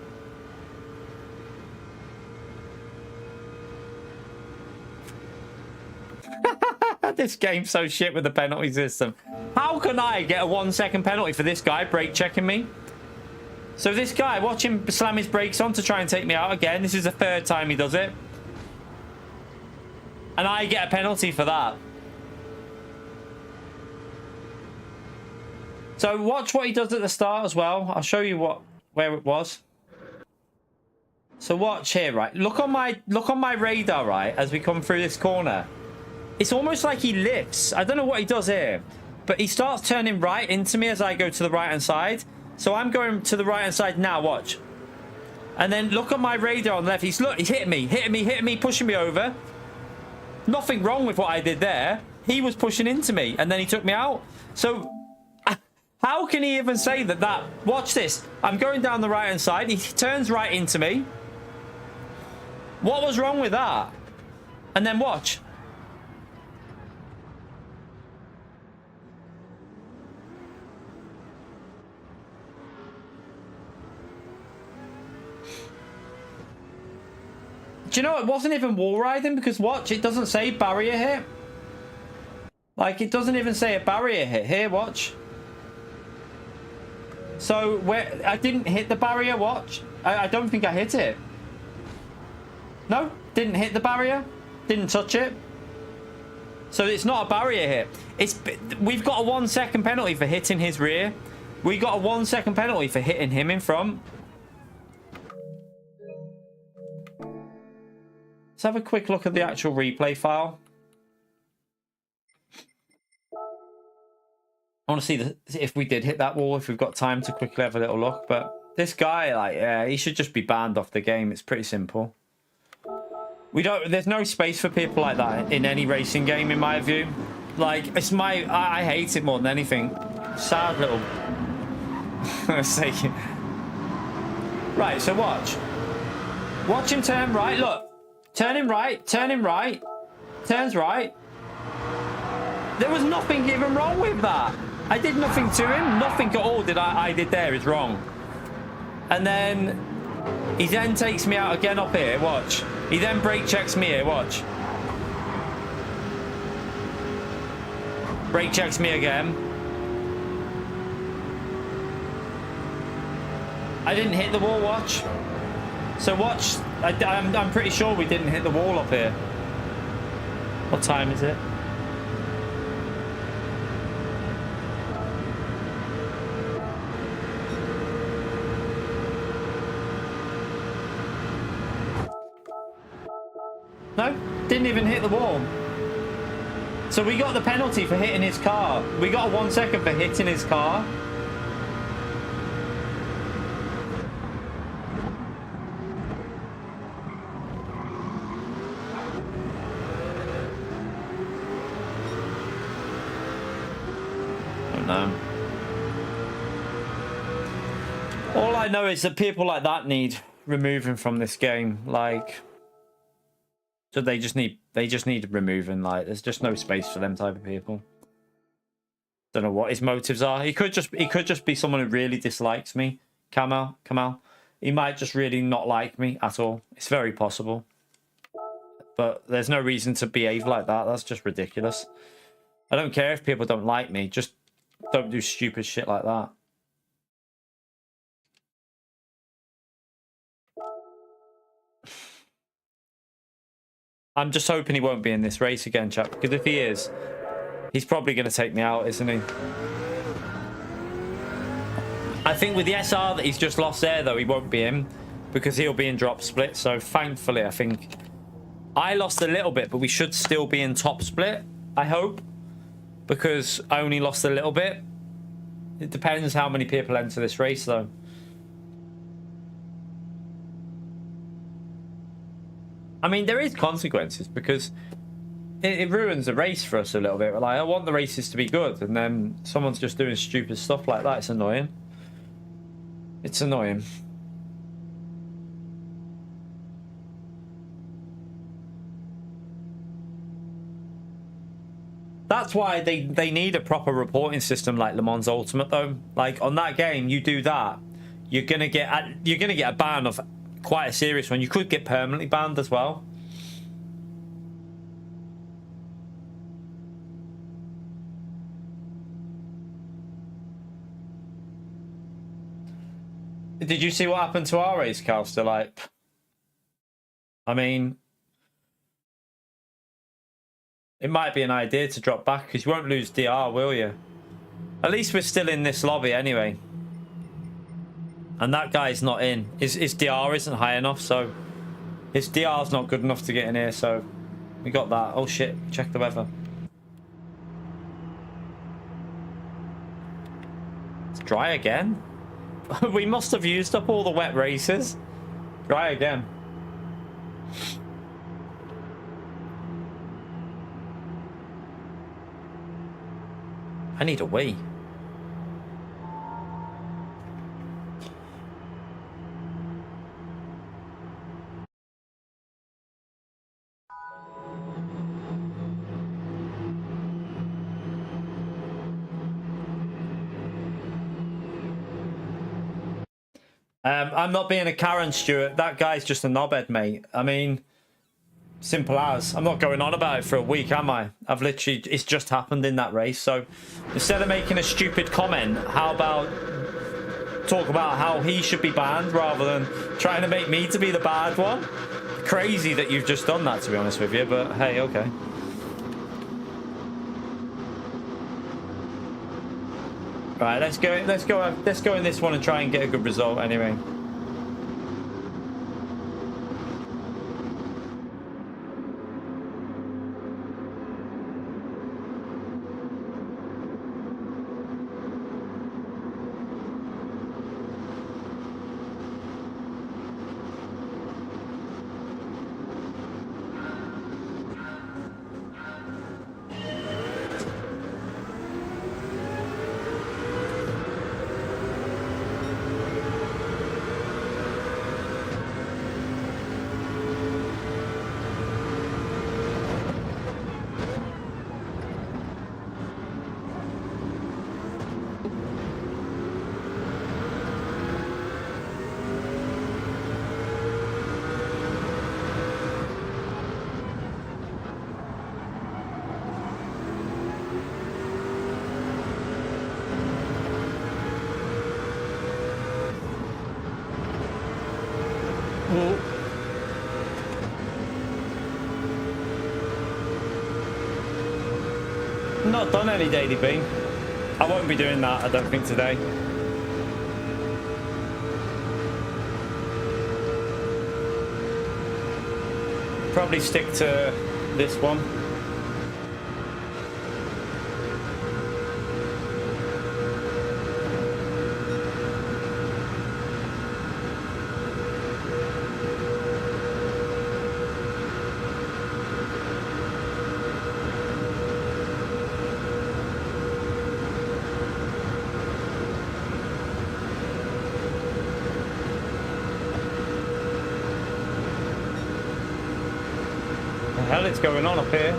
This game's so shit with the penalty system. How can I get a 1 second penalty for this guy brake checking me? So this guy, watch him slam his brakes on to try and take me out again. This is the 3rd time he does it. And I get a penalty for that. So watch what he does at the start as well. I'll show you where it was. So watch here, right? Look on my radar, right, as we come through this corner. It's almost like he lifts. I don't know what he does here, but he starts turning right into me as I go to the right-hand side. So I'm going to the right-hand side now, watch. And then look at my radar on the left. He's hitting me, pushing me over. Nothing wrong with what I did there. He was pushing into me, and then he took me out. So how can he even say that? Watch this. I'm going down the right-hand side. He turns right into me. What was wrong with that? And then watch. Do you know, it wasn't even wall riding, because watch, it doesn't say barrier hit. Like, it doesn't even say a barrier hit. Here, watch. So, where I didn't hit the barrier, watch. I don't think I hit it. No, didn't hit the barrier. Didn't touch it. So, it's not a barrier hit. We've got a 1 second penalty for hitting his rear. We got a 1 second penalty for hitting him in front. Let's have a quick look at the actual replay file. I want to see if we did hit that wall, if we've got time to quickly have a little look. But this guy, like, yeah, he should just be banned off the game. It's pretty simple. There's no space for people like that in any racing game, in my view. Like, I hate it more than anything. Sad little... Right, so watch. Watch him turn right, look. Turn him right, turns right. There was nothing even wrong with that. I did nothing to him. Nothing at all I did there is wrong. And then he then takes me out again up here, watch. He then brake checks me here, watch. Brake checks me again. I didn't hit the wall, watch. So watch, I'm pretty sure we didn't hit the wall up here. What time is it? No, didn't even hit the wall. So we got the penalty for hitting his car. We got a 1 second for hitting his car. All I know is that people like that need removing from this game. Like, so they just need removing. Like, there's just no space for them type of people. Don't know what his motives are. He could just be someone who really dislikes me. Kamal. He might just really not like me at all. It's very possible. But there's no reason to behave like that. That's just ridiculous. I don't care if people don't like me. Just don't do stupid shit like that. I'm just hoping he won't be in this race again, chap. Because if he is, he's probably going to take me out, isn't he? I think with the SR that he's just lost there, though, he won't be in. Because he'll be in drop split. So, thankfully, I think... I lost a little bit, but we should still be in top split. I hope. Because I only lost a little bit. It depends how many people enter this race, though. I mean, there is consequences because it ruins the race for us a little bit. Like, I want the races to be good, and then someone's just doing stupid stuff like that. It's annoying. It's annoying. That's why they need a proper reporting system like Le Mans Ultimate, though. Like on that game, you do that, you're gonna get a ban of quite a serious one. You could get permanently banned as well. Did you see what happened to our race, Calster? Like, I mean, it might be an idea to drop back because you won't lose DR, will you? At least we're still in this lobby anyway. And that guy's not in. His DR isn't high enough, so his DR's not good enough to get in here, so we got that. Oh shit, check the weather. It's dry again? We must have used up all the wet races. Dry again. I need a wee. I'm not being a Karen, Stuart. That guy's just a knobhead, mate. I mean, simple as. I'm not going on about it for a week, am I? I've literally, it's just happened in that race. So instead of making a stupid comment, how about talk about how he should be banned rather than trying to make me to be the bad one? Crazy that you've just done that, to be honest with you, but hey, okay. Right, let's go in this one and try and get a good result anyway. Not done any daily bean. I won't be doing that, I don't think, today. Probably stick to this one. The hell is going on up here?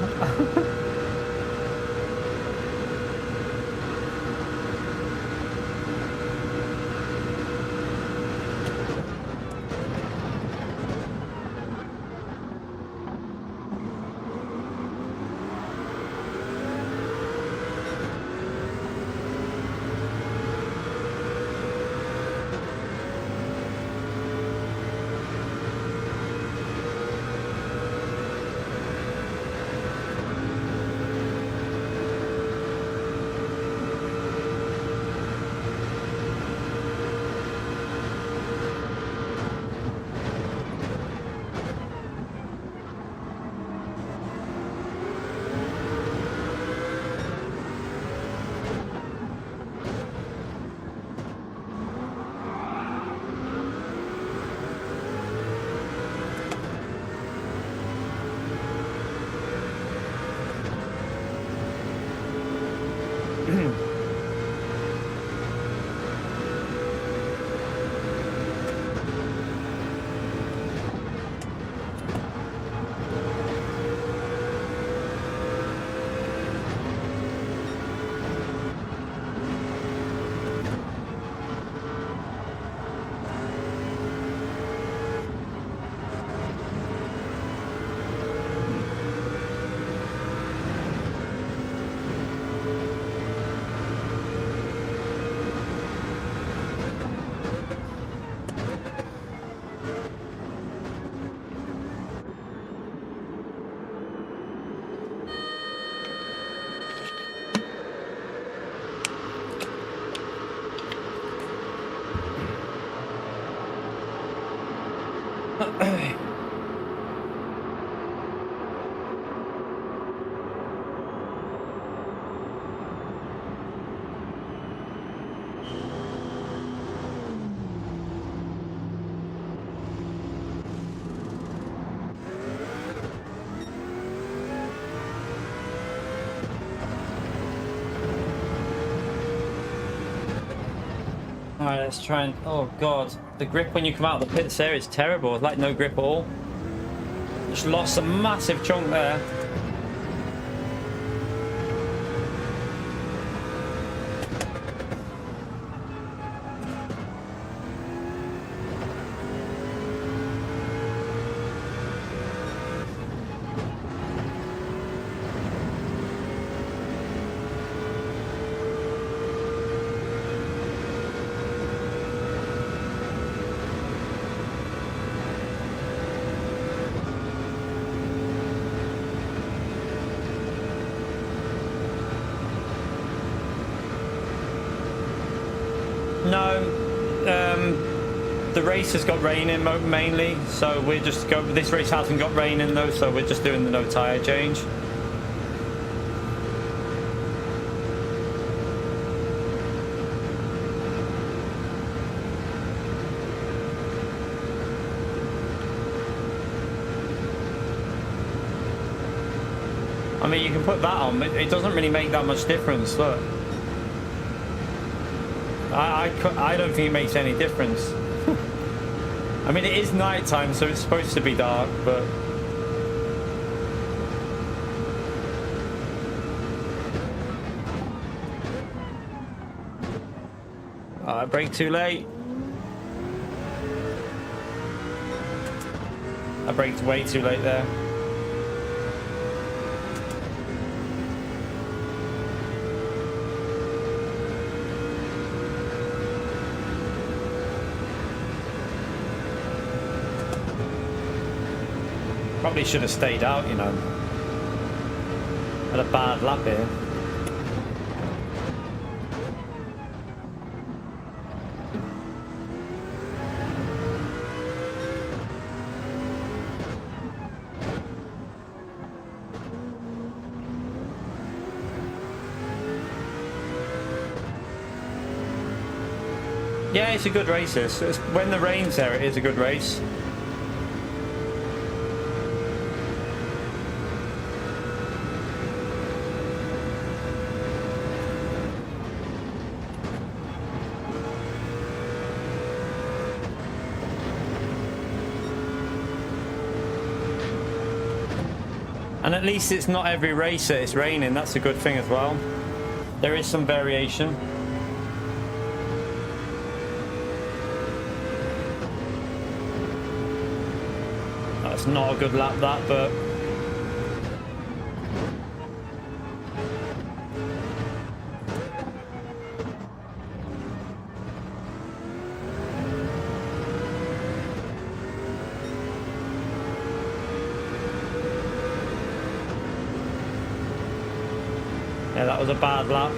All right, let's try and... Oh, God. The grip when you come out of the pits there is terrible. It's like no grip at all. Just lost a massive chunk there. No, the race has got rain in mainly, so we're just this race hasn't got rain in though, so we're just doing the no tyre change. I mean, you can put that on, but it doesn't really make that much difference. Look. I don't think it makes any difference. I mean, it is night time, so it's supposed to be dark, but... I braked too late. I braked way too late there. Probably should have stayed out, you know. Had a bad lap here. Yeah, it's a good race. When the rain's there, it is a good race. And at least it's not every race that it's raining. That's a good thing as well. There is some variation. That's not a good lap, that, but... yeah, that was a bad lap.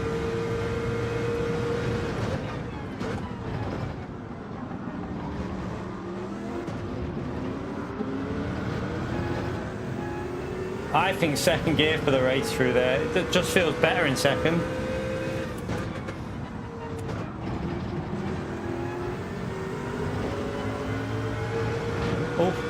I think second gear for the race through there. It just feels better in second. Oh.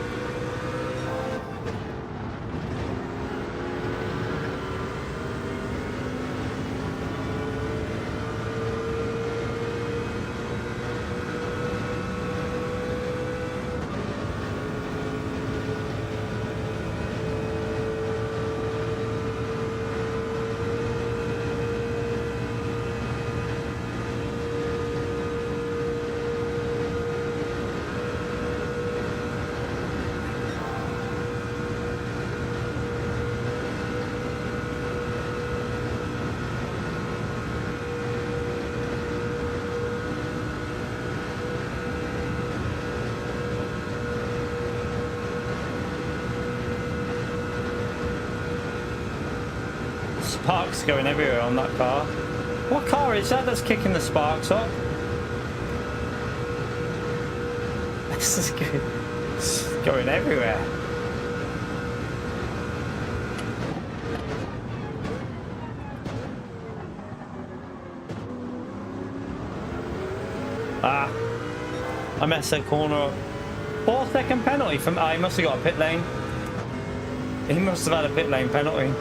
Sparks going everywhere on that car. What car is that that's kicking the sparks up? This is good. It's going everywhere. Ah, I messed that corner up. 4-second penalty from... he must have got a pit lane. He must have had a pit lane penalty.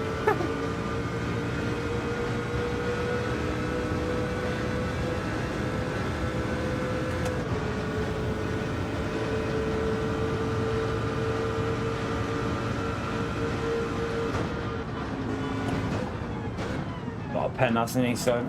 got a pen, hasn't he? So.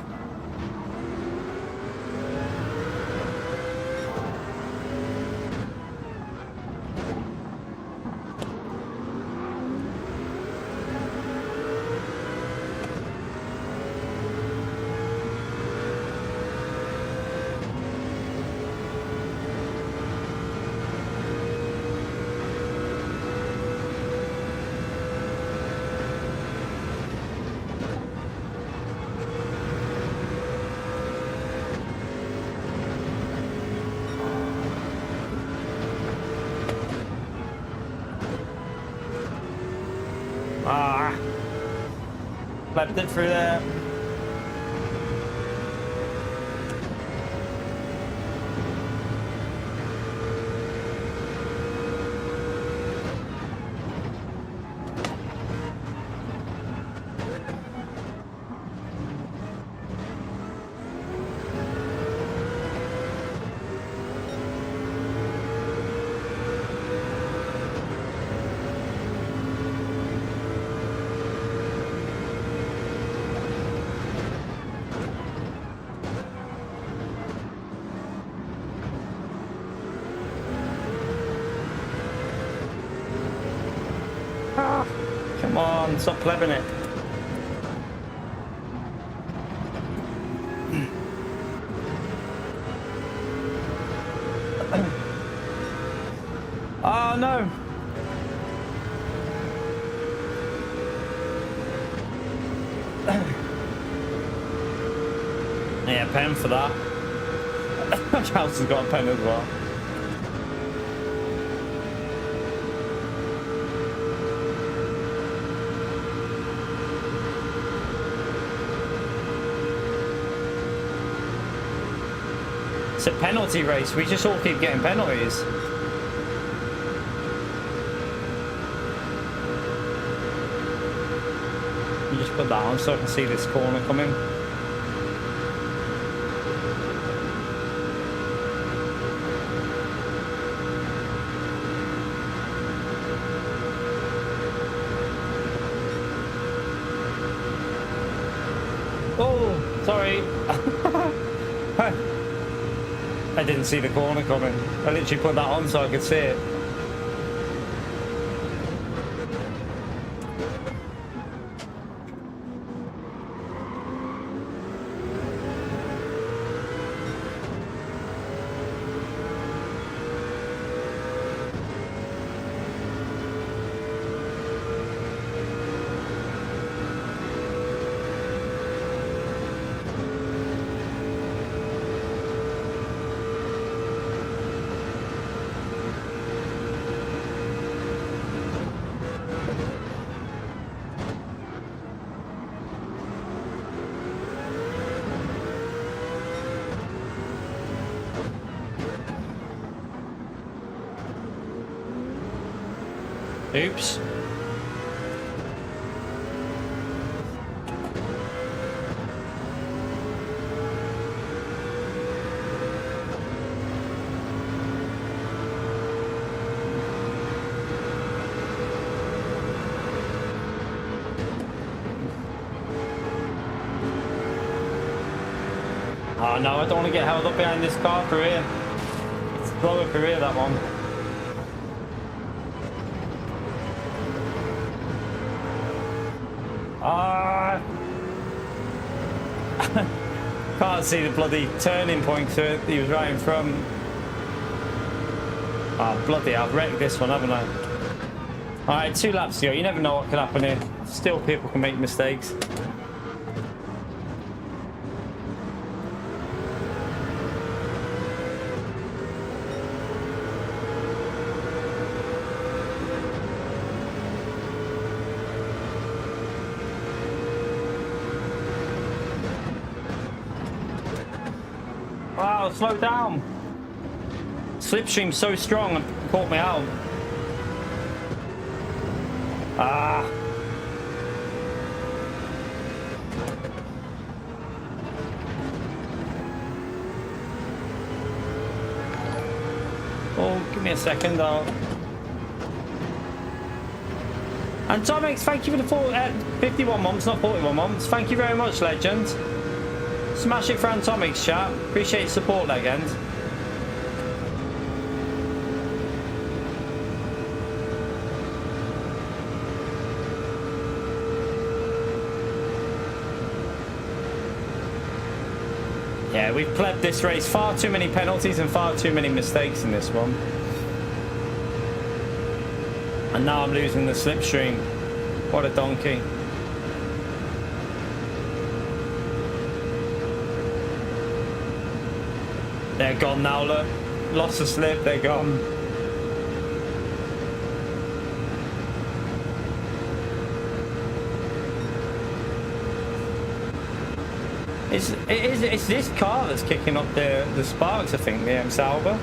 Ah, left it through there. Come on, stop plebbing it. Oh no. Yeah, pen for that. Charles has got a pen as well. It's a penalty race. We just all keep getting penalties. You just put that on so I can see this corner coming. Oh, sorry. I didn't see the corner coming. I literally put that on so I could see it. Oops. Oh no, I don't want to get held up behind this car for here. It's slower for here, that one. Ah! Can't see the bloody turning point so he was right in front. Oh bloody, I've wrecked this one, haven't I? Alright, 2 laps to go. You never know what can happen here. Still people can make mistakes. Wow, slow down. Slipstream's so strong and caught me out. Ah. Oh, give me a second though. And Tomix, thank you for the 51 months, not 41 months. Thank you very much, legend. Smash it for Antomix, chat. Appreciate your support, legend. Yeah, we've plebed this race. Far too many penalties and far too many mistakes in this one. And now I'm losing the slipstream. What a donkey. They're gone now, look. Lost the slip, they're gone. It's this car that's kicking up the sparks, I think, the M Sauber.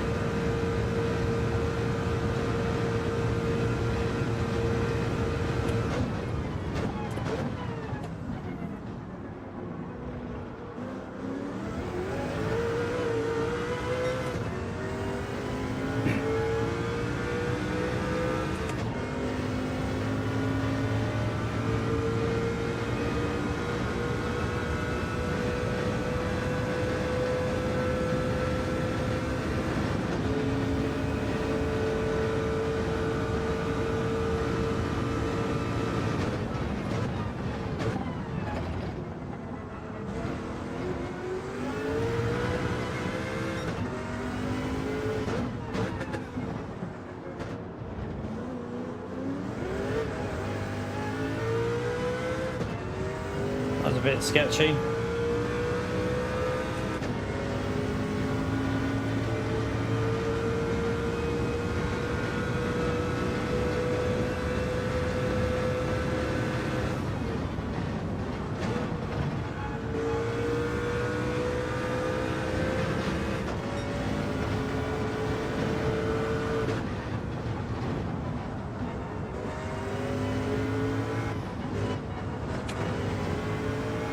That's a bit sketchy.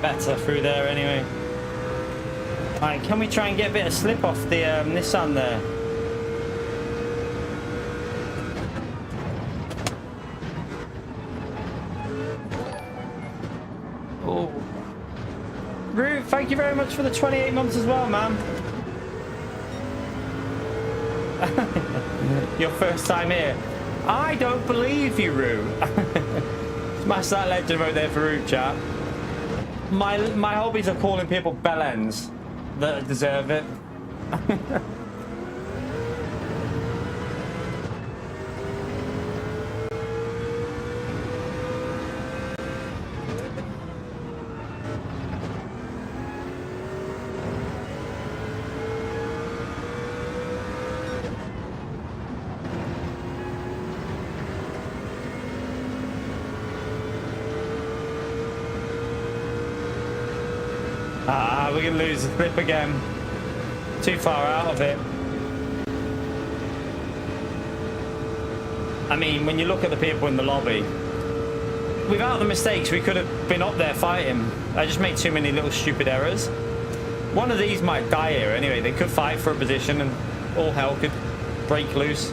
Better through there anyway. Right, can we try and get a bit of slip off the Nissan there? Oh, Root, thank you very much for the 28 months as well, man. Your first time here. I don't believe you, Root. Smash that legend vote there for Root, chat. My hobbies are calling people bellends that deserve it. We're going to lose the flip again. Too far out of it. I mean, when you look at the people in the lobby, without the mistakes, we could have been up there fighting. I just made too many little stupid errors. One of these might die here anyway. They could fight for a position and all hell could break loose.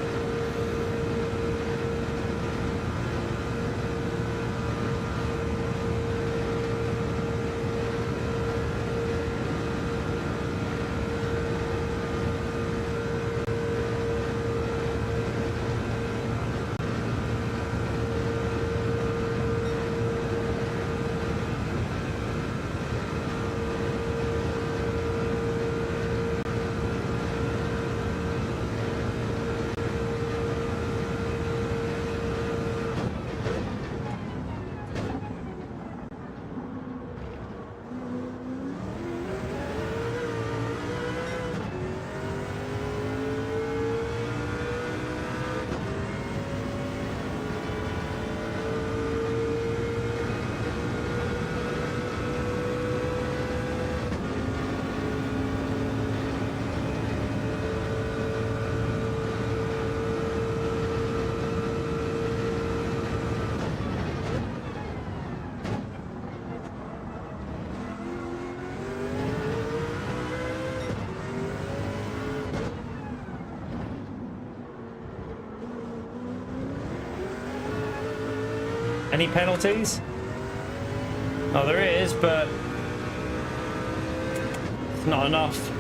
Any penalties? Oh, there is, but it's not enough.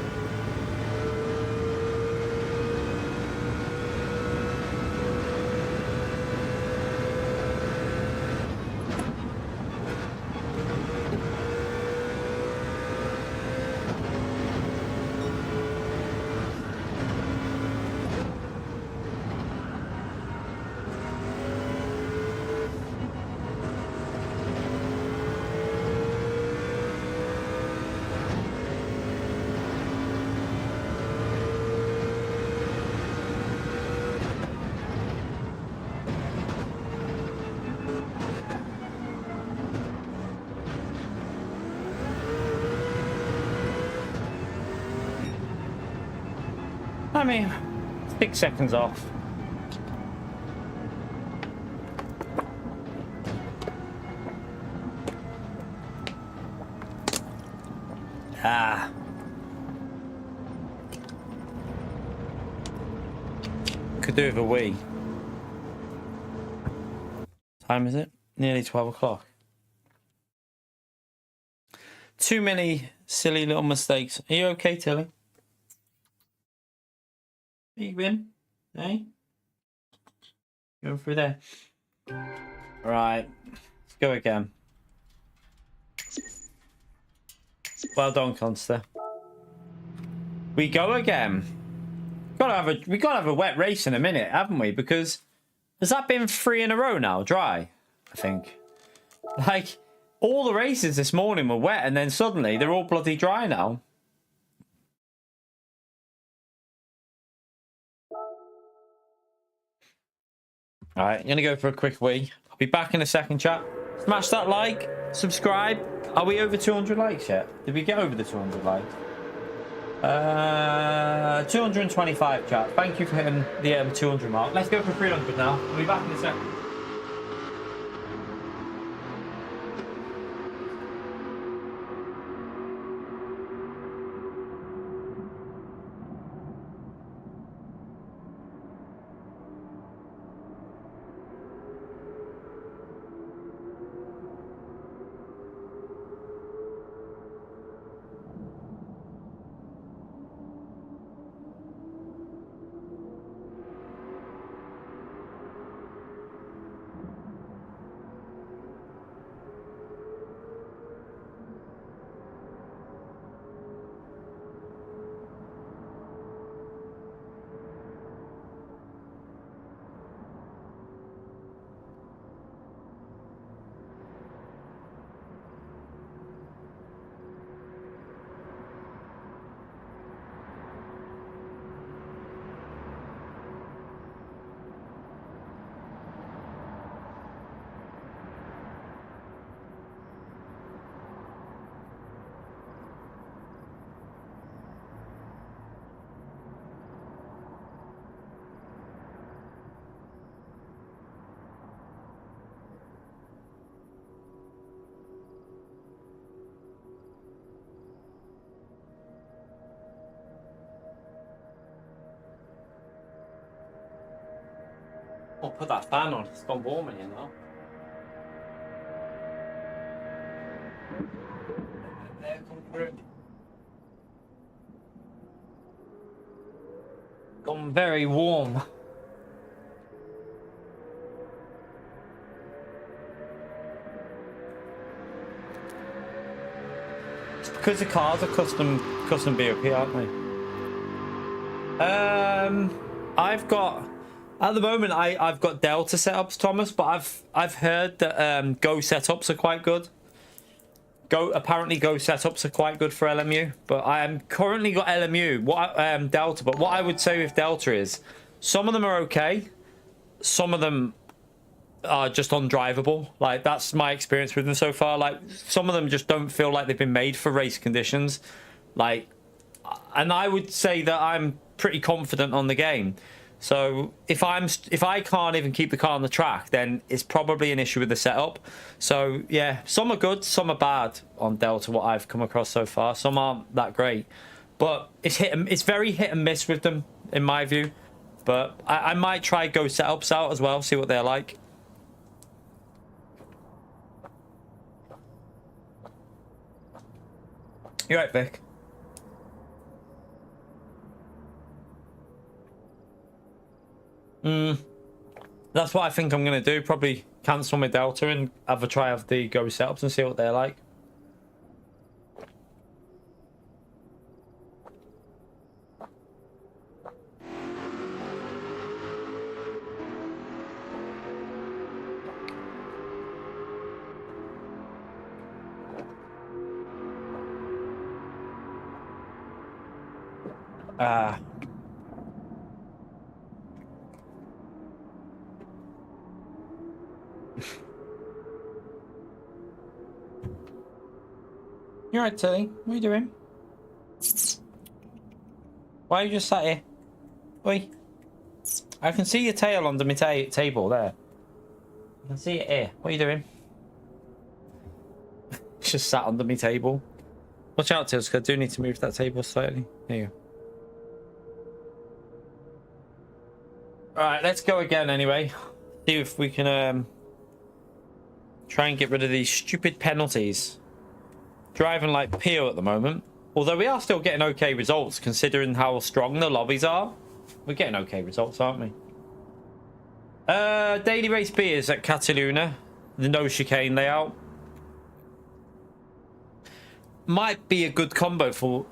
I mean, 6 seconds off. Ah. Could do with a wee. Time is it? Nearly 12 o'clock. Too many silly little mistakes. Are you okay, Tilly? You been? Hey? Going through there. Right. Let's go again. Well done, Conster. We go again. We gotta have a wet race in a minute, haven't we? Because has that been 3 in a row now? Dry, I think. Like, all the races this morning were wet, and then suddenly they're all bloody dry now. All right, I'm going to go for a quick wee. I'll be back in a second, chat. Smash that like, subscribe. Are we over 200 likes yet? Did we get over the 200 likes? 225, chat. Thank you for hitting the 200 mark. Let's go for 300 now. I'll be back in a second. I'll put that fan on. It's gone warm in here now. There, come through. Gone very warm. It's because the cars are custom BOP, aren't they? I've got. At the moment, I've got Delta setups, Thomas, but I've heard that Go setups are quite good. Apparently Go setups are quite good for LMU, but I am currently got LMU, Delta. But what I would say with Delta is some of them are okay, some of them are just undrivable. Like, that's my experience with them so far. Like, some of them just don't feel like they've been made for race conditions. Like, and I would say that I'm pretty confident on the game. So if I can't even keep the car on the track, then it's probably an issue with the setup. So yeah, some are good, some are bad on Delta, what I've come across so far. Some aren't that great, but it's very hit and miss with them in my view. But I might try Go setups out as well, see what they're like. You're right, Vic. That's what I think I'm going to do. Probably cancel my Delta and have a try of the Go setups and see what they're like. You're right, Tilly. What are you doing? Why are you just sat here? Oi. I can see your tail under my table there. I can see it here. What are you doing? It's just sat under my table. Watch out, Tills, because I do need to move that table slightly. There you go. Alright, let's go again anyway. See if we can try and get rid of these stupid penalties. Driving like Peel at the moment. Although we are still getting okay results considering how strong the lobbies are. We're getting okay results, aren't we? Daily race B is at Cataluna. The no chicane layout. Might be a good combo for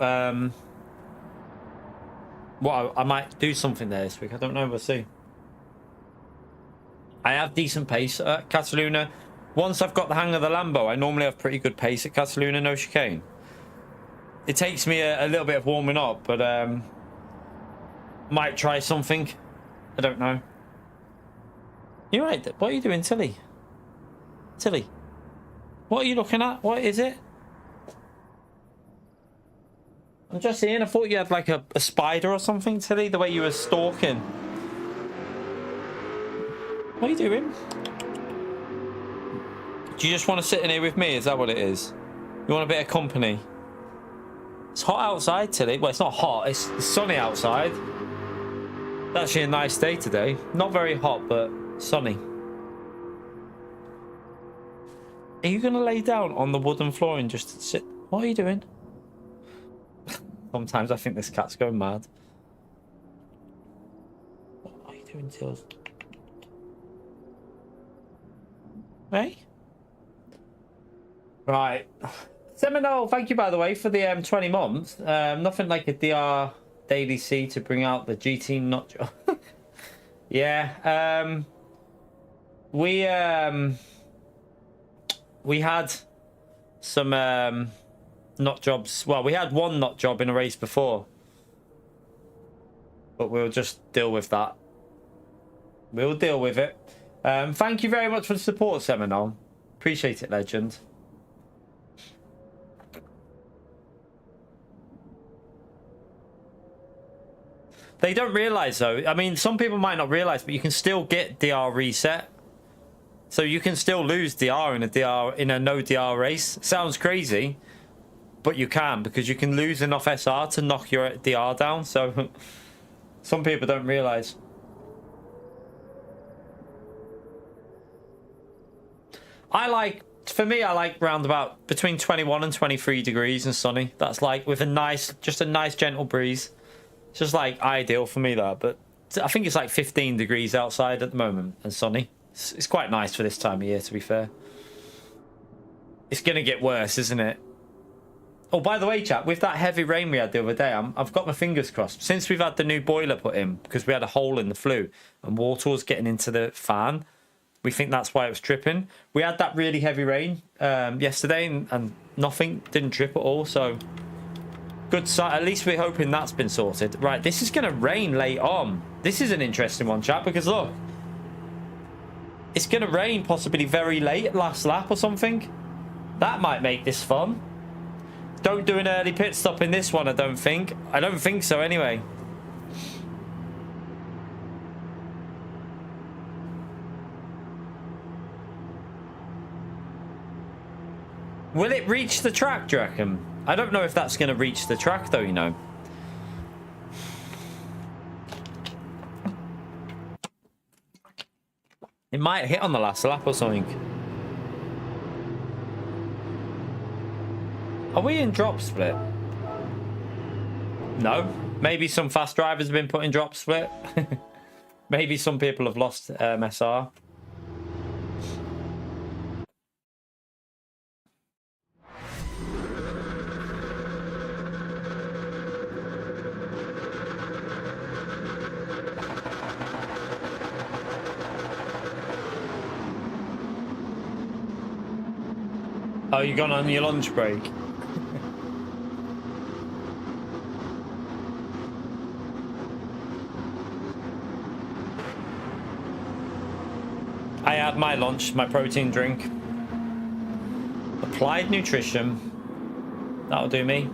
well, I might do something there this week. I don't know, we'll see. I have decent pace at Cataluna. Once I've got the hang of the Lambo, I normally have pretty good pace at Cataluna, no chicane. It takes me a little bit of warming up, but might try something. I don't know. You're right. What are you doing, Tilly? Tilly, what are you looking at? What is it? I'm just seeing. I thought you had like a spider or something, Tilly, the way you were stalking. What are you doing? Do you just want to sit in here with me? Is that what it is? You want a bit of company? It's hot outside, Tilly. Well, it's not hot. It's sunny outside. It's actually a nice day today. Not very hot, but sunny. Are you going to lay down on the wooden floor and just sit? What are you doing? Sometimes I think this cat's going mad. What are you doing, Tills? Hey? Right. Seminole, thank you, by the way, for the 20 months. Nothing like a DR Daily C to bring out the GT nut job. Yeah. We had some nut jobs. Well, we had one nut job in a race before. But we'll just deal with that. We'll deal with it. Thank you very much for the support, Seminole. Appreciate it, legend. They don't realise, though. I mean, some people might not realise, but you can still get DR reset. So you can still lose DR in a no DR race. Sounds crazy, but you can, because you can lose enough SR to knock your DR down. So some people don't realise. For me, I like round about between 21 and 23 degrees and sunny. That's like with just a nice gentle breeze. It's just like ideal for me, that. But I think it's like 15 degrees outside at the moment and sunny. It's quite nice for this time of year, to be fair. It's going to get worse, isn't it? Oh, by the way, chat, with that heavy rain we had the other day, I've got my fingers crossed. Since we've had the new boiler put in, because we had a hole in the flue and water was getting into the fan, we think that's why it was tripping. We had that really heavy rain yesterday and nothing, didn't trip at all, so... Good sight. At least we're hoping that's been sorted. Right, this is going to rain late on. This is an interesting one, chat, because look. It's going to rain possibly very late, last lap or something. That might make this fun. Don't do an early pit stop in this one, I don't think. I don't think so, anyway. Will it reach the track, do you reckon? I don't know if that's going to reach the track, though, you know. It might hit on the last lap or something. Are we in drop split? No. Maybe some fast drivers have been put in drop split. Maybe some people have lost MSR. Oh, you gone on your lunch break? I had my lunch, my protein drink. Applied nutrition. That'll do me.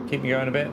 Keep me going a bit.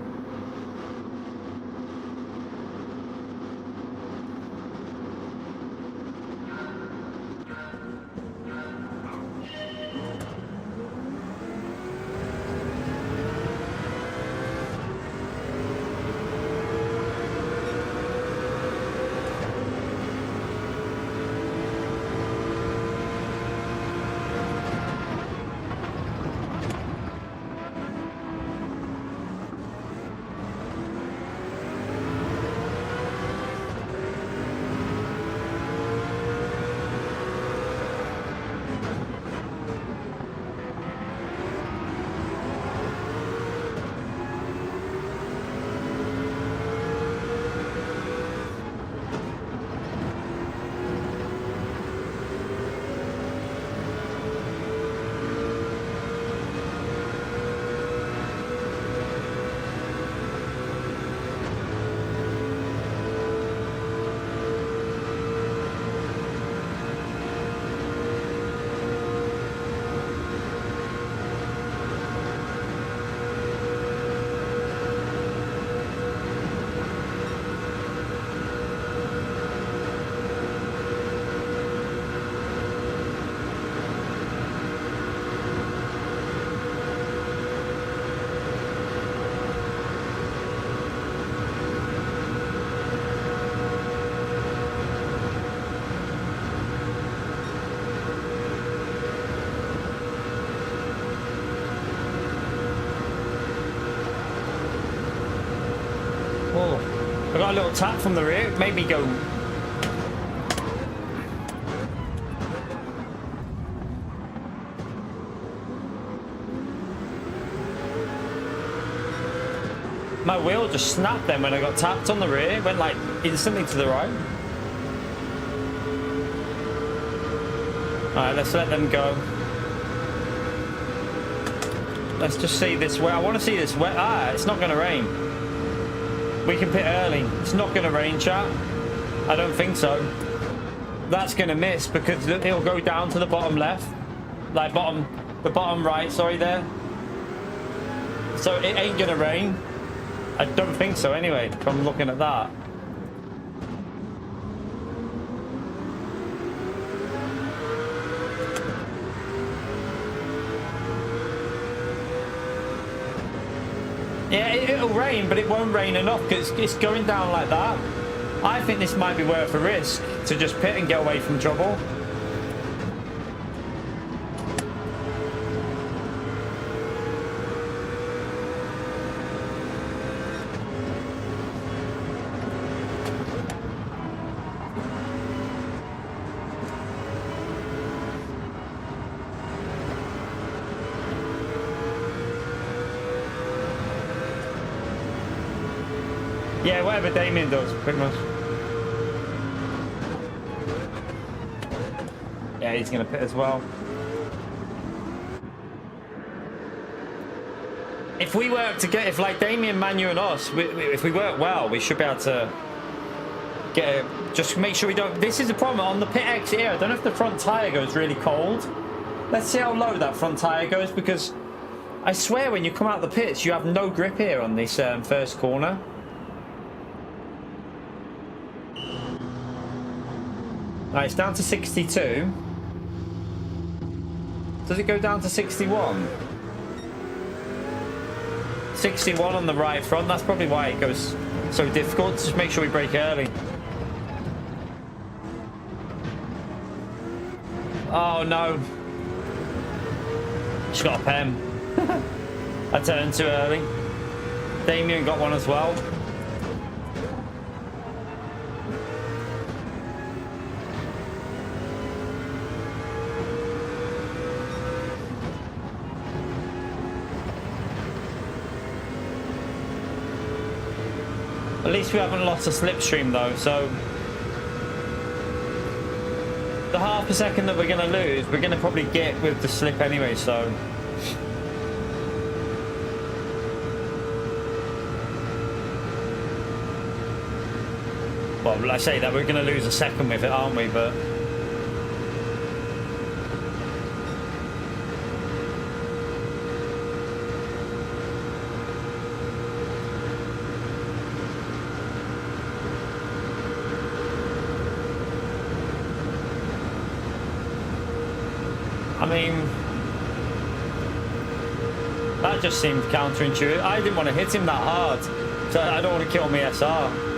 I got a little tap from the rear. It made me go. My wheel just snapped then when I got tapped on the rear. It went like instantly to the right. Alright, let's let them go. Let's just see this wet. I want to see this wet. Ah, it's not going to rain. We can pit early. It's not going to rain, chat. I don't think so. That's going to miss because it'll go down to the bottom left. Like the bottom right, sorry, there. So it ain't going to rain. I don't think so anyway, from looking at that. Yeah, it'll rain, but it won't rain enough because it's going down like that. I think this might be worth a risk to just pit and get away from trouble. Yeah, whatever Damien does, pretty much. Yeah, he's going to pit as well. If we work together, if like Damien, Manu and us, if we work well, we should be able to get just make sure we don't... This is the problem on the pit exit here. I don't know if the front tyre goes really cold. Let's see how low that front tyre goes, because I swear when you come out the pits, you have no grip here on this first corner. Right, it's down to 62. Does it go down to 61? 61 on the right front. That's probably why it goes so difficult. Just make sure we brake early. Oh no. She's got a pen. I turned too early. Damien got one as well. At least we haven't lost a slipstream though, so the half a second that we're going to lose, we're going to probably get with the slip anyway, so well, I say that we're going to lose a second with it, aren't we? But I mean, that just seemed counterintuitive. I didn't want to hit him that hard, so I don't want to kill my SR.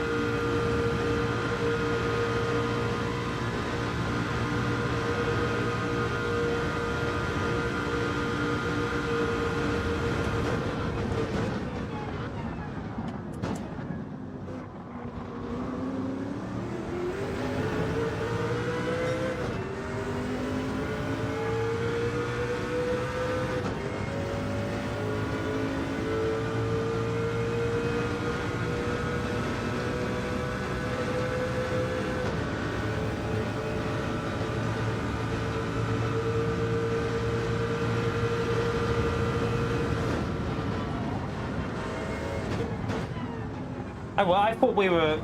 Well, I thought we were...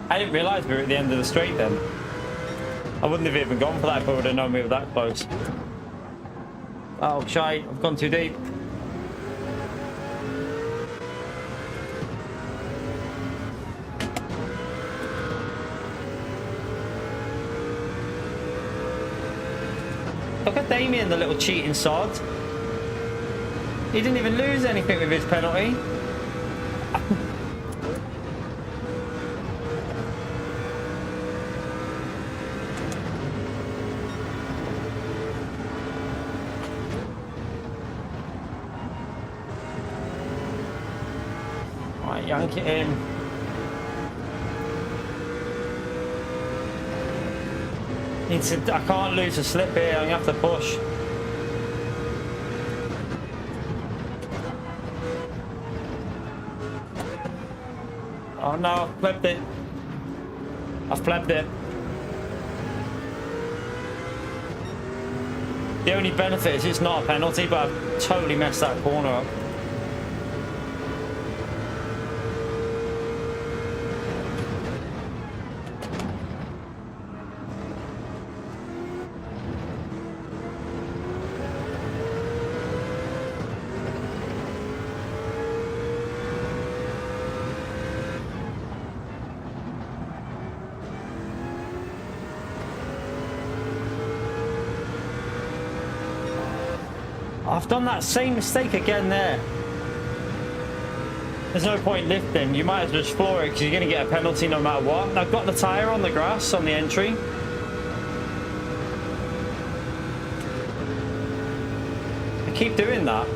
I didn't realise we were at the end of the straight then. I wouldn't have even gone for that if I would have known we were that close. Oh, shite. I've gone too deep. Look at Damien, the little cheating sod. He didn't even lose anything with his penalty. Yank it in. I can't lose a slip here. I'm gonna have to push. Oh no, I've flipped it. I've flipped it. The only benefit is it's not a penalty, but I've totally messed that corner up. I've done that same mistake again there. There's no point lifting. You might as well just floor it because you're going to get a penalty no matter what. I've got the tyre on the grass on the entry. I keep doing that.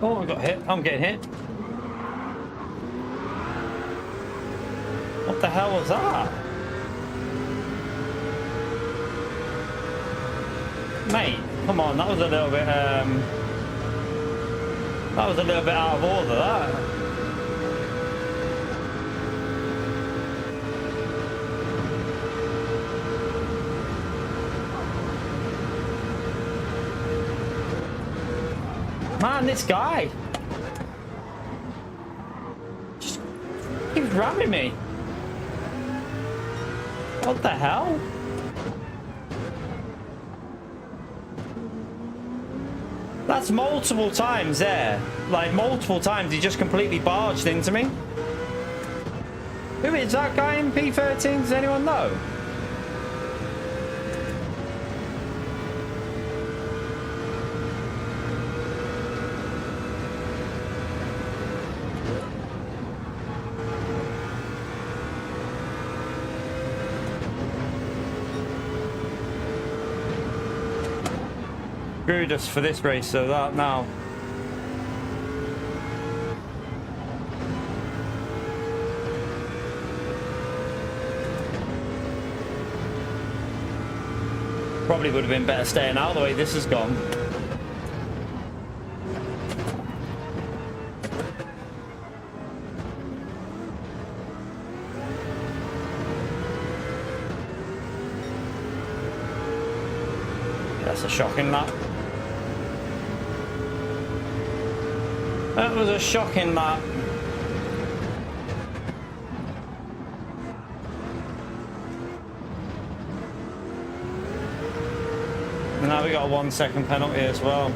Oh, I got hit. I'm getting hit. What the hell was that? Mate, come on, that was a little bit out of order, that. Man, this guy just keeps ramming me. What the hell? That's multiple times there. Like, multiple times he just completely barged into me. Who is that guy in P13? Does anyone know? Screwed us for this race, so that now. Probably would have been better staying out the way this has gone. That's a shocking lap. That was a shocking lap. And now we got a 1 second penalty as well.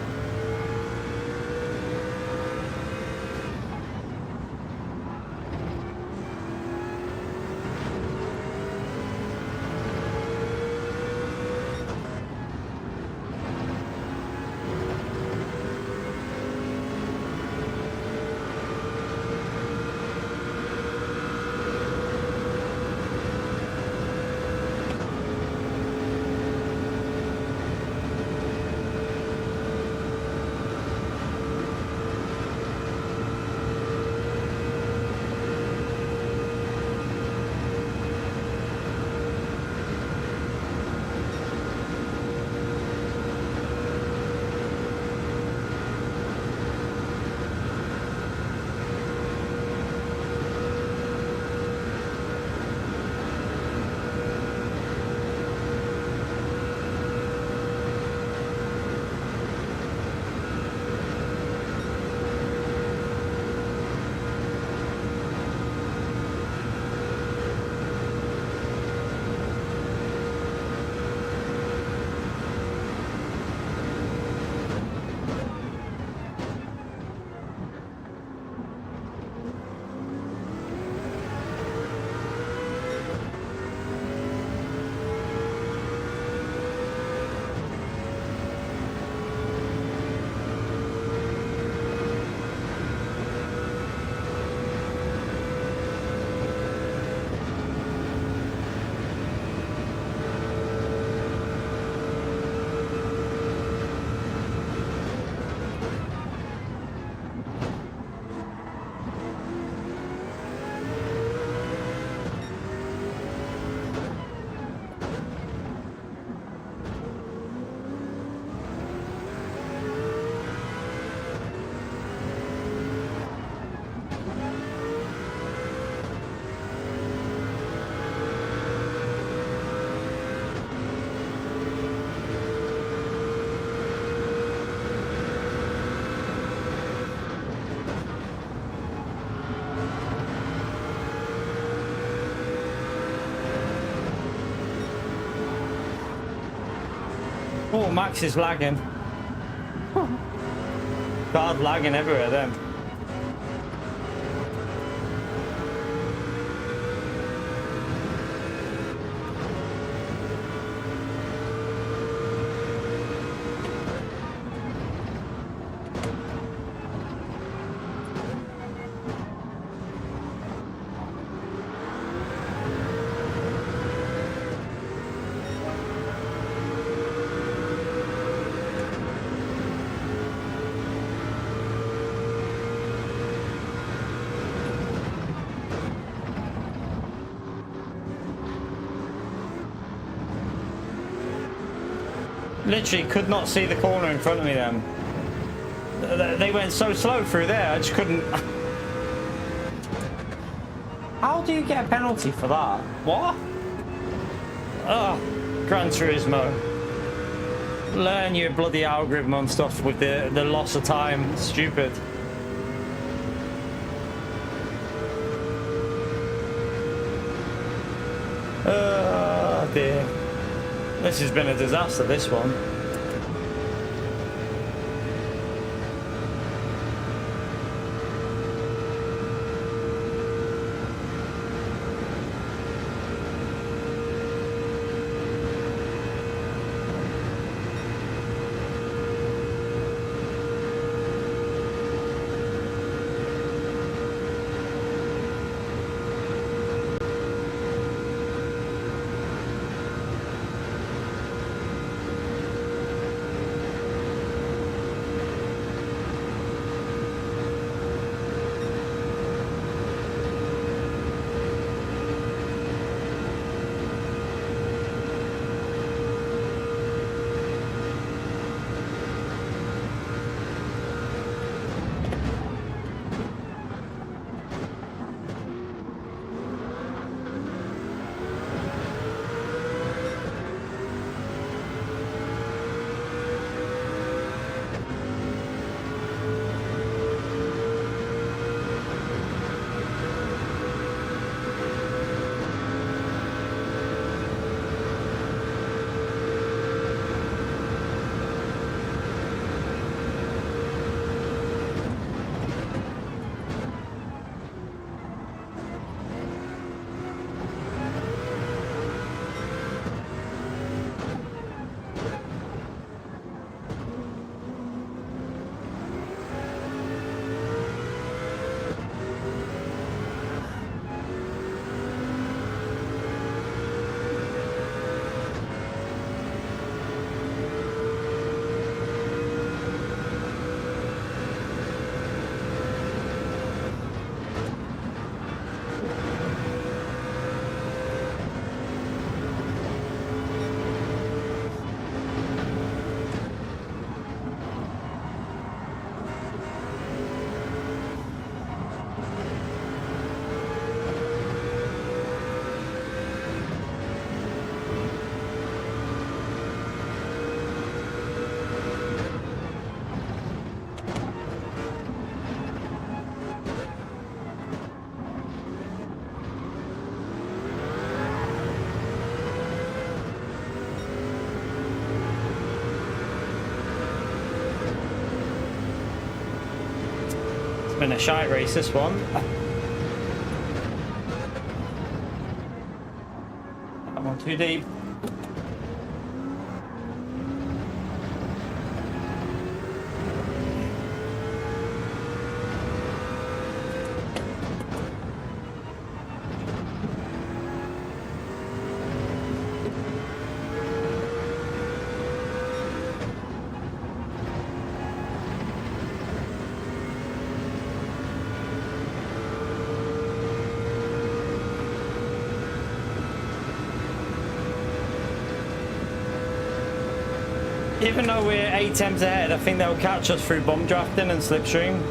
Oh, Max is lagging. God, lagging everywhere then. Literally could not see the corner in front of me then. They went so slow through there, I just couldn't. How do you get a penalty for that? What? Ugh, Gran Turismo. Learn your bloody algorithm on stuff with the loss of time. It's stupid. Oh dear. This has been a disaster, this one. Been a shite race, this one. That one too deep. Even though we're 8 temps ahead, I think they'll catch us through bump drafting and slipstream.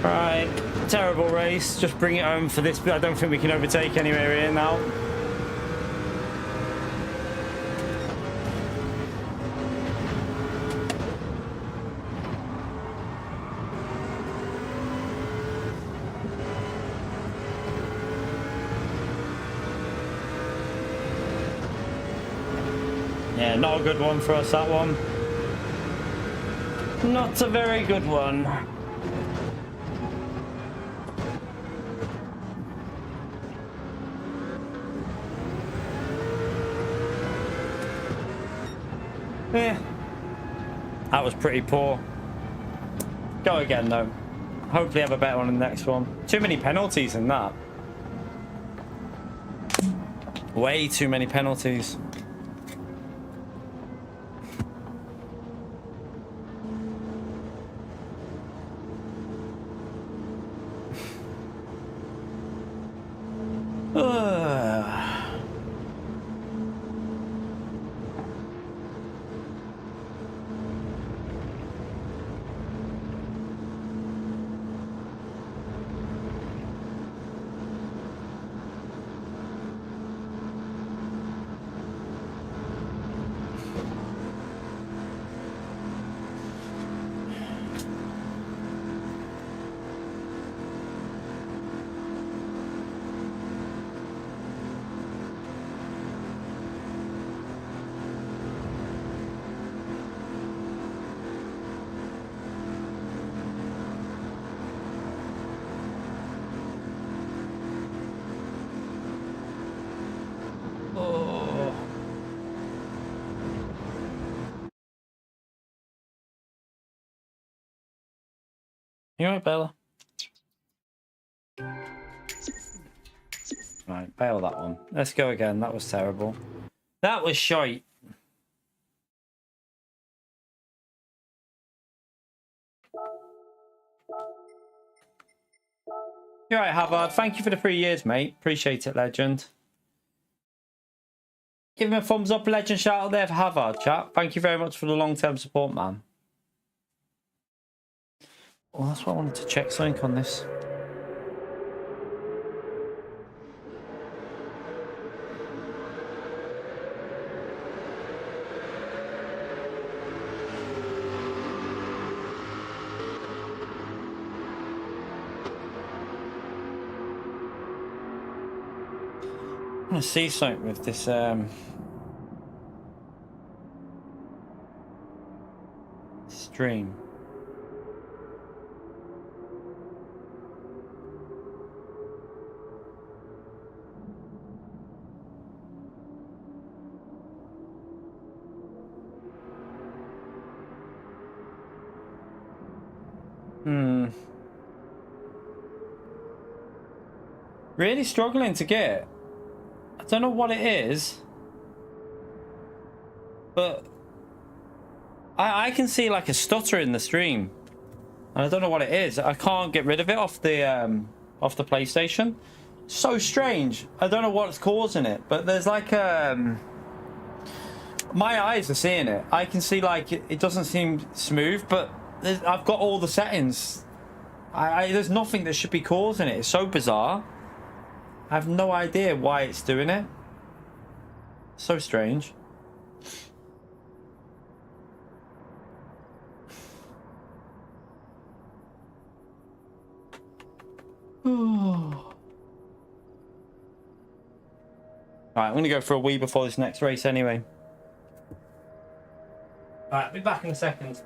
Right, terrible race. Just bring it home for this, but I don't think we can overtake anywhere here now. Yeah, not a good one for us, that one. Not a very good one. Yeah, that was pretty poor. Go again, though. Hopefully have a better one in the next one. Too many penalties in that. Way too many penalties. You alright, Bella? Right, bail that one. Let's go again. That was terrible. That was shite. You're right, Havard. Thank you for the 3 years, mate. Appreciate it, legend. Give him a thumbs up, legend shout out there for Havard, chat. Thank you very much for the long-term support, man. Well, that's what I wanted to check something on this. I want to see something with this stream. Really struggling to get. I don't know what it is, but I can see like a stutter in the stream, and I don't know what it is. I can't get rid of it off the PlayStation. So strange. I don't know what's causing it, but there's like my eyes are seeing it. I can see like it doesn't seem smooth, but I've got all the settings. There's nothing that should be causing it. It's so bizarre. I have no idea why it's doing it. So strange. Right, I'm going to go for a wee before this next race anyway. Alright, I'll be back in a second.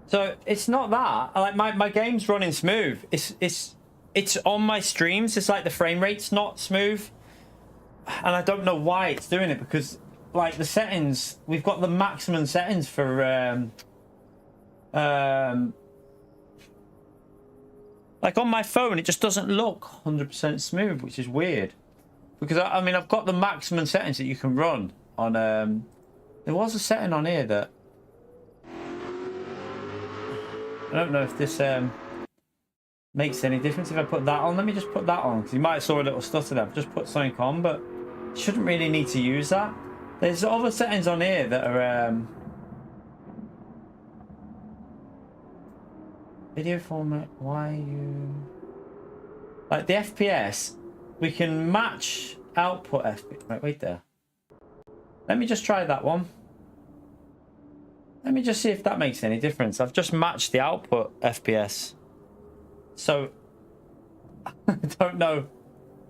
So it's not that. Like my game's running smooth. It's on my streams. It's like the frame rate's not smooth, and I don't know why it's doing it, because like the settings, we've got the maximum settings for like on my phone, it just doesn't look 100% smooth, which is weird. Because I mean, I've got the maximum settings that you can run on. There was a setting on here that I don't know if this makes any difference if I put that on. Let me just put that on, because you might have saw a little stutter there. I've just put something on, but you shouldn't really need to use that. There's other settings on here that are video format. Why you like the FPS? We can match output FPS. Right, wait there. Let me just try that one. Let me just see if that makes any difference. I've just matched the output FPS. So I don't know.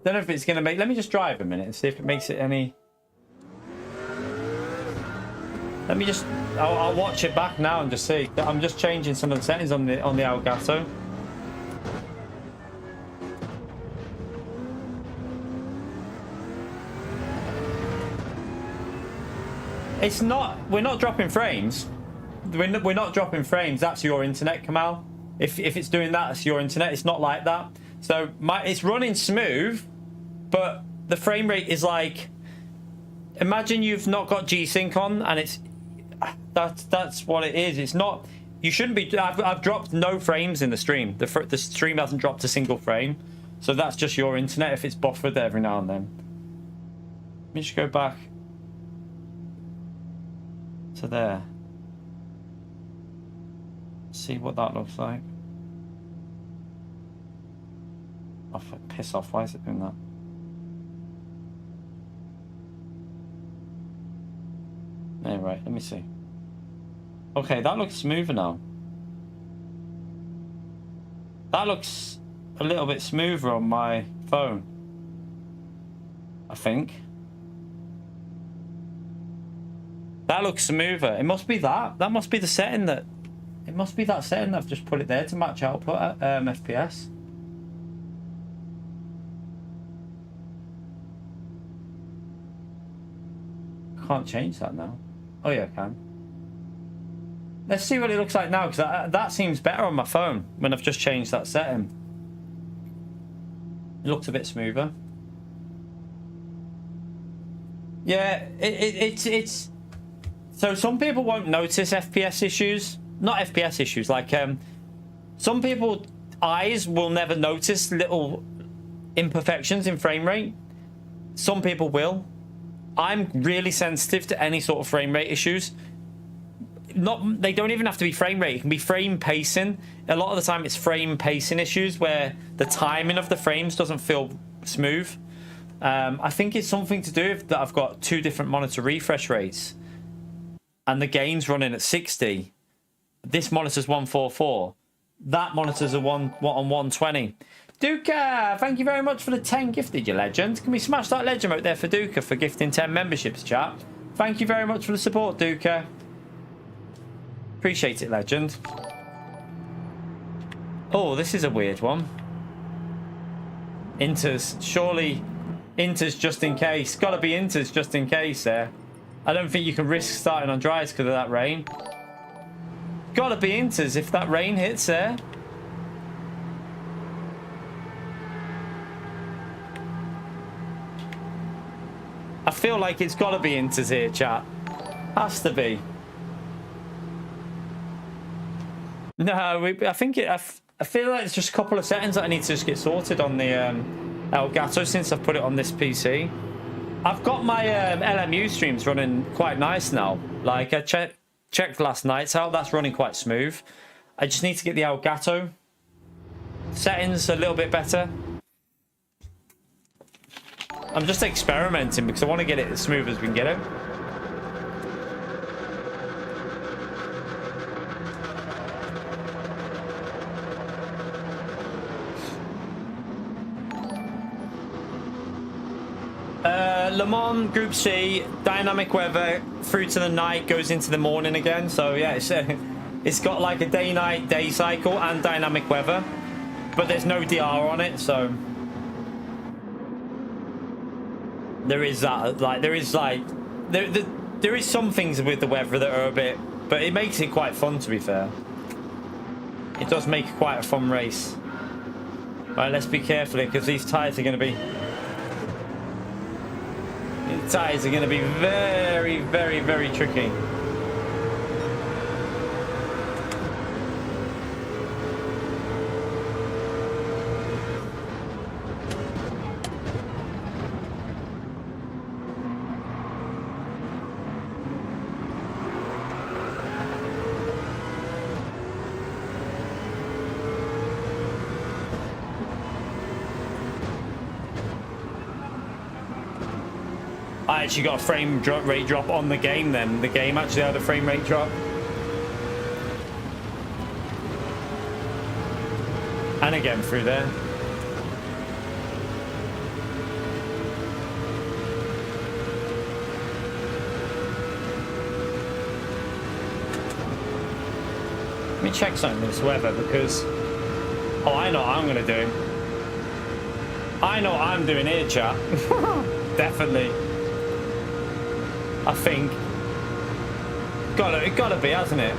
Don't know if it's gonna make. Let me just drive a minute and see if it makes it any. Let me just. I'll watch it back now and just see. I'm just changing some of the settings on the Elgato. It's not. We're not dropping frames. We're not dropping frames. That's your internet, Kamal. If it's doing that, it's your internet. It's not like that. So it's running smooth, but the frame rate is like. Imagine you've not got G-Sync on, and it's. That's what it is. It's not. You shouldn't be. I've dropped no frames in the stream. The stream hasn't dropped a single frame. So that's just your internet if it's buffered every now and then. Let me just go back. To there. See what that looks like. Oh, piss off, why is it doing that? Yeah, right, let me see. Okay, that looks smoother now. That looks a little bit smoother on my phone, I think. That looks smoother. It must be that. That must be the setting that. It must be that setting that I've just put it there to match output FPS. Can't change that now. Oh yeah, I can. Let's see what it looks like now, because that seems better on my phone when I've just changed that setting. It looks a bit smoother. Yeah, it's. So some people won't notice FPS issues. Not FPS issues, like some people's eyes will never notice little imperfections in frame rate. Some people will. I'm really sensitive to any sort of frame rate issues. They don't even have to be frame rate. It can be frame pacing. A lot of the time it's frame pacing issues where the timing of the frames doesn't feel smooth. I think it's something to do with that I've got two different monitor refresh rates. And the game's running at 60. This monitor's 144. That monitor's on 120. Duca, thank you very much for the 10 gifted, you legend. Can we smash that legend out there for Duca for gifting 10 memberships, chat? Thank you very much for the support, Duca. Appreciate it, legend. Oh, this is a weird one. Inters. Surely Inters just in case. Gotta be Inters just in case there. I don't think you can risk starting on dries because of that rain. Gotta be Inters if that rain hits there. I feel like it's gotta be Inters here, chat. Has to be. No, I think I feel like it's just a couple of settings that I need to just get sorted on the Elgato since I've put it on this PC. I've got my LMU streams running quite nice now. Like I checked last night's out, that's running quite smooth. I just need to get the Elgato settings a little bit better. I'm just experimenting because I want to get it as smooth as we can get it. Le Mans Group C, dynamic weather through to the night, goes into the morning again. So yeah, it's It's got like a day-night day cycle and dynamic weather, but there's no DR on it, so there is that. Like there is some things with the weather that are a bit, but it makes it quite fun, to be fair. It does make it quite a fun race. Right, let's be careful here, because these tyres are going to be very, very, very tricky. I actually got a frame rate drop on the game then. The game actually had a frame rate drop. And again through there. Let me check something with this weather because... Oh, I know what I'm going to do. I know what I'm doing here, chat. Definitely. I think. It gotta be, hasn't it?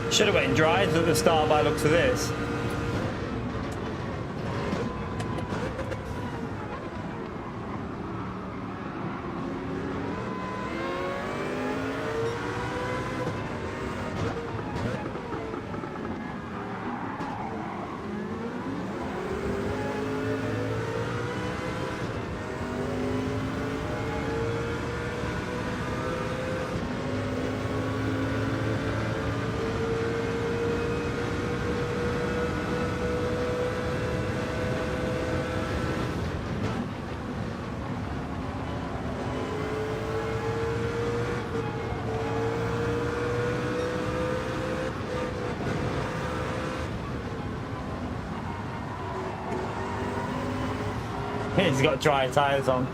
Should have went dry at the start by the looks of this. He's got dry tyres on.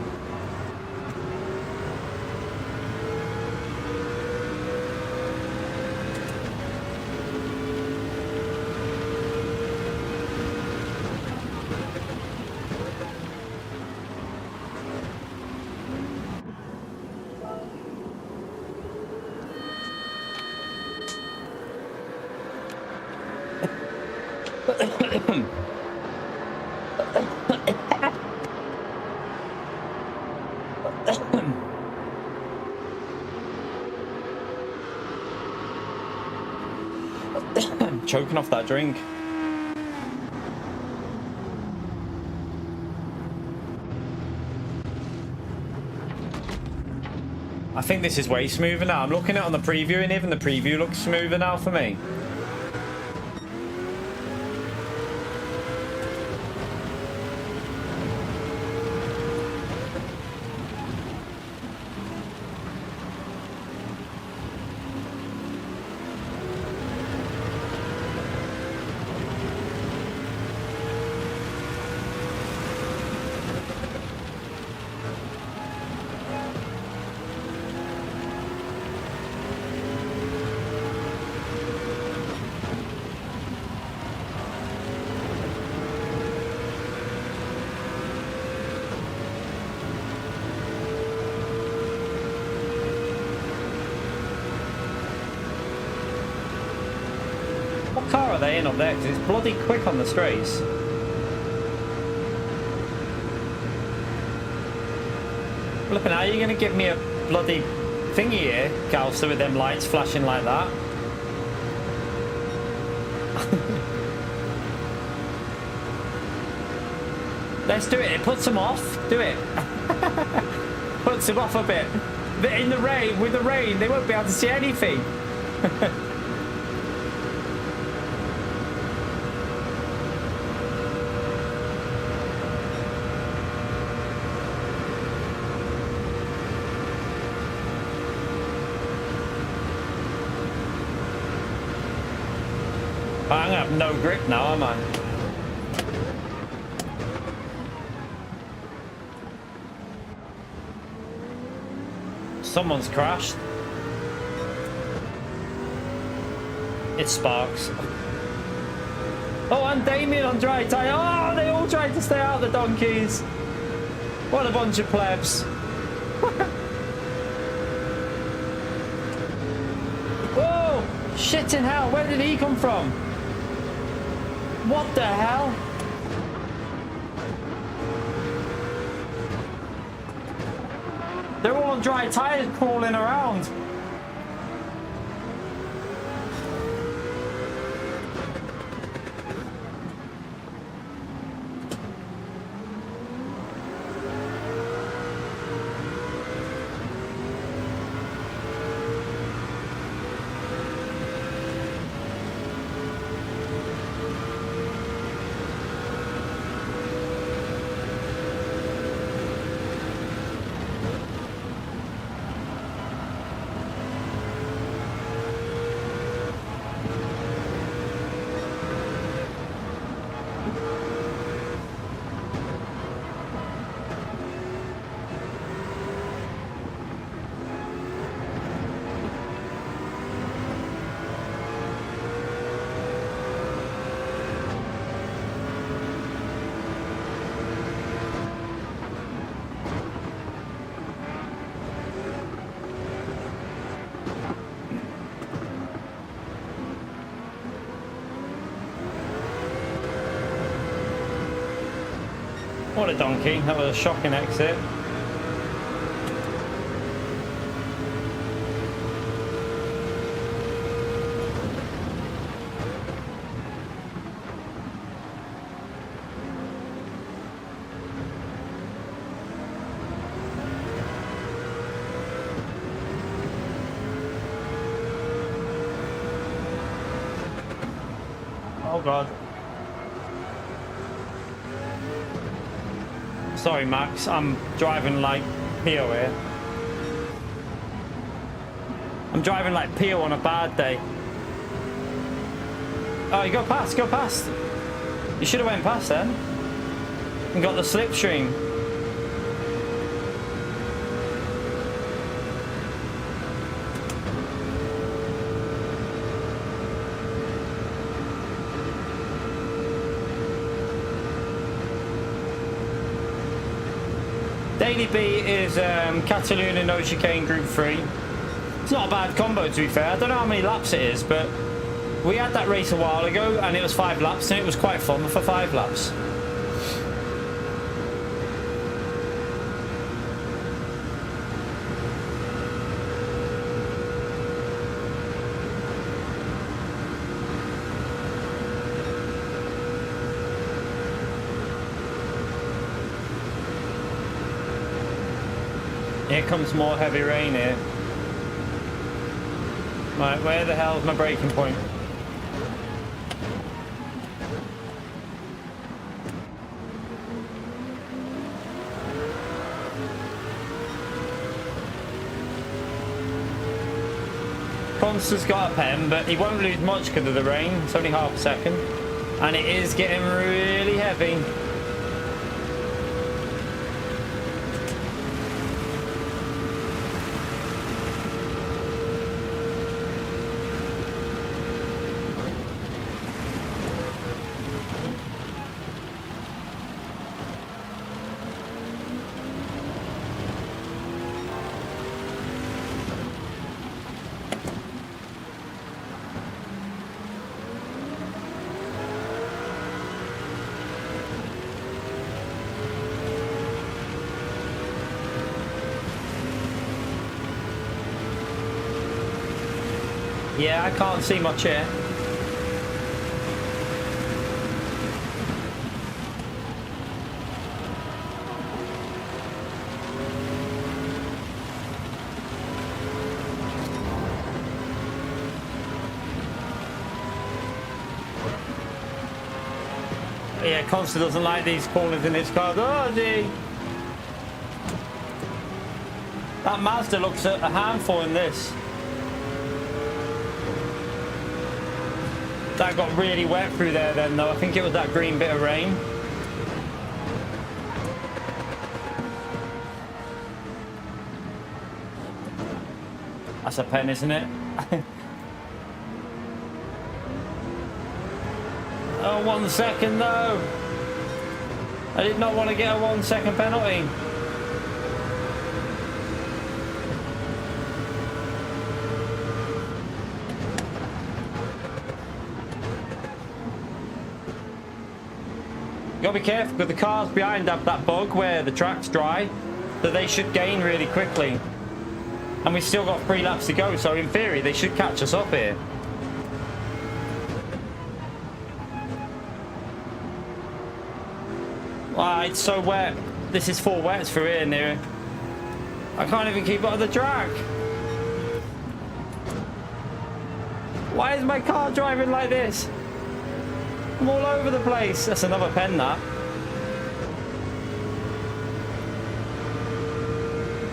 Choking off that drink. I think this is way smoother now. I'm looking at it on the preview, and even the preview looks smoother now for me. are they in up there? Because it's bloody quick on the straights. Flipping, how are you going to give me a bloody thingy here, Galster, with them lights flashing like that? Let's do it. It puts them off. Do it. Puts them off a bit. In the rain, with the rain, they won't be able to see anything. I'm gonna have no grip now, am I? Someone's crashed. It Sparks. Oh, and Damien on dry tire. Oh, they all tried to stay out, the donkeys. What a bunch of plebs. Whoa! Shit in hell, where did he come from? What the hell? They're all on dry tires crawling around. What a donkey. That was a shocking exit. Oh God. Sorry, Max, I'm driving like Pio here. I'm driving like Pio on a bad day. Oh, you go past, go past. You should have went past then. And got the slipstream. Daily B is Cataluna no chicane group 3. It's not a bad combo, to be fair. I don't know how many laps it is, but we had that race a while ago and it was 5 laps and it was quite fun for 5 laps. Here comes more heavy rain here. Right, where the hell's my braking point? Conster's got a pen, but he won't lose much because of the rain. It's only half a second. And it is getting really heavy. Yeah, I can't see much here. Yeah, Consta doesn't like these corners in his car. Oh, gee. That Mazda looks a handful in this. That got really wet through there then, though. I think it was that green bit of rain. That's a pen, isn't it? Oh, 1 second, though. I did not want to get a 1 second penalty. You gotta be careful because the cars behind have that bug where the track's dry, so they should gain really quickly. And we've still got 3 laps to go, so in theory they should catch us up here. Ah, it's so wet. This is 4 wets for here near. I can't even keep up with the track. Why is my car driving like this? I'm all over the place. That's another pen, that.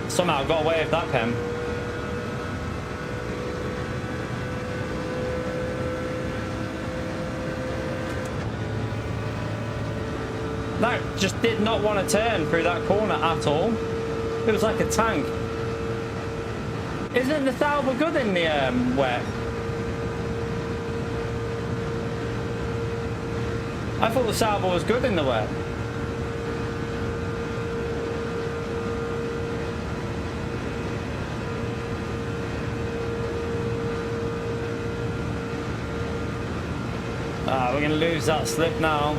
Somehow I got away with that pen. That just did not want to turn through that corner at all. It was like a tank. Isn't the Sauber good in the wet? I thought the Sauber was good in the wet. Ah, we're going to lose that slip now.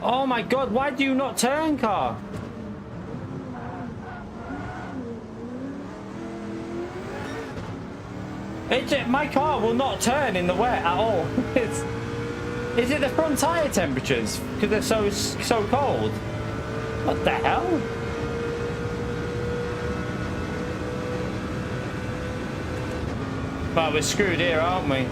Oh my God, why do you not turn, car? My car will not turn in the wet at all. Is it the front tyre temperatures? Because they're so cold? What the hell? Well, we're screwed here, aren't we?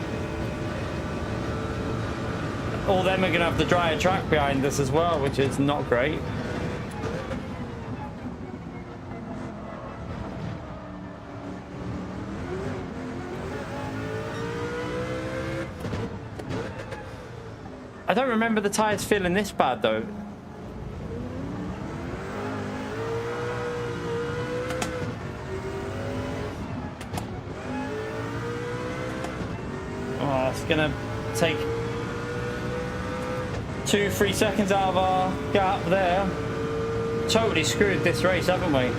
All them are going to have the drier track behind us as well, which is not great. I don't remember the tyres feeling this bad, though. Oh, it's going to take 2-3 seconds out of our gap there. Totally screwed this race, haven't we?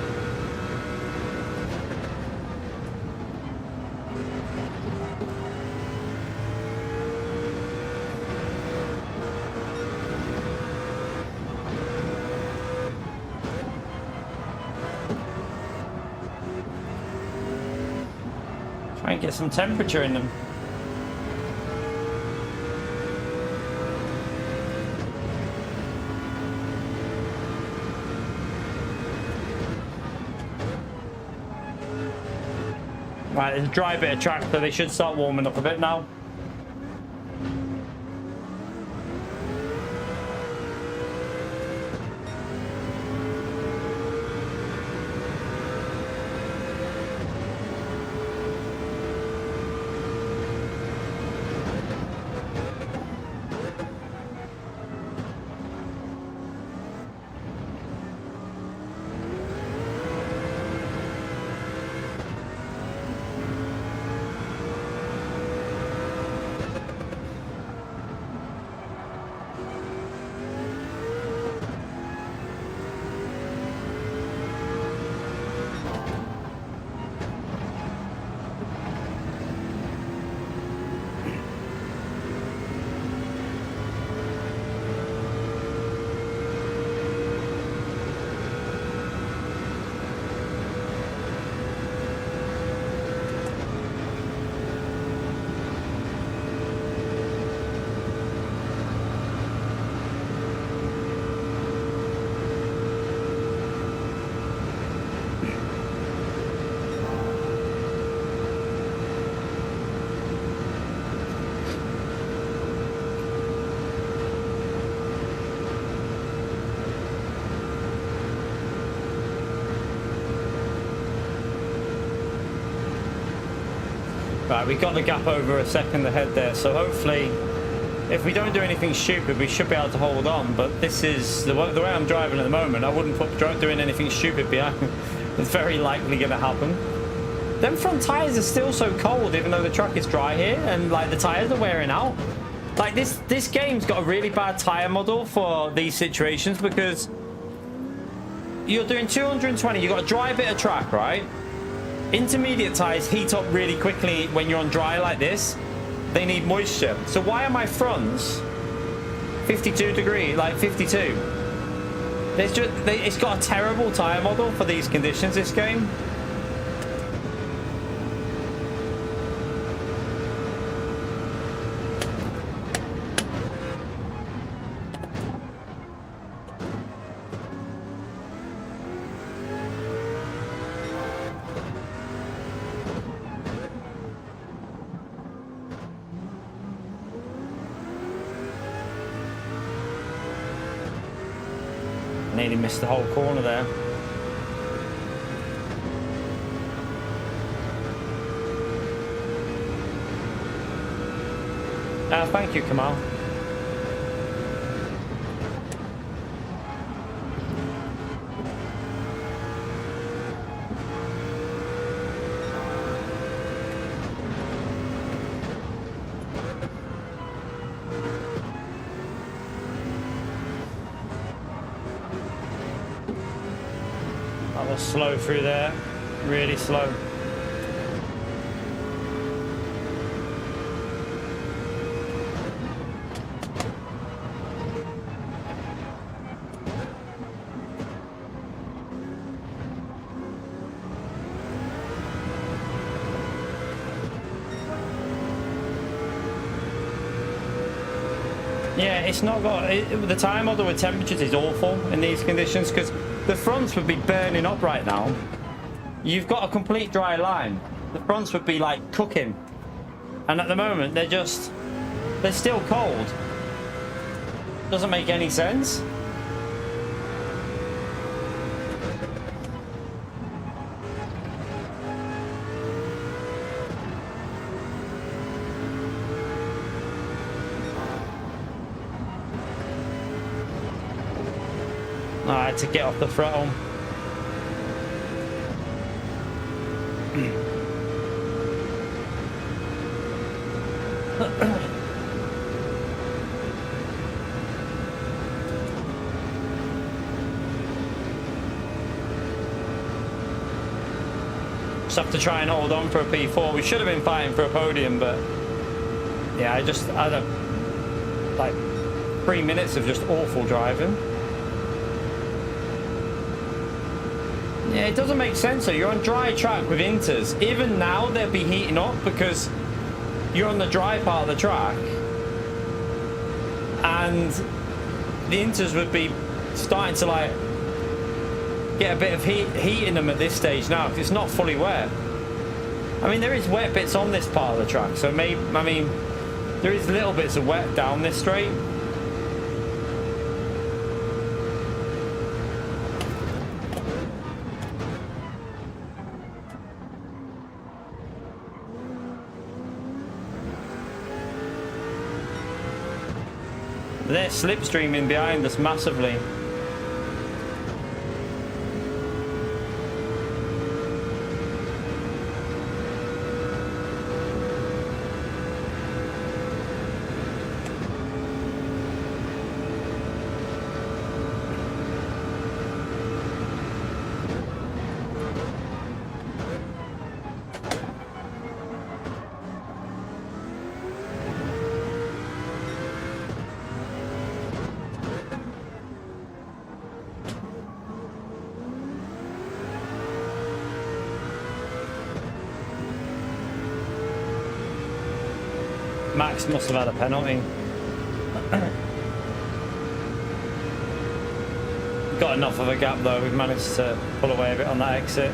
Try and get some temperature in them. Right, there's a dry bit of track, so they should start warming up a bit now. Right, we got the gap over a second ahead there, so hopefully if we don't do anything stupid we should be able to hold on, but this is the way I'm driving at the moment. I wouldn't put doing anything stupid behind. It's very likely going to happen. Them front tyres are still so cold even though the track is dry here, and like the tyres are wearing out. Like this game's got a really bad tyre model for these situations, because you're doing 220, you've got a dry bit of track, right? Intermediate tyres heat up really quickly when you're on dry like this. They need moisture. So why are my fronts 52 degree, like 52? It's got a terrible tyre model for these conditions, this game. Nearly missed the whole corner there. Thank you, Kamal. That was slow through there, really slow. Yeah, it's not got the time model with temperatures is awful in these conditions, because the fronts would be burning up right now. You've got a complete dry line. The fronts would be like cooking, and at the moment they're still cold. Doesn't make any sense. I had to get off the throttle. Just have to try and hold on for a P4. We should have been fighting for a podium, but yeah, I had like 3 minutes of just awful driving. Yeah, it doesn't make sense. So you're on dry track with inters. Even now they'll be heating up because you're on the dry part of the track, and the inters would be starting to like get a bit of heat in them at this stage now, because it's not fully wet. I mean, there is wet bits on this part of the track, so maybe, I mean, there is little bits of wet down this straight. They're slipstreaming behind us massively. Max must have had a penalty. Got enough of a gap though, we've managed to pull away a bit on that exit.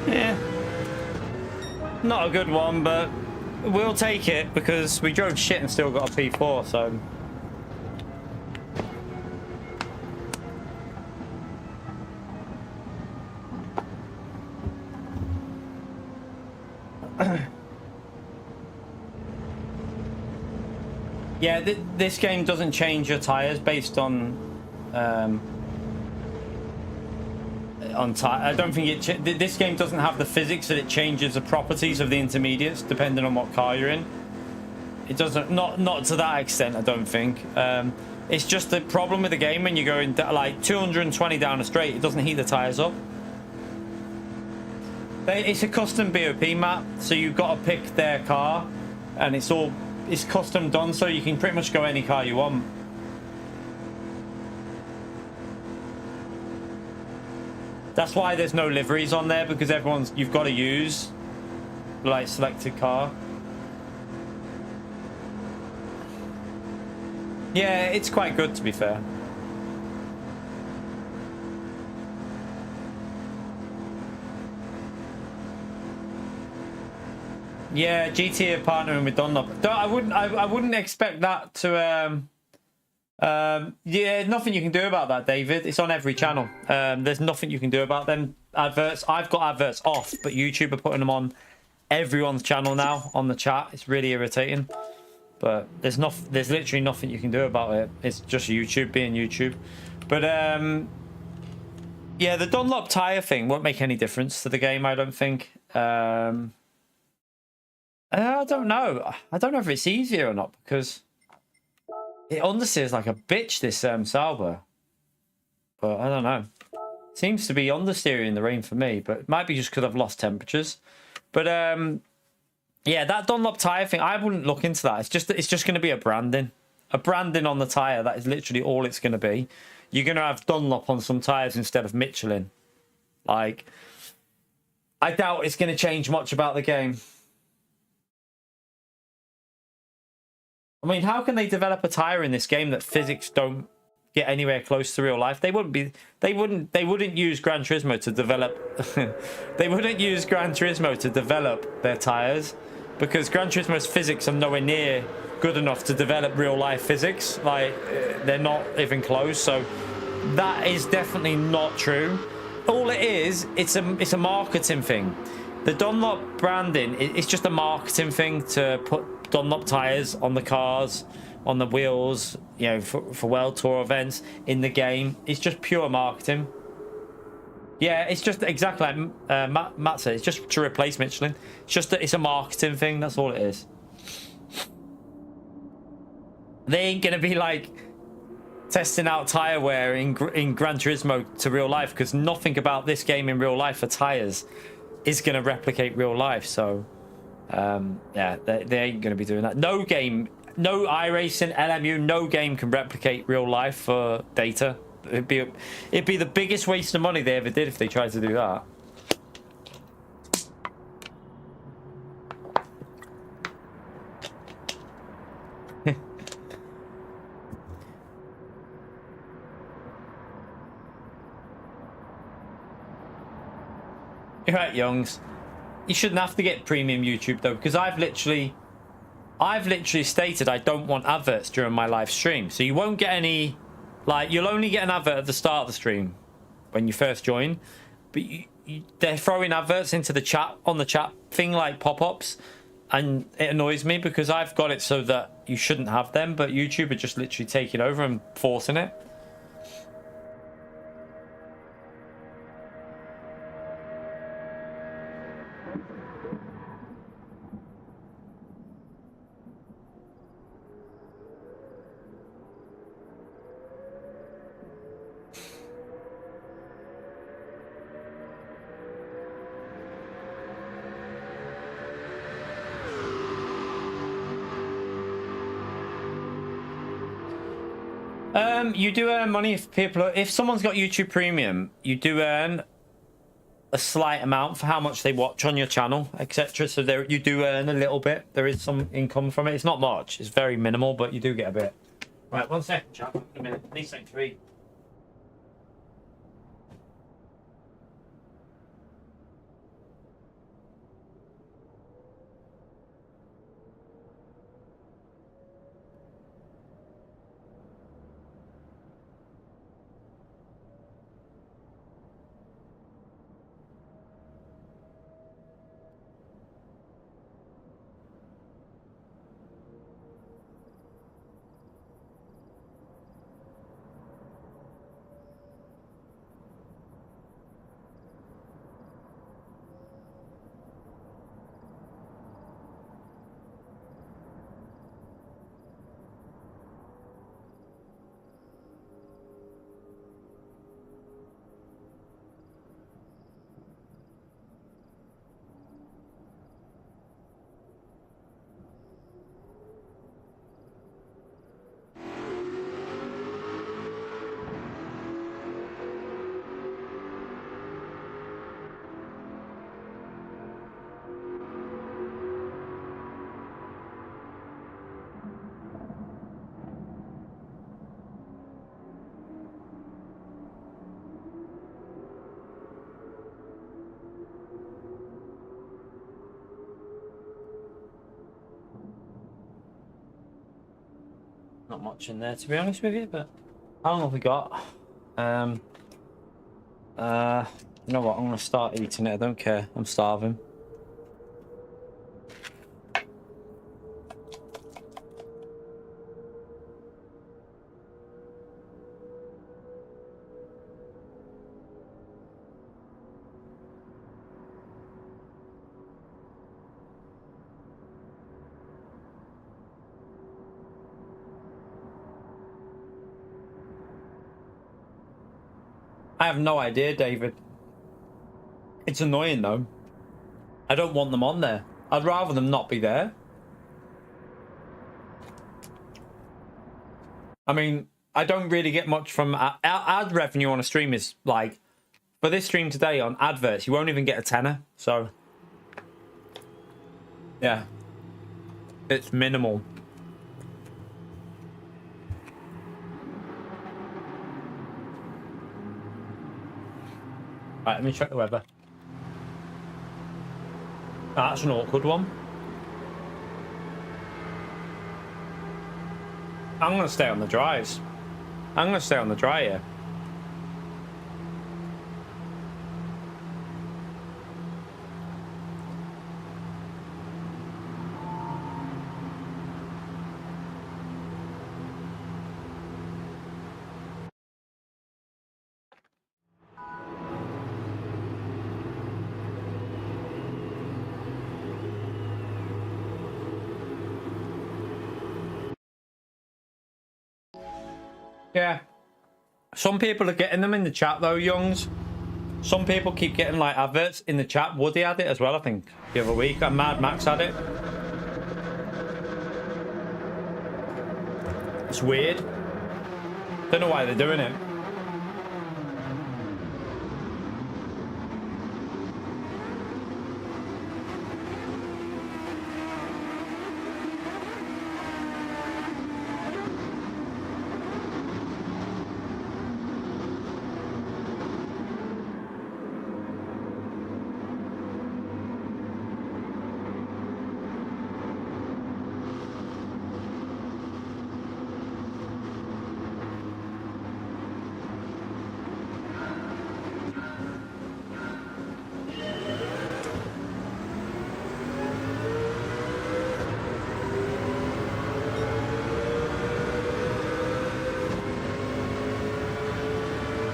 Yeah. Not a good one, but we'll take it because we drove shit and still got a P4, so... Yeah, this game doesn't change your tires based on tire. I don't think this game doesn't have the physics that it changes the properties of the intermediates depending on what car you're in. It doesn't, not to that extent, I don't think. It's just the problem with the game when you're going like 220 down a straight, it doesn't heat the tires up. It's a custom BOP map, so you've got to pick their car, and it's custom done, so you can pretty much go any car you want. That's why there's no liveries on there, because you've got to use like selected car. Yeah, it's quite good, to be fair. Yeah, GT are partnering with Dunlop. I wouldn't expect that to. Yeah, nothing you can do about that, David. It's on every channel. There's nothing you can do about them adverts. I've got adverts off, but YouTube are putting them on everyone's channel now on the chat. It's really irritating. But there's literally nothing you can do about it. It's just YouTube being YouTube. But yeah, the Dunlop tire thing won't make any difference to the game, I don't think. I don't know. I don't know if it's easier or not, because it understeers like a bitch, this Sauber. But I don't know. Seems to be understeering in the rain for me, but it might be just because I've lost temperatures. But yeah, that Dunlop tire thing, I wouldn't look into that. It's just going to be a branding on the tire. That is literally all it's going to be. You're going to have Dunlop on some tires instead of Michelin. Like, I doubt it's going to change much about the game. I mean, how can they develop a tire in this game that physics don't get anywhere close to real life? They wouldn't use Gran Turismo to develop they wouldn't use Gran Turismo to develop their tires, because Gran Turismo's physics are nowhere near good enough to develop real life physics. Like, they're not even close. So that is definitely not true. All it is, it's a marketing thing. The Dunlop branding, it's just a marketing thing to put Dunlop tires on the cars, on the wheels, you know, for World Tour events in the game. It's just pure marketing. Yeah, it's just exactly like Matt said. It's just to replace Michelin. It's a marketing thing. That's all it is. They ain't gonna be like testing out tire wear in Gran Turismo to real life, because nothing about this game in real life for tires is gonna replicate real life. So yeah, they ain't gonna be doing that. No game, no iRacing, LMU, no game can replicate real life for data. It'd be the biggest waste of money they ever did if they tried to do that. You're right, Youngs. You shouldn't have to get premium YouTube though, because I've literally stated I don't want adverts during my live stream. So you won't get any, like, you'll only get an advert at the start of the stream when you first join. But they're throwing adverts into the chat, on the chat thing, like pop-ups. And it annoys me because I've got it so that you shouldn't have them, but YouTube are just literally taking over and forcing it. You do earn money if someone's got YouTube Premium. You do earn a slight amount for how much they watch on your channel, etc. So you do earn a little bit. There is some income from it. It's not much. It's very minimal, but you do get a bit. Right, 1 second, chap. A minute. I need something to eat. Not much in there, to be honest with you, but how long have we got? You know what? I'm gonna start eating it. I don't care. I'm starving. I have no idea, David. It's annoying though. I don't want them on there. I'd rather them not be there. I mean, I don't really get much from ad revenue on a stream. Is like, for this stream today on adverts, you won't even get a tenner. So, yeah, it's minimal. Right, let me check the weather. That's an awkward one. I'm going to stay on the dries. I'm going to stay on the dry here. Yeah. Some people are getting them in the chat though, Youngs. Some people keep getting like adverts in the chat. Woody had it as well, I think, the other week. And Mad Max had it. It's weird. Don't know why they're doing it.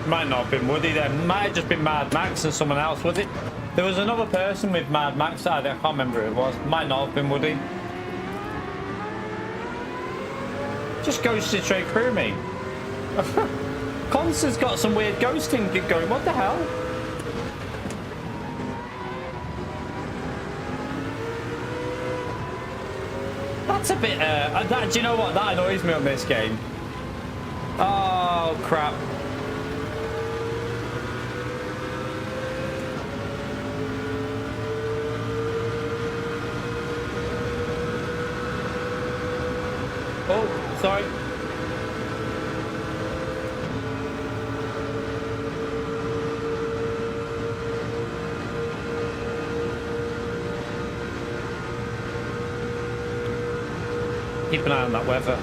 Might not have been Woody then. Might have just been Mad Max and someone else, was it? There was another person with Mad Max. I can't remember who it was. Might not have been Woody. Just ghosted straight through me. Constance got some weird ghosting going. What the hell? That's a bit. Do you know what? That annoys me on this game. Oh crap. Oh, sorry. Keep an eye on that weather.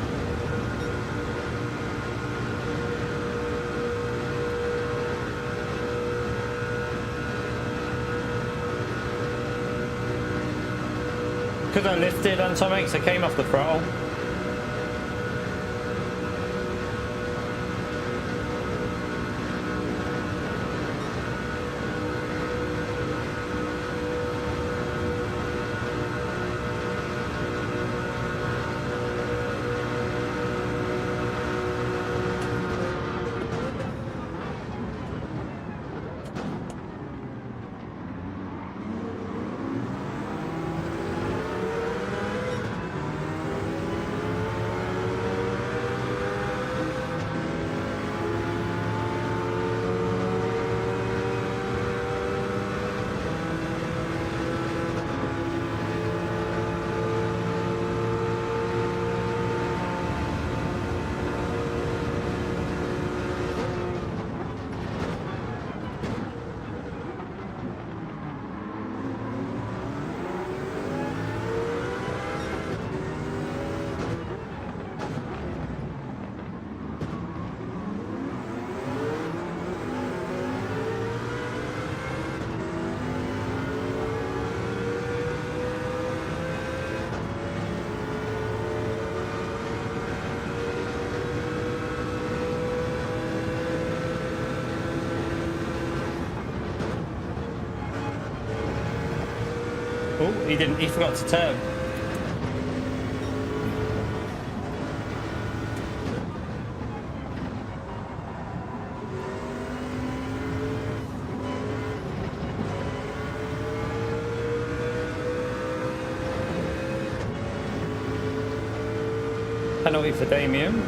Because I lifted on something, so I came off the throttle. Oh, he didn't. He forgot to turn. Penalty for Damien.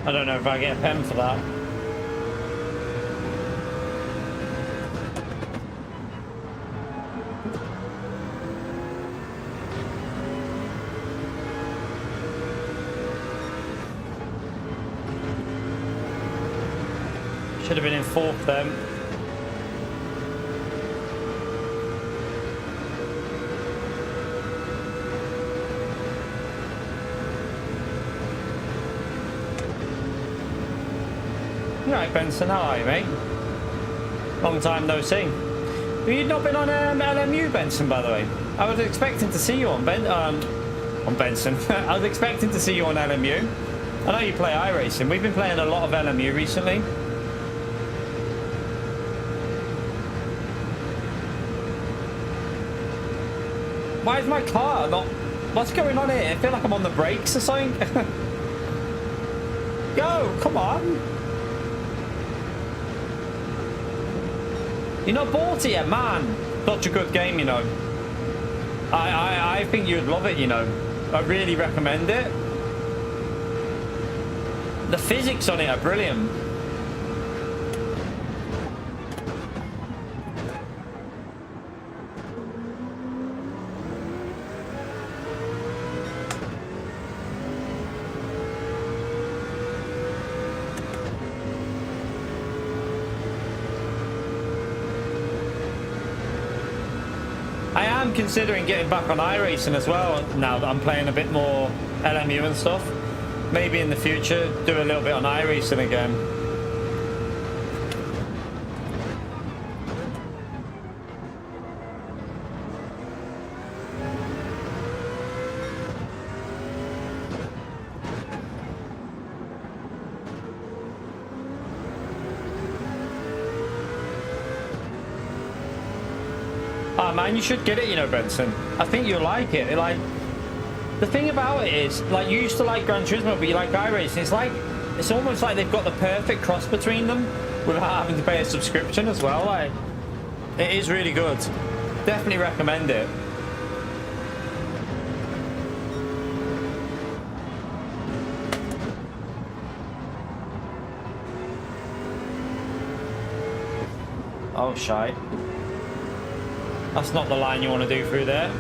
I don't know if I get a pen for that. Should have been in fourth then. Right, Benson, how are you, mate? Long time no see. You've not been on LMU, Benson, by the way. I was expecting to see you on Benson. I was expecting to see you on LMU. I know you play iRacing. We've been playing a lot of LMU recently. Why is my car not... What's going on here? I feel like I'm on the brakes or something. Go, come on. You're not bought it yet, man. Such a good game, you know. I think you'd love it, you know. I really recommend it. The physics on it are brilliant. I am considering getting back on iRacing as well now that I'm playing a bit more LMU and stuff. Maybe in the future do a little bit on iRacing again. Oh man, you should get it, you know, Benson. I think you'll like it. Like, the thing about it is, like, you used to like Gran Turismo, but you like iRacing. It's like, it's almost like they've got the perfect cross between them without having to pay a subscription as well. Like, it is really good. Definitely recommend it. Oh, shite. That's not the line you want to do through there.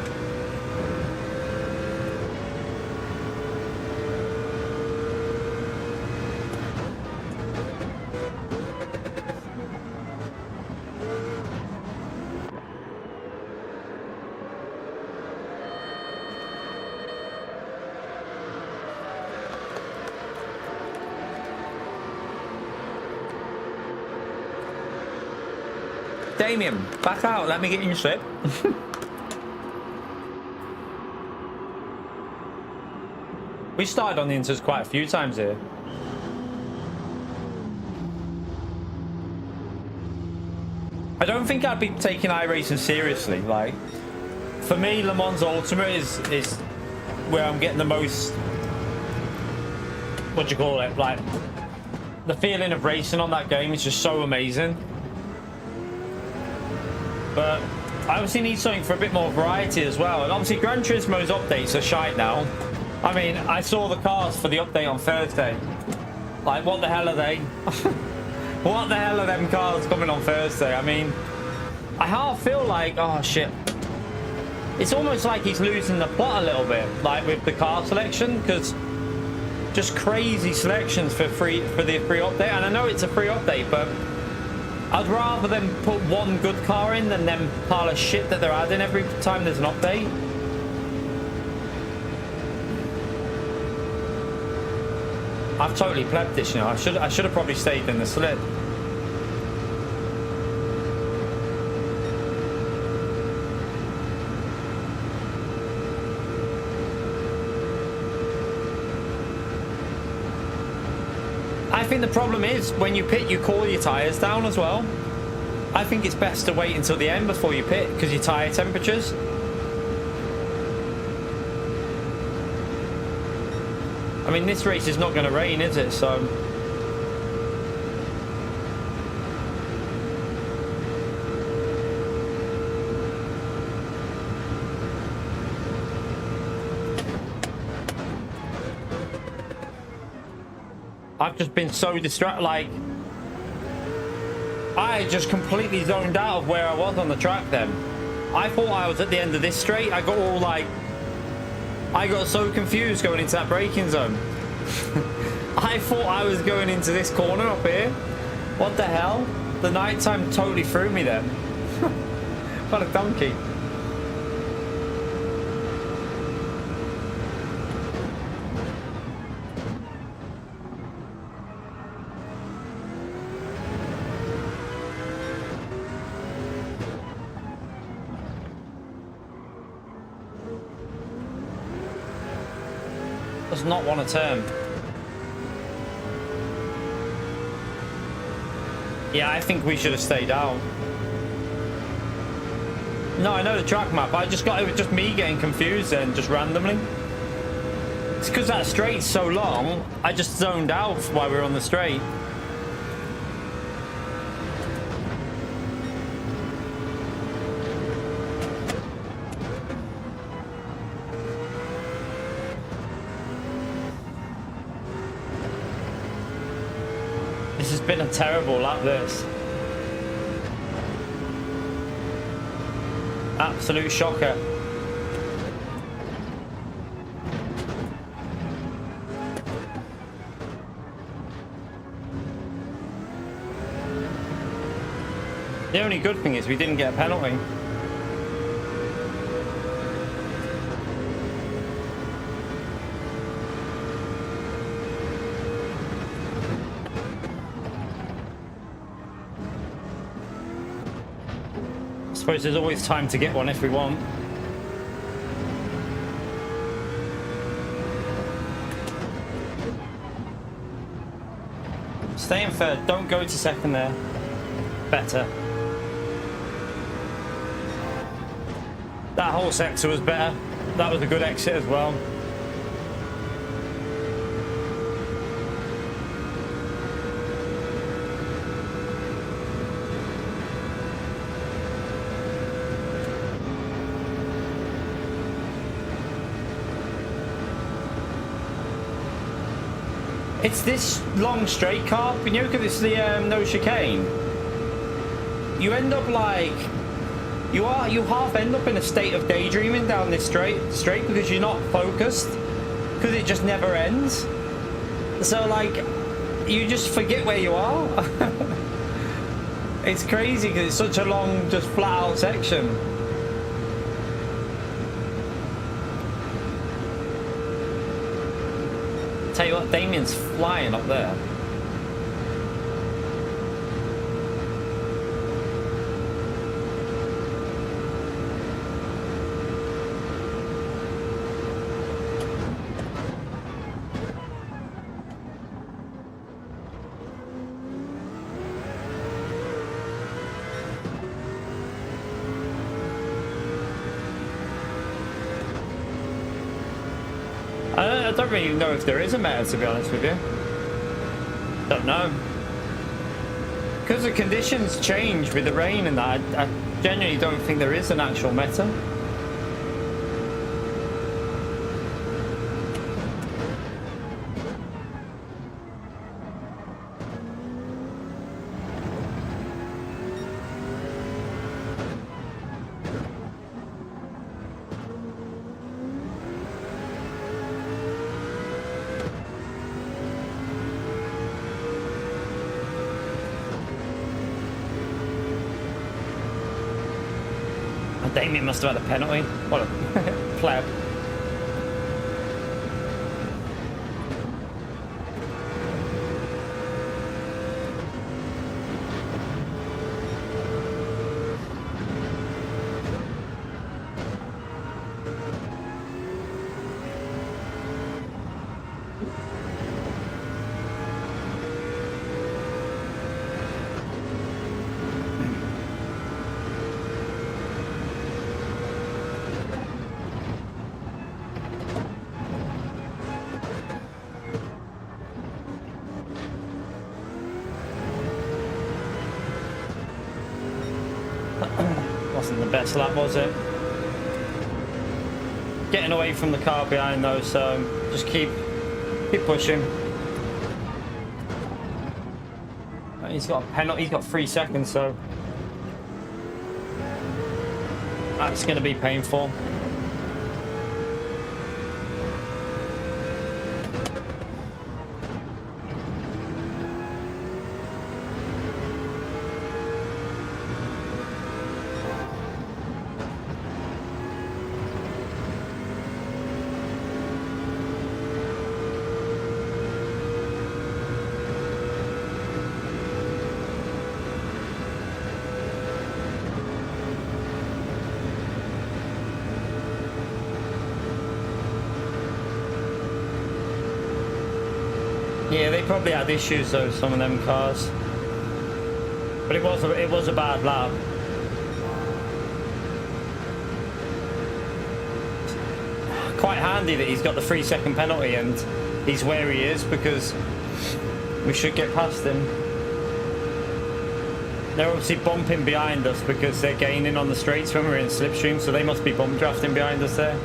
Damien, back out. Let me get you in slip. We started on the inters quite a few times here. I don't think I'd be taking iRacing seriously. Like, for me, Le Mans Ultimate is where I'm getting the most, what do you call it? Like, the feeling of racing on that game is just so amazing. But I obviously need something for a bit more variety as well. And obviously Gran Turismo's updates are shite now. I mean, I saw the cars for the update on Thursday. Like, what the hell are they? What the hell are them cars coming on Thursday? I mean, I half feel like, oh shit. It's almost like he's losing the plot a little bit, like with the car selection, because just crazy selections for the free update. And I know it's a free update, but I'd rather them put one good car in than them pile of shit that they're adding every time there's an update. I've totally plebbed this, you know. I should have probably stayed in the slip. I think the problem is when you pit, you cool your tyres down as well. I think it's best to wait until the end before you pit because your tyre temperatures. I mean, this race is not going to rain, is it? So I've just been so distracted. Like, I just completely zoned out of where I was on the track then. I thought I was at the end of this straight. I got all like, I got so confused going into that braking zone. I thought I was going into this corner up here. What the hell? The nighttime totally threw me then. What a donkey. Does not want to turn. Yeah, I think we should have stayed out. No, I know the track map. It was just me getting confused then, just randomly. It's because that straight's so long, I just zoned out while we were on the straight. This has been a terrible lap, this. Absolute shocker. The only good thing is we didn't get a penalty. I suppose there's always time to get one if we want. Stay in third, don't go to second there. Better. That whole sector was better. That was a good exit as well. It's this long straight car, you know, because it's the no chicane. You end up like you half end up in a state of daydreaming down this straight because you're not focused, because it just never ends. So like you just forget where you are. It's crazy because it's such a long, just flat out section. Tell you what, Damien's flying up there. I don't really know if there is a meta, to be honest with you. Don't know. Because the conditions change with the rain and that, I genuinely don't think there is an actual meta. And Damien must have had a penalty. What a pleb. Wasn't the best lap, was it? Getting away from the car behind though, so just keep pushing. He's got a penalty. He's got 3 seconds, so that's going to be painful. Yeah, they probably had issues though, some of them cars. But it was a bad lap. Quite handy that he's got the 3-second penalty and he's where he is, because we should get past him. They're obviously bumping behind us because they're gaining on the straights when we're in slipstream, so they must be bump drafting behind us there.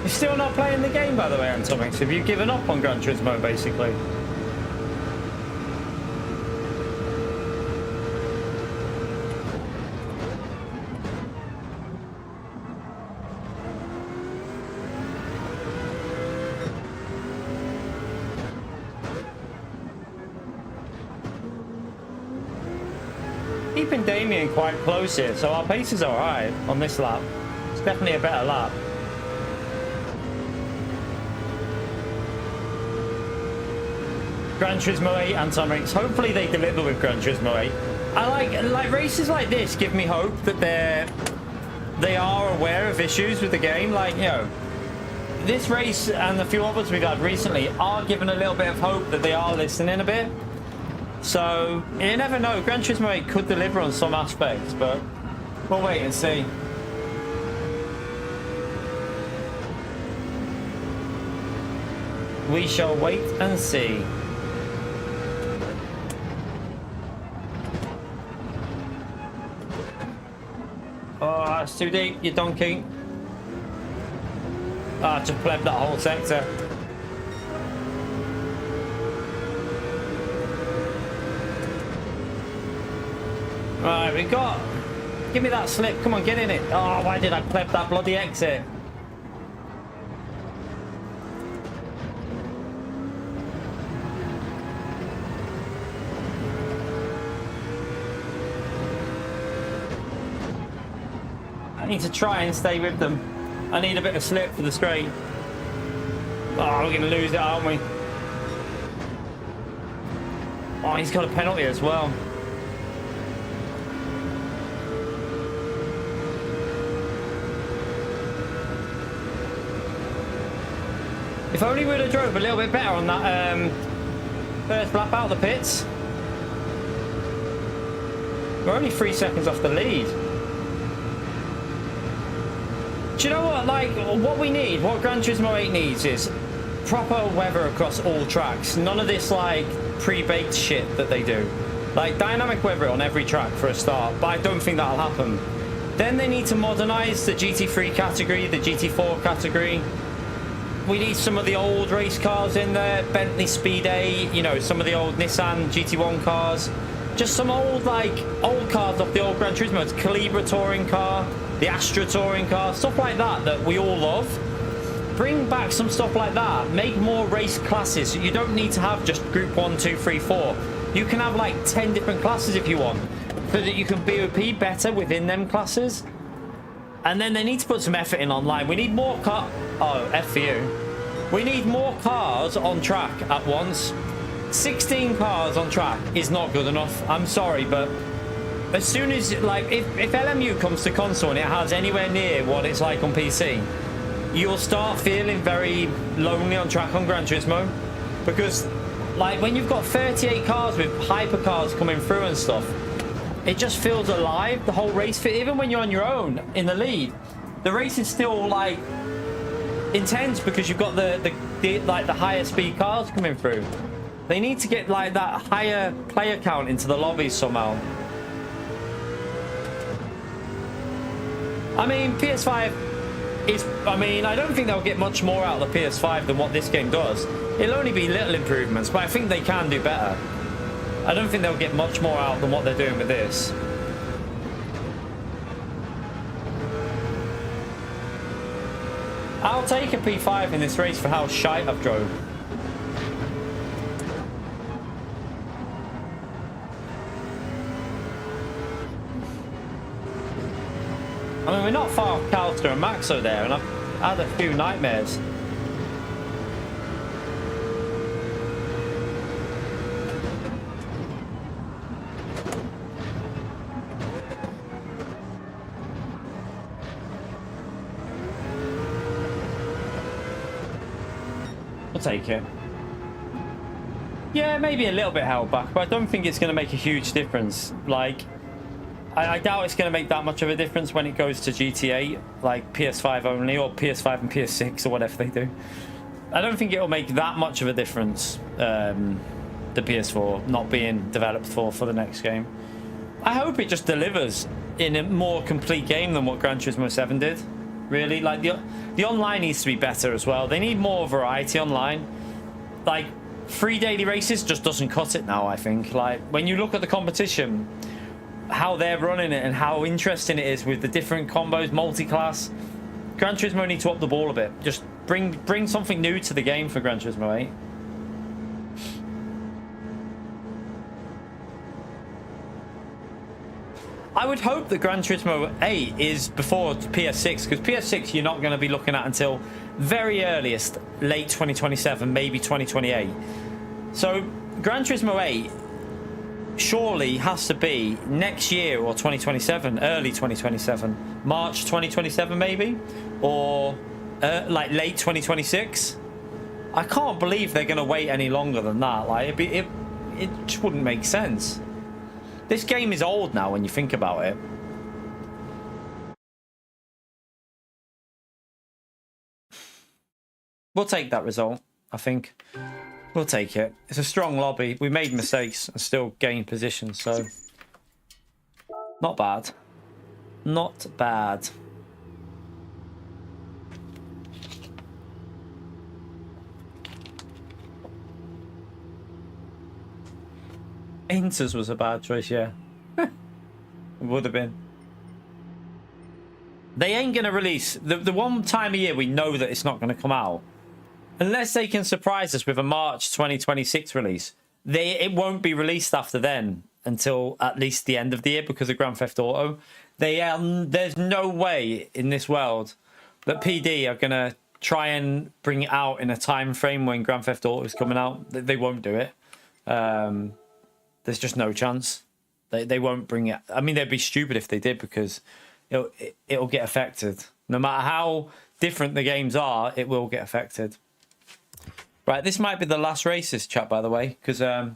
You're still not playing the game, by the way, Antomix. Have you given up on Gran Turismo, basically? Keeping Damien quite close here, so our pace is alright on this lap. It's definitely a better lap. Gran Turismo 8 and Antomix. Hopefully they deliver with Gran Turismo 8. I like races like this give me hope that they are aware of issues with the game. Like, you know, this race and a few others we've had recently are giving a little bit of hope that they are listening a bit. So you never know. Gran Turismo 8 could deliver on some aspects, but we'll wait and see. We shall wait and see. Oh, that's too deep, you donkey. Ah, I just plebbed that whole sector. Right, we got... Give me that slip. Come on, get in it. Oh, why did I pleb that bloody exit? I need to try and stay with them. I need a bit of slip for the straight. Oh, we're going to lose it, aren't we? Oh, he's got a penalty as well. If only we'd have drove a little bit better on that first lap out of the pits. We're only 3 seconds off the lead. Do you know what? Like, what we need, what Gran Turismo 8 needs is proper weather across all tracks. None of this like pre-baked shit that they do. Like dynamic weather on every track for a start, but I don't think that'll happen. Then they need to modernize the GT3 category, the GT4 category. We need some of the old race cars in there, Bentley Speed 8, you know, some of the old Nissan GT1 cars. Just some old cars off the old Gran Turismo. It's Calibra touring car, the Astra touring car, stuff like that that we all love. Bring back some stuff like that. Make more race classes. You don't need to have just Group 1, 2, 3, 4. You can have like 10 different classes if you want, so that you can BOP better within them classes. And then they need to put some effort in online. We need more F for you. We need more cars on track at once. 16 cars on track is not good enough. I'm sorry, but as soon as, like, if LMU comes to console and it has anywhere near what it's like on PC, you'll start feeling very lonely on track on Gran Turismo. Because, like, when you've got 38 cars with hypercars coming through and stuff, it just feels alive, the whole race. Even when you're on your own in the lead, the race is still, like, intense because you've got the higher speed cars coming through. They need to get like that higher player count into the lobbies somehow. I mean, PS5 is, I mean, I don't think they'll get much more out of the PS5 than what this game does. It'll only be little improvements, but I think they can do better. I don't think they'll get much more out than what they're doing with this. I'll take a P5 in this race for how shite I've drove. I mean, we're not far off Calster and Maxo there, and I've had a few nightmares. We'll take it. Yeah, maybe a little bit held back, but I don't think it's going to make a huge difference. Like, I doubt it's going to make that much of a difference when it goes to GTA, like PS5 only, or PS5 and PS6, or whatever they do. I don't think it'll make that much of a difference, the PS4 not being developed for the next game. I hope it just delivers in a more complete game than what Gran Turismo 7 did. Really, like the online needs to be better as well. They need more variety online. Like 3 daily races just doesn't cut it now, I think. Like when you look at the competition, how they're running it and how interesting it is with the different combos, multi-class, Gran Turismo need to up the ball a bit. Just bring something new to the game for Gran Turismo 8. I would hope that Gran Turismo 8 is before PS6, because PS6 you're not going to be looking at until very earliest late 2027, maybe 2028. So Gran Turismo 8 surely has to be next year or 2027, early 2027, March 2027 maybe, or like late 2026. I can't believe they're going to wait any longer than that. Like it just wouldn't make sense. This game is old now when you think about it. We'll take that result, I think. We'll take it. It's a strong lobby. We made mistakes and still gained position, so not bad. Not bad. Inters was a bad choice, yeah. It would have been. They ain't going to release... The one time a year we know that it's not going to come out. Unless they can surprise us with a March 2026 release. It won't be released after then until at least the end of the year because of Grand Theft Auto. There's no way in this world that PD are going to try and bring it out in a time frame when Grand Theft Auto is coming out. They won't do it. There's just no chance. They won't bring it. I mean, they'd be stupid if they did because it'll get affected. No matter how different the games are, it will get affected. Right, this might be the last races, chat, by the way, because I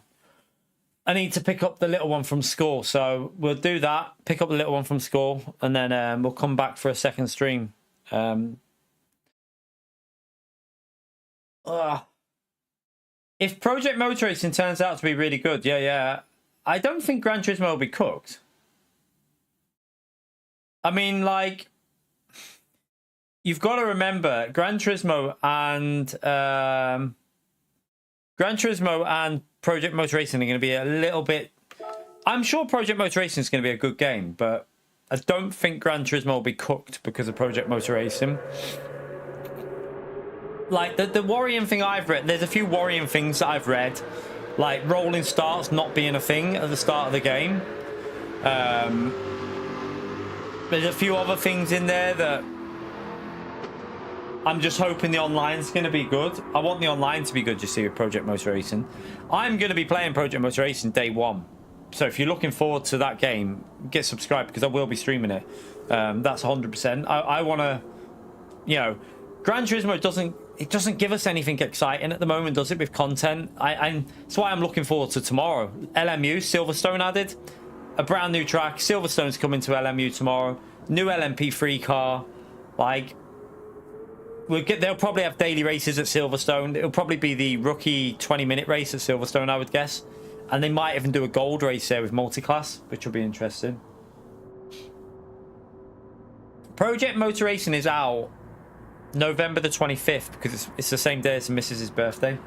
need to pick up the little one from school. So we'll do that, pick up the little one from school, and then we'll come back for a second stream. If Project Motor Racing turns out to be really good, yeah, I don't think Gran Turismo will be cooked. I mean, like, you've got to remember Gran Turismo and Project Motor Racing are going to be a little bit. I'm sure Project Motor Racing is going to be a good game, but I don't think Gran Turismo will be cooked because of Project Motor Racing. Like, the worrying thing I've read, there's a few worrying things that I've read, like rolling starts not being a thing at the start of the game. There's a few other things in there that I'm just hoping the online's going to be good. I want the online to be good, you see, with Project Motor Racing. I'm going to be playing Project Motor Racing day one. So if you're looking forward to that game, get subscribed because I will be streaming it. That's 100%. I want to, you know, Gran Turismo doesn't give us anything exciting at the moment, does it, with content? That's why I'm looking forward to tomorrow. LMU, Silverstone added. A brand new track. Silverstone's coming to LMU tomorrow. New LMP3 car. Like, they'll probably have daily races at Silverstone. It'll probably be the rookie 20-minute race at Silverstone, I would guess. And they might even do a gold race there with multi-class, which will be interesting. Project Motor Racing is out November the 25th because it's the same day as the missus's birthday.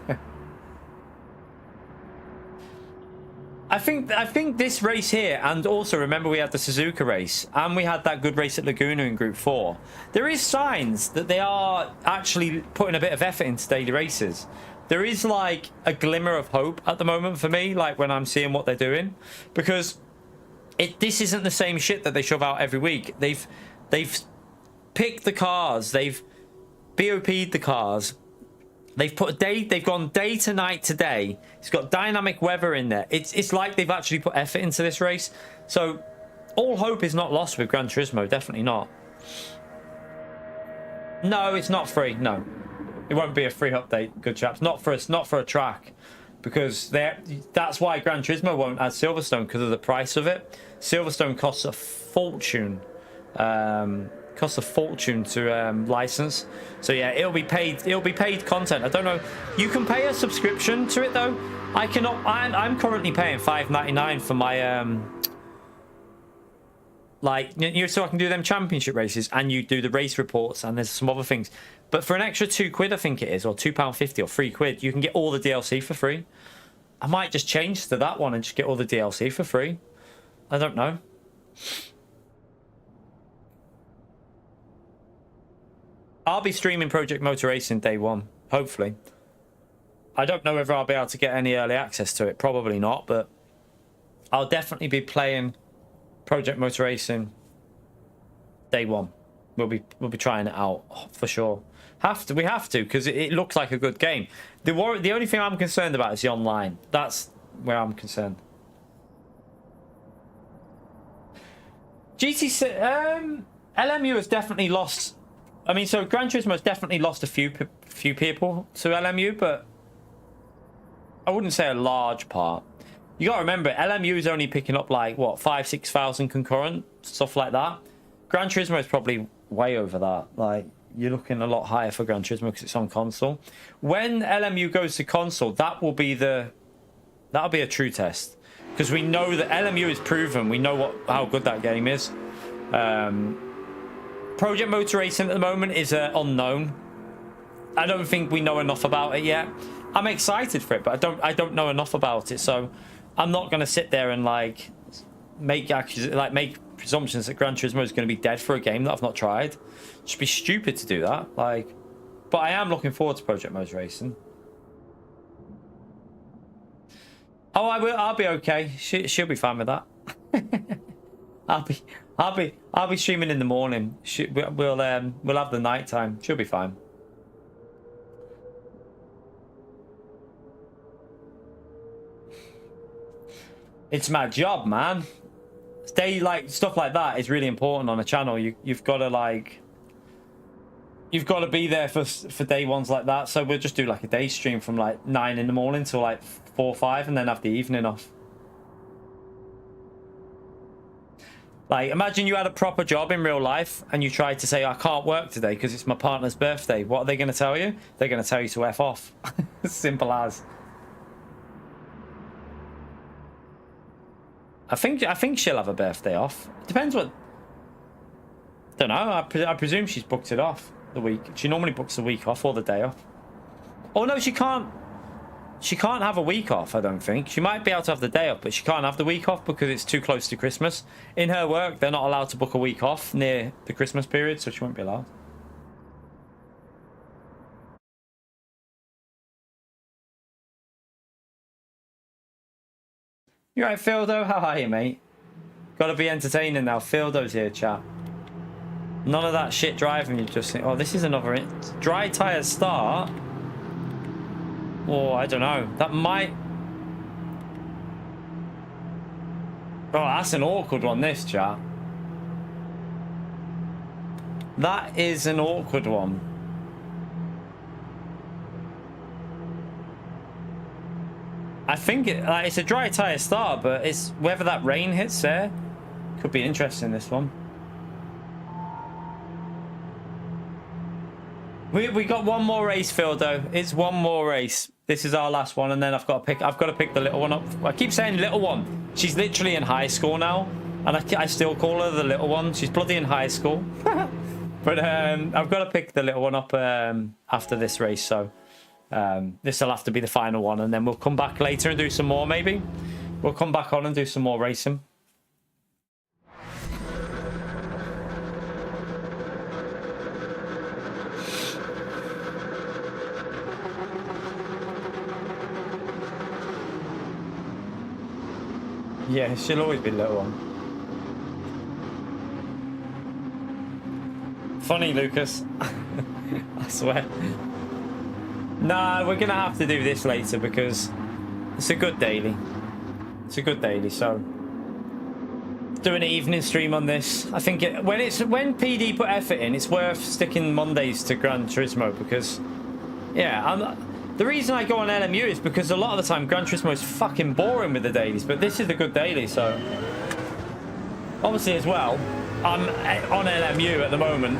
I think this race here, and also remember we had the Suzuka race and we had that good race at Laguna in Group 4. There is signs that they are actually putting a bit of effort into daily races. There is like a glimmer of hope at the moment for me, like when I'm seeing what they're doing, because this isn't the same shit that they shove out every week. They've picked the cars, they've BOP'd the cars. They've put a day. They've gone day to night today. It's got dynamic weather in there. It's like they've actually put effort into this race. So all hope is not lost with Gran Turismo. Definitely not. No, it's not free. No, it won't be a free update. Good chaps. Not for a track, because that's why Gran Turismo won't add Silverstone, because of the price of it. Silverstone costs a fortune. Costs a fortune to license. So yeah, it'll be paid content. I don't know, you can pay a subscription to it though. I cannot. I'm currently paying $5.99 for my like, you know, so I can do them championship races and you do the race reports and there's some other things. But for an extra £2 I think it is, or £2.50 or £3, you can get all the DLC for free. I might just change to that one and just get all the DLC for free. I don't know. I'll be streaming Project Motor Racing day one, hopefully. I don't know whether I'll be able to get any early access to it. Probably not, but I'll definitely be playing Project Motor Racing day one. We'll be trying it out for sure. We have to because it looks like a good game. The only thing I'm concerned about is the online. That's where I'm concerned. LMU has definitely lost. I mean, so Gran Turismo has definitely lost a few people to LMU, but I wouldn't say a large part. You got to remember, LMU is only picking up like what 5,000-6,000 concurrent stuff like that. Gran Turismo is probably way over that. Like, you're looking a lot higher for Gran Turismo because it's on console. When LMU goes to console, that'll be a true test, because we know that LMU is proven. We know how good that game is. Project Motor Racing at the moment is unknown. I don't think we know enough about it yet. I'm excited for it, but I don't know enough about it, so I'm not going to sit there and like make presumptions that Gran Turismo is going to be dead for a game that I've not tried. It should be stupid to do that. Like, but I am looking forward to Project Motor Racing. Oh, I will. I'll be okay. She'll be fine with that. I'll be streaming in the morning. We'll have the night time. She'll be fine. It's my job, man. Stuff like that is really important on a channel. You've got to be there for day ones like that. So we'll just do like a day stream from like 9 in the morning till like 4 or 5, and then have the evening off. Like, imagine you had a proper job in real life and you tried to say, I can't work today because it's my partner's birthday. What are they going to tell you? They're going to tell you to F off. Simple as. I think she'll have a birthday off. Depends what... Don't know. I presume she's booked it off the week. She normally books the week off or the day off. Oh, no, she can't. She can't have a week off, I don't think. She might be able to have the day off, but she can't have the week off because it's too close to Christmas. In her work, they're not allowed to book a week off near the Christmas period, so she won't be allowed. You right, Fildo? How are you, mate? Gotta be entertaining now. Fildo's here, chat. None of that shit driving. You just think, oh, this is another dry tire start. Oh, I don't know. That might... Oh, that's an awkward one, this, chat. That is an awkward one. I think it's a dry tyre start, but it's whether that rain hits there. Could be interesting, this one. We got one more race, Fildo. It's one more race. This is our last one, and then I've got to pick the little one up. I keep saying little one. She's literally in high school now, and I still call her the little one. She's bloody in high school. But I've got to pick the little one up after this race, so this will have to be the final one, and then we'll come back later and do some more. Maybe we'll come back on and do some more racing. Yeah, she'll always be the little one. Funny, Lucas. I swear. Nah, we're gonna have to do this later because it's a good daily. It's a good daily, so doing an evening stream on this. I think when PD put effort in, it's worth sticking Mondays to Gran Turismo because, yeah, the reason I go on LMU is because a lot of the time Gran Turismo is fucking boring with the dailies, but this is a good daily, so obviously as well, I'm on LMU at the moment.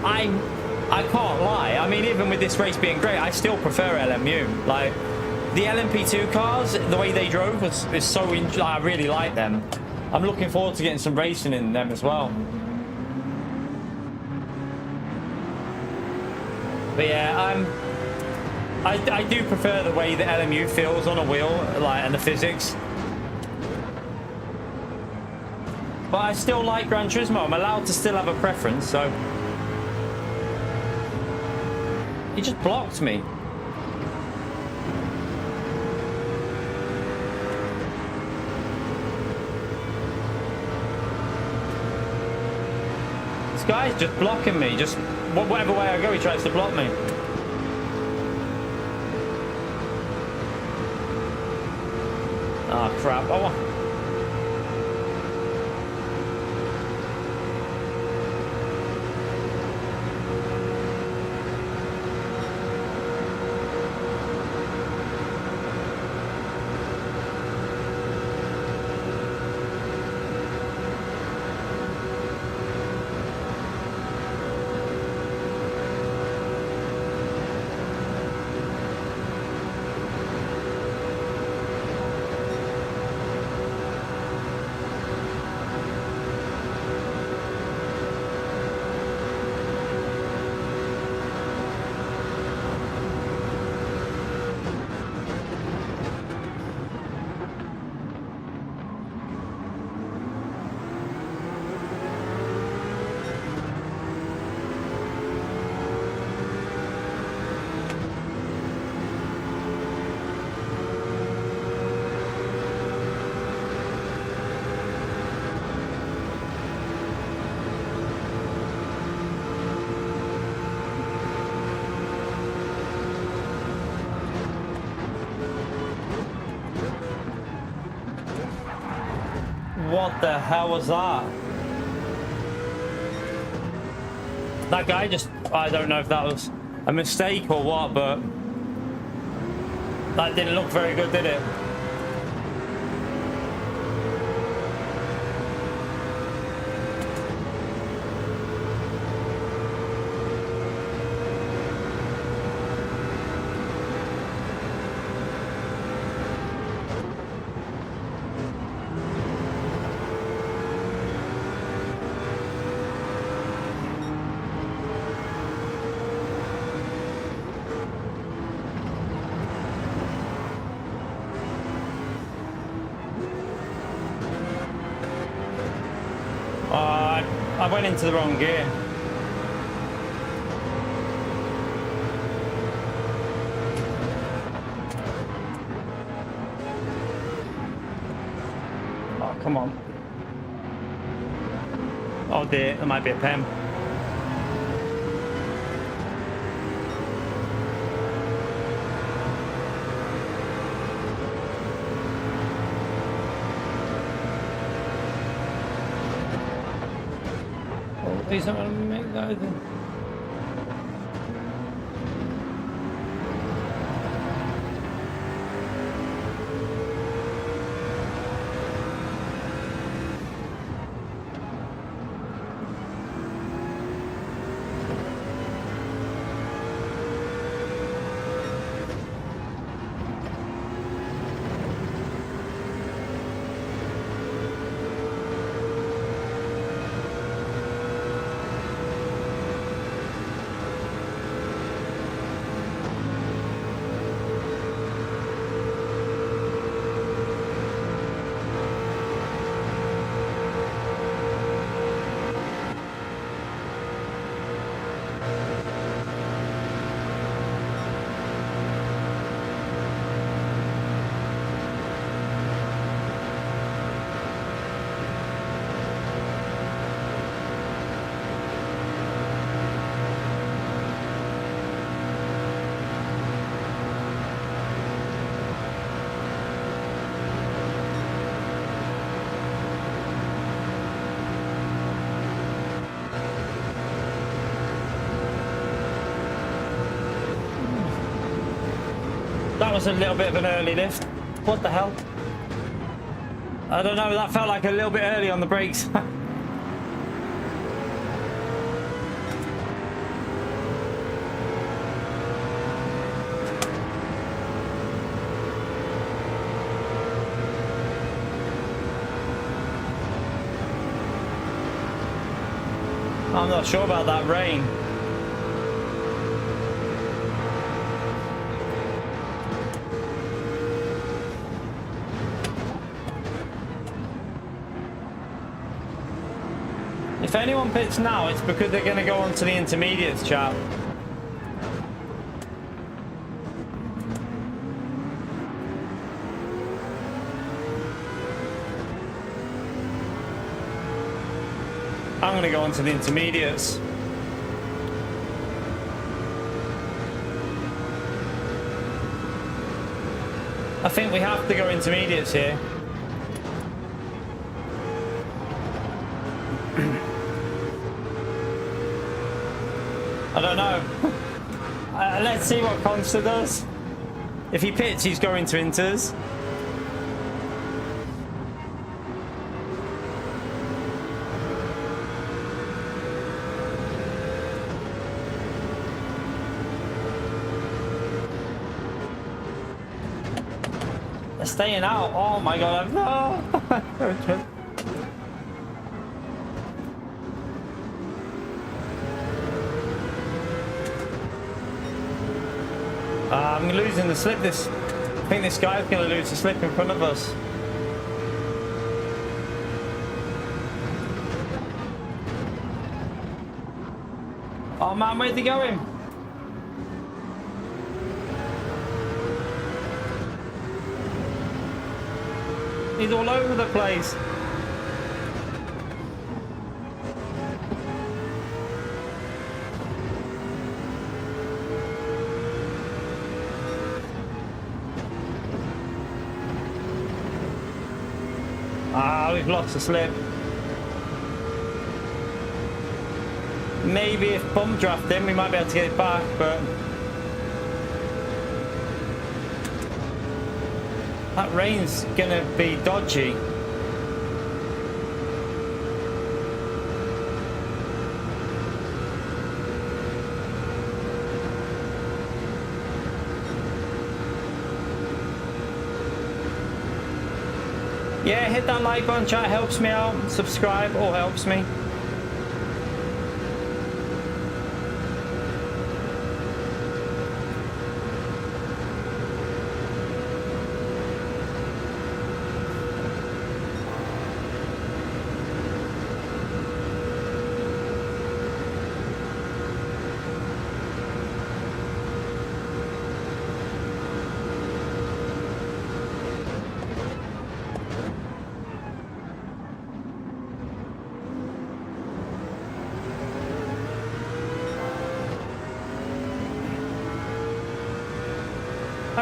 I can't lie. I mean, even with this race being great, I still prefer LMU. Like, the LMP2 cars, the way they drove is so... I really like them. I'm looking forward to getting some racing in them as well. But yeah, I do prefer the way the LMU feels on a wheel, like, and the physics. But I still like Gran Turismo. I'm allowed to still have a preference, so... He just blocked me. This guy's just blocking me. Just whatever way I go, he tries to block me. Ah, oh, crap. Oh. What the hell was that? That guy just... I don't know if that was a mistake or what, but... that didn't look very good, did it? I went into the wrong gear. Oh, come on. Oh dear, there might be a pen. Oh, please don't want to make that again. That was a little bit of an early lift. What the hell? I don't know, that felt like a little bit early on the brakes. I'm not sure about that rain. If anyone pits now, it's because they're going to go on to the intermediates, chap. I'm going to go on to the intermediates. I think we have to go intermediates here. I don't know. Let's see what Consta does. If he pits, he's going to inters. They're staying out. Oh my god, no. I'm losing the slip. I think this guy's going to lose the slip in front of us. Oh man, where's he going? He's all over the place. We've lost the slip. Maybe if bump draft him, we might be able to get it back, but that rain's gonna be dodgy. Yeah, hit that like button, chat, helps me out. Subscribe, all helps me.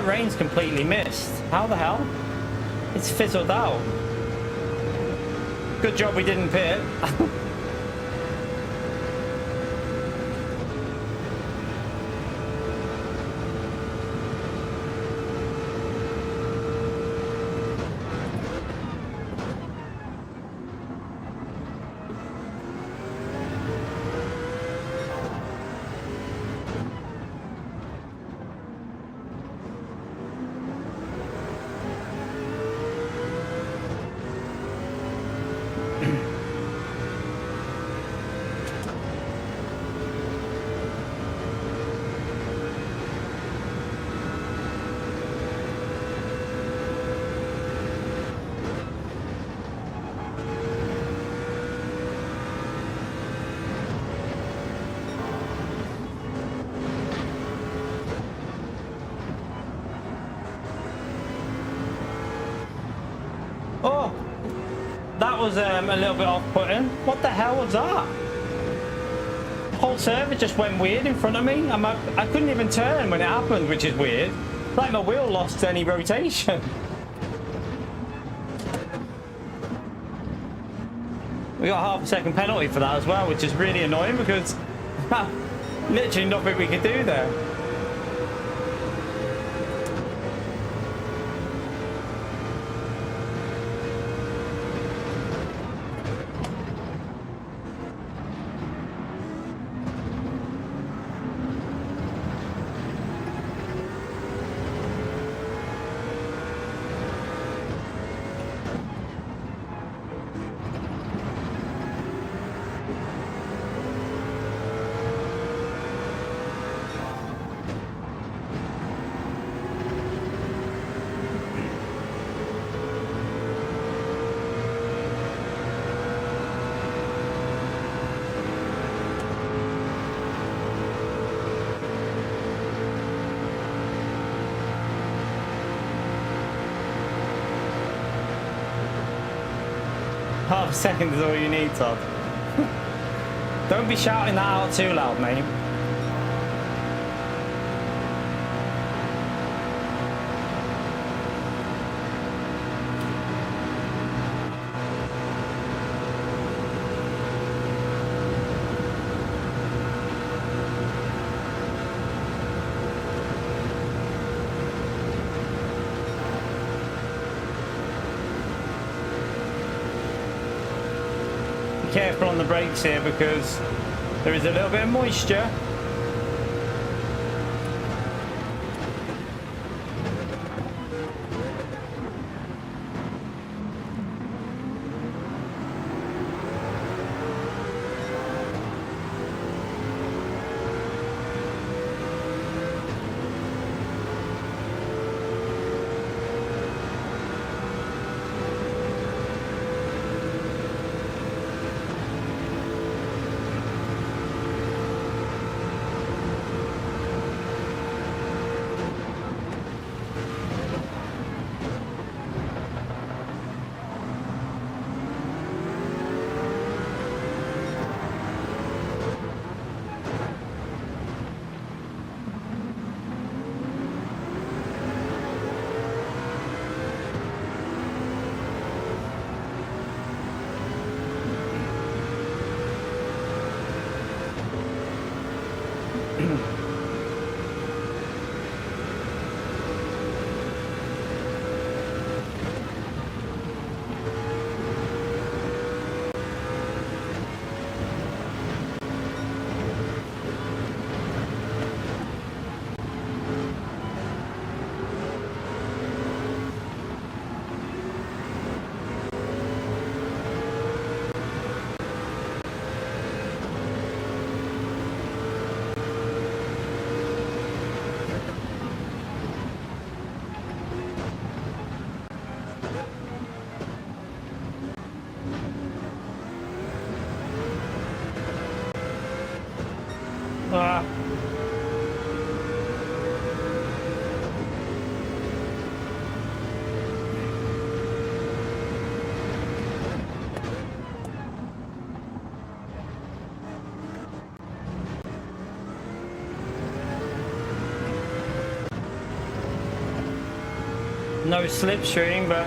rain's completely missed. How the hell? It's fizzled out. Good job we didn't pit. Oh, that was a little bit off-putting. What the hell was that? The whole server just went weird in front of me. I couldn't even turn when it happened, which is weird. Like my wheel lost any rotation. We got a half-a-second penalty for that as well, which is really annoying because literally nothing we could do there. Half a second is all you need, Todd. Don't be shouting that out too loud, mate. Careful on the brakes here because there is a little bit of moisture. No slipstream, but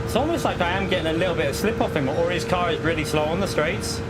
it's almost like I am getting a little bit of slip off him, or his car is really slow on the straights.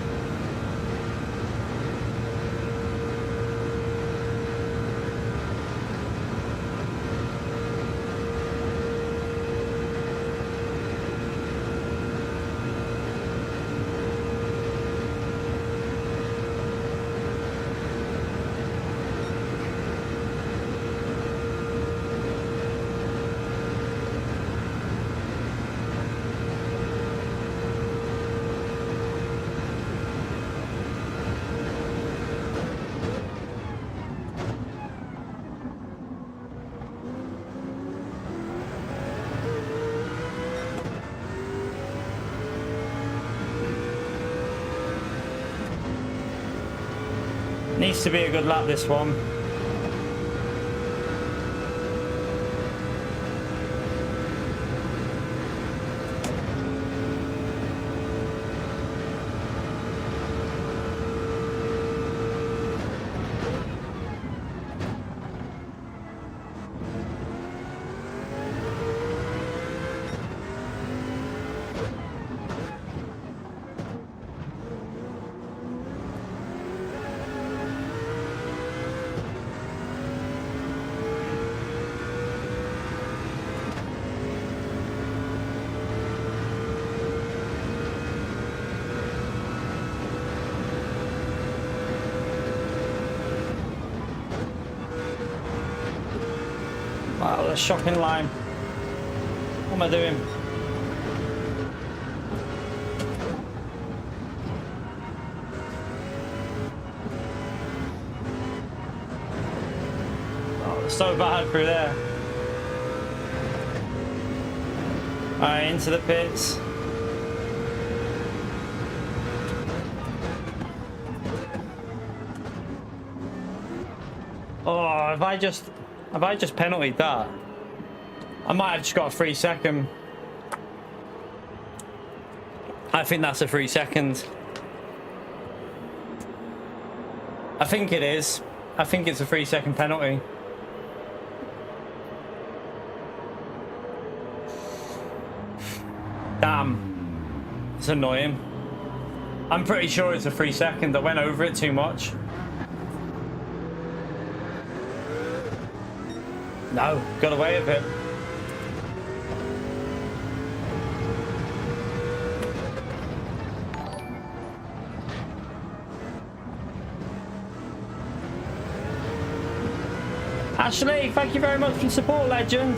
Needs to be a good lap, this one. Wow, the shocking line. What am I doing? Oh, it's so bad through there. Alright, into the pits. Oh, have I just penaltied that? I might have just got a 3 second. I think that's a 3 second. I think it is. I think it's a 3 second penalty. Damn. It's annoying. I'm pretty sure it's a 3 second. I went over it too much. No, got away with it. Ashley, thank you very much for the support, legend.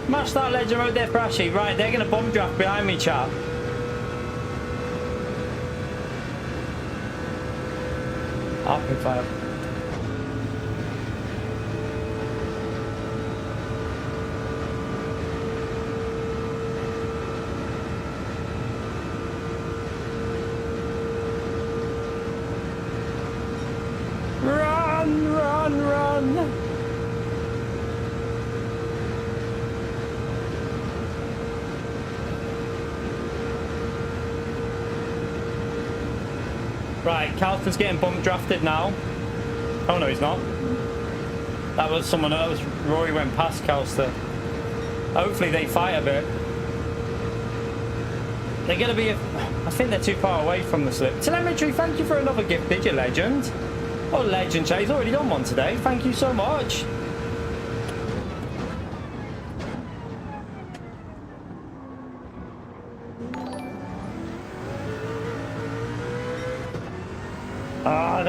Smash that legend right there for Ashley. Right, they're going to bomb draft behind me, chap. Up in fire. Run, run, run. Right, Calster's getting bump drafted now. Oh no, he's not. That was someone else. Rory went past Calster. Hopefully they fight a bit. They're going to be... I think they're too far away from the slip. Telemetry, thank you for another gift, did you, legend? Oh, legend, He's already done one today. Thank you so much.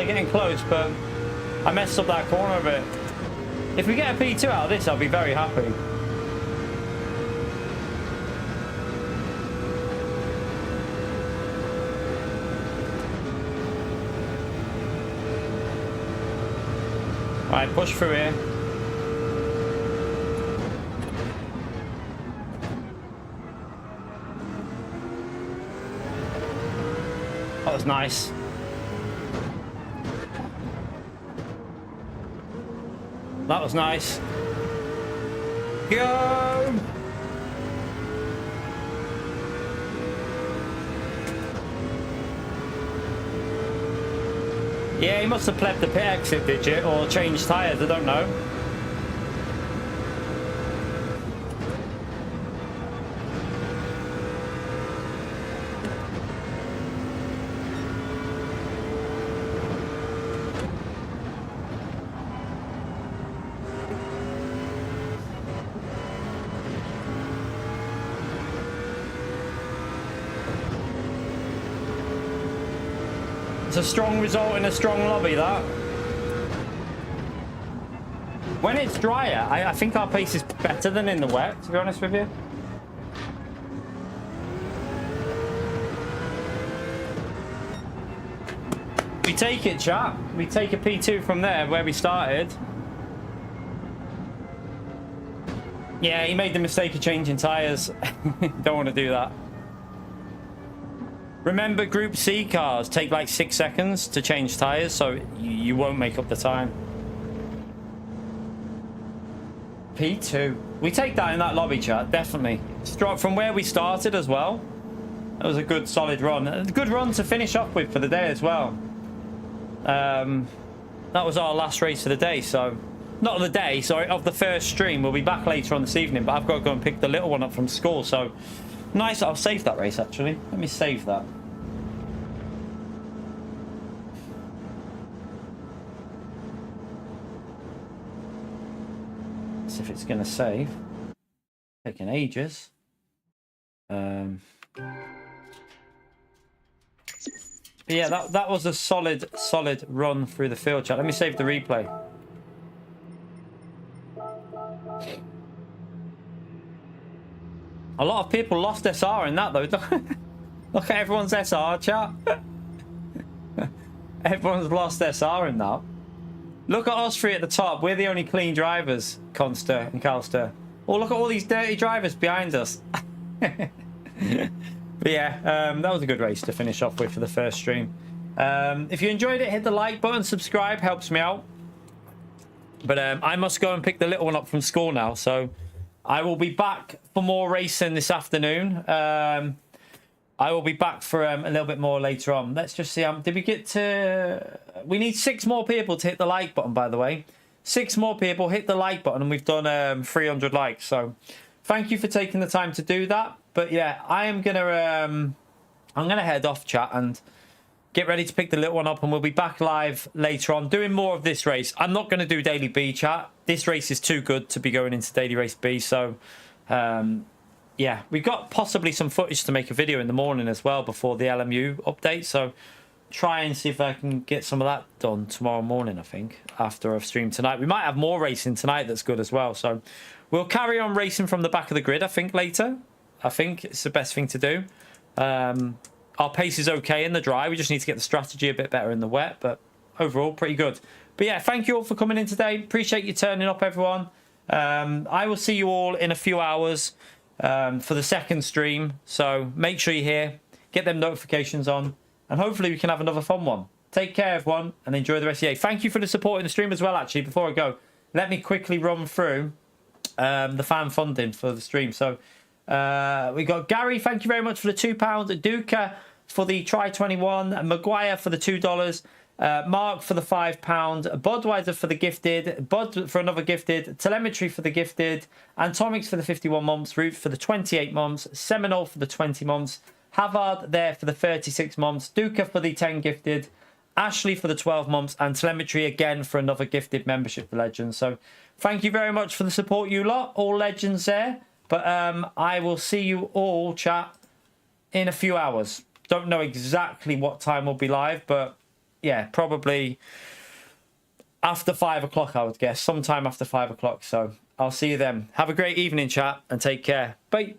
They're getting close, but I messed up that corner a bit. If we get a P2 out of this, I'll be very happy. Right, push through here. That was nice. That was nice. Go! Yeah, he must have plebbed the pit exit, did you? Or changed tyres, I don't know. It's a strong result in a strong lobby, that. When it's drier, I think our pace is better than in the wet, to be honest with you. We take it, chat. We take a P2 from there, where we started. Yeah, he made the mistake of changing tyres. Don't want to do that. Remember, Group C cars take like 6 seconds to change tyres, so you won't make up the time. P2. We take that in that lobby, chat, definitely. From where we started as well. That was a good, solid run. A good run to finish off with for the day as well. That was our last race of the day, so... Not of the day, sorry, of the first stream. We'll be back later on this evening, but I've got to go and pick the little one up from school, so... Nice, I'll save that race, actually. Let me save that. See if it's going to save. Taking ages. But yeah, that was a solid run through the field, chat. Let me save the replay. A lot of people lost SR in that, though. Look at everyone's SR, chat. Everyone's lost SR in that. Look at us three at the top. We're the only clean drivers, Conster and Calster. Oh, look at all these dirty drivers behind us. But yeah, that was a good race to finish off with for the first stream. If you enjoyed it, hit the like button, subscribe, helps me out. But I must go and pick the little one up from school now, so... I will be back for more racing this afternoon. I will be back for a little bit more later on. Let's just see. Did we get to... We need 6 more people to hit the like button, by the way. 6 more people hit the like button, and we've done 300 likes. So thank you for taking the time to do that. But yeah, I'm gonna head off, chat, and get ready to pick the little one up, and we'll be back live later on doing more of this race. I'm not going to do Daily B, chat. This race is too good to be going into Daily Race B. So, yeah, we've got possibly some footage to make a video in the morning as well before the LMU update. So, try and see if I can get some of that done tomorrow morning, I think, after I've streamed tonight. We might have more racing tonight that's good as well. So, we'll carry on racing from the back of the grid, I think, later. I think it's the best thing to do. Our pace is okay in the dry. We just need to get the strategy a bit better in the wet. But overall, pretty good. But yeah, thank you all for coming in today. Appreciate you turning up, everyone. I will see you all in a few hours for the second stream. So make sure you're here. Get them notifications on. And hopefully we can have another fun one. Take care, everyone, and enjoy the rest of the day. Thank you for the support in the stream as well, actually. Before I go, let me quickly run through the fan funding for the stream. So we got Gary, thank you very much for the £2. Duca for the Try 21. Maguire for the $2. Mark for the £5, Budweiser for the gifted, Bud for another gifted, Telemetry for the gifted, Antomics for the 51 months, Root for the 28 months, Seminole for the 20 months, Havard there for the 36 months, Duca for the 10 gifted, Ashley for the 12 months, and Telemetry again for another gifted membership for Legends. So thank you very much for the support, you lot, all Legends there. But I will see you all, chat, in a few hours. Don't know exactly what time we'll be live, but yeah, probably after 5 o'clock, I would guess. Sometime after 5 o'clock. So I'll see you then. Have a great evening, chat, and take care. Bye.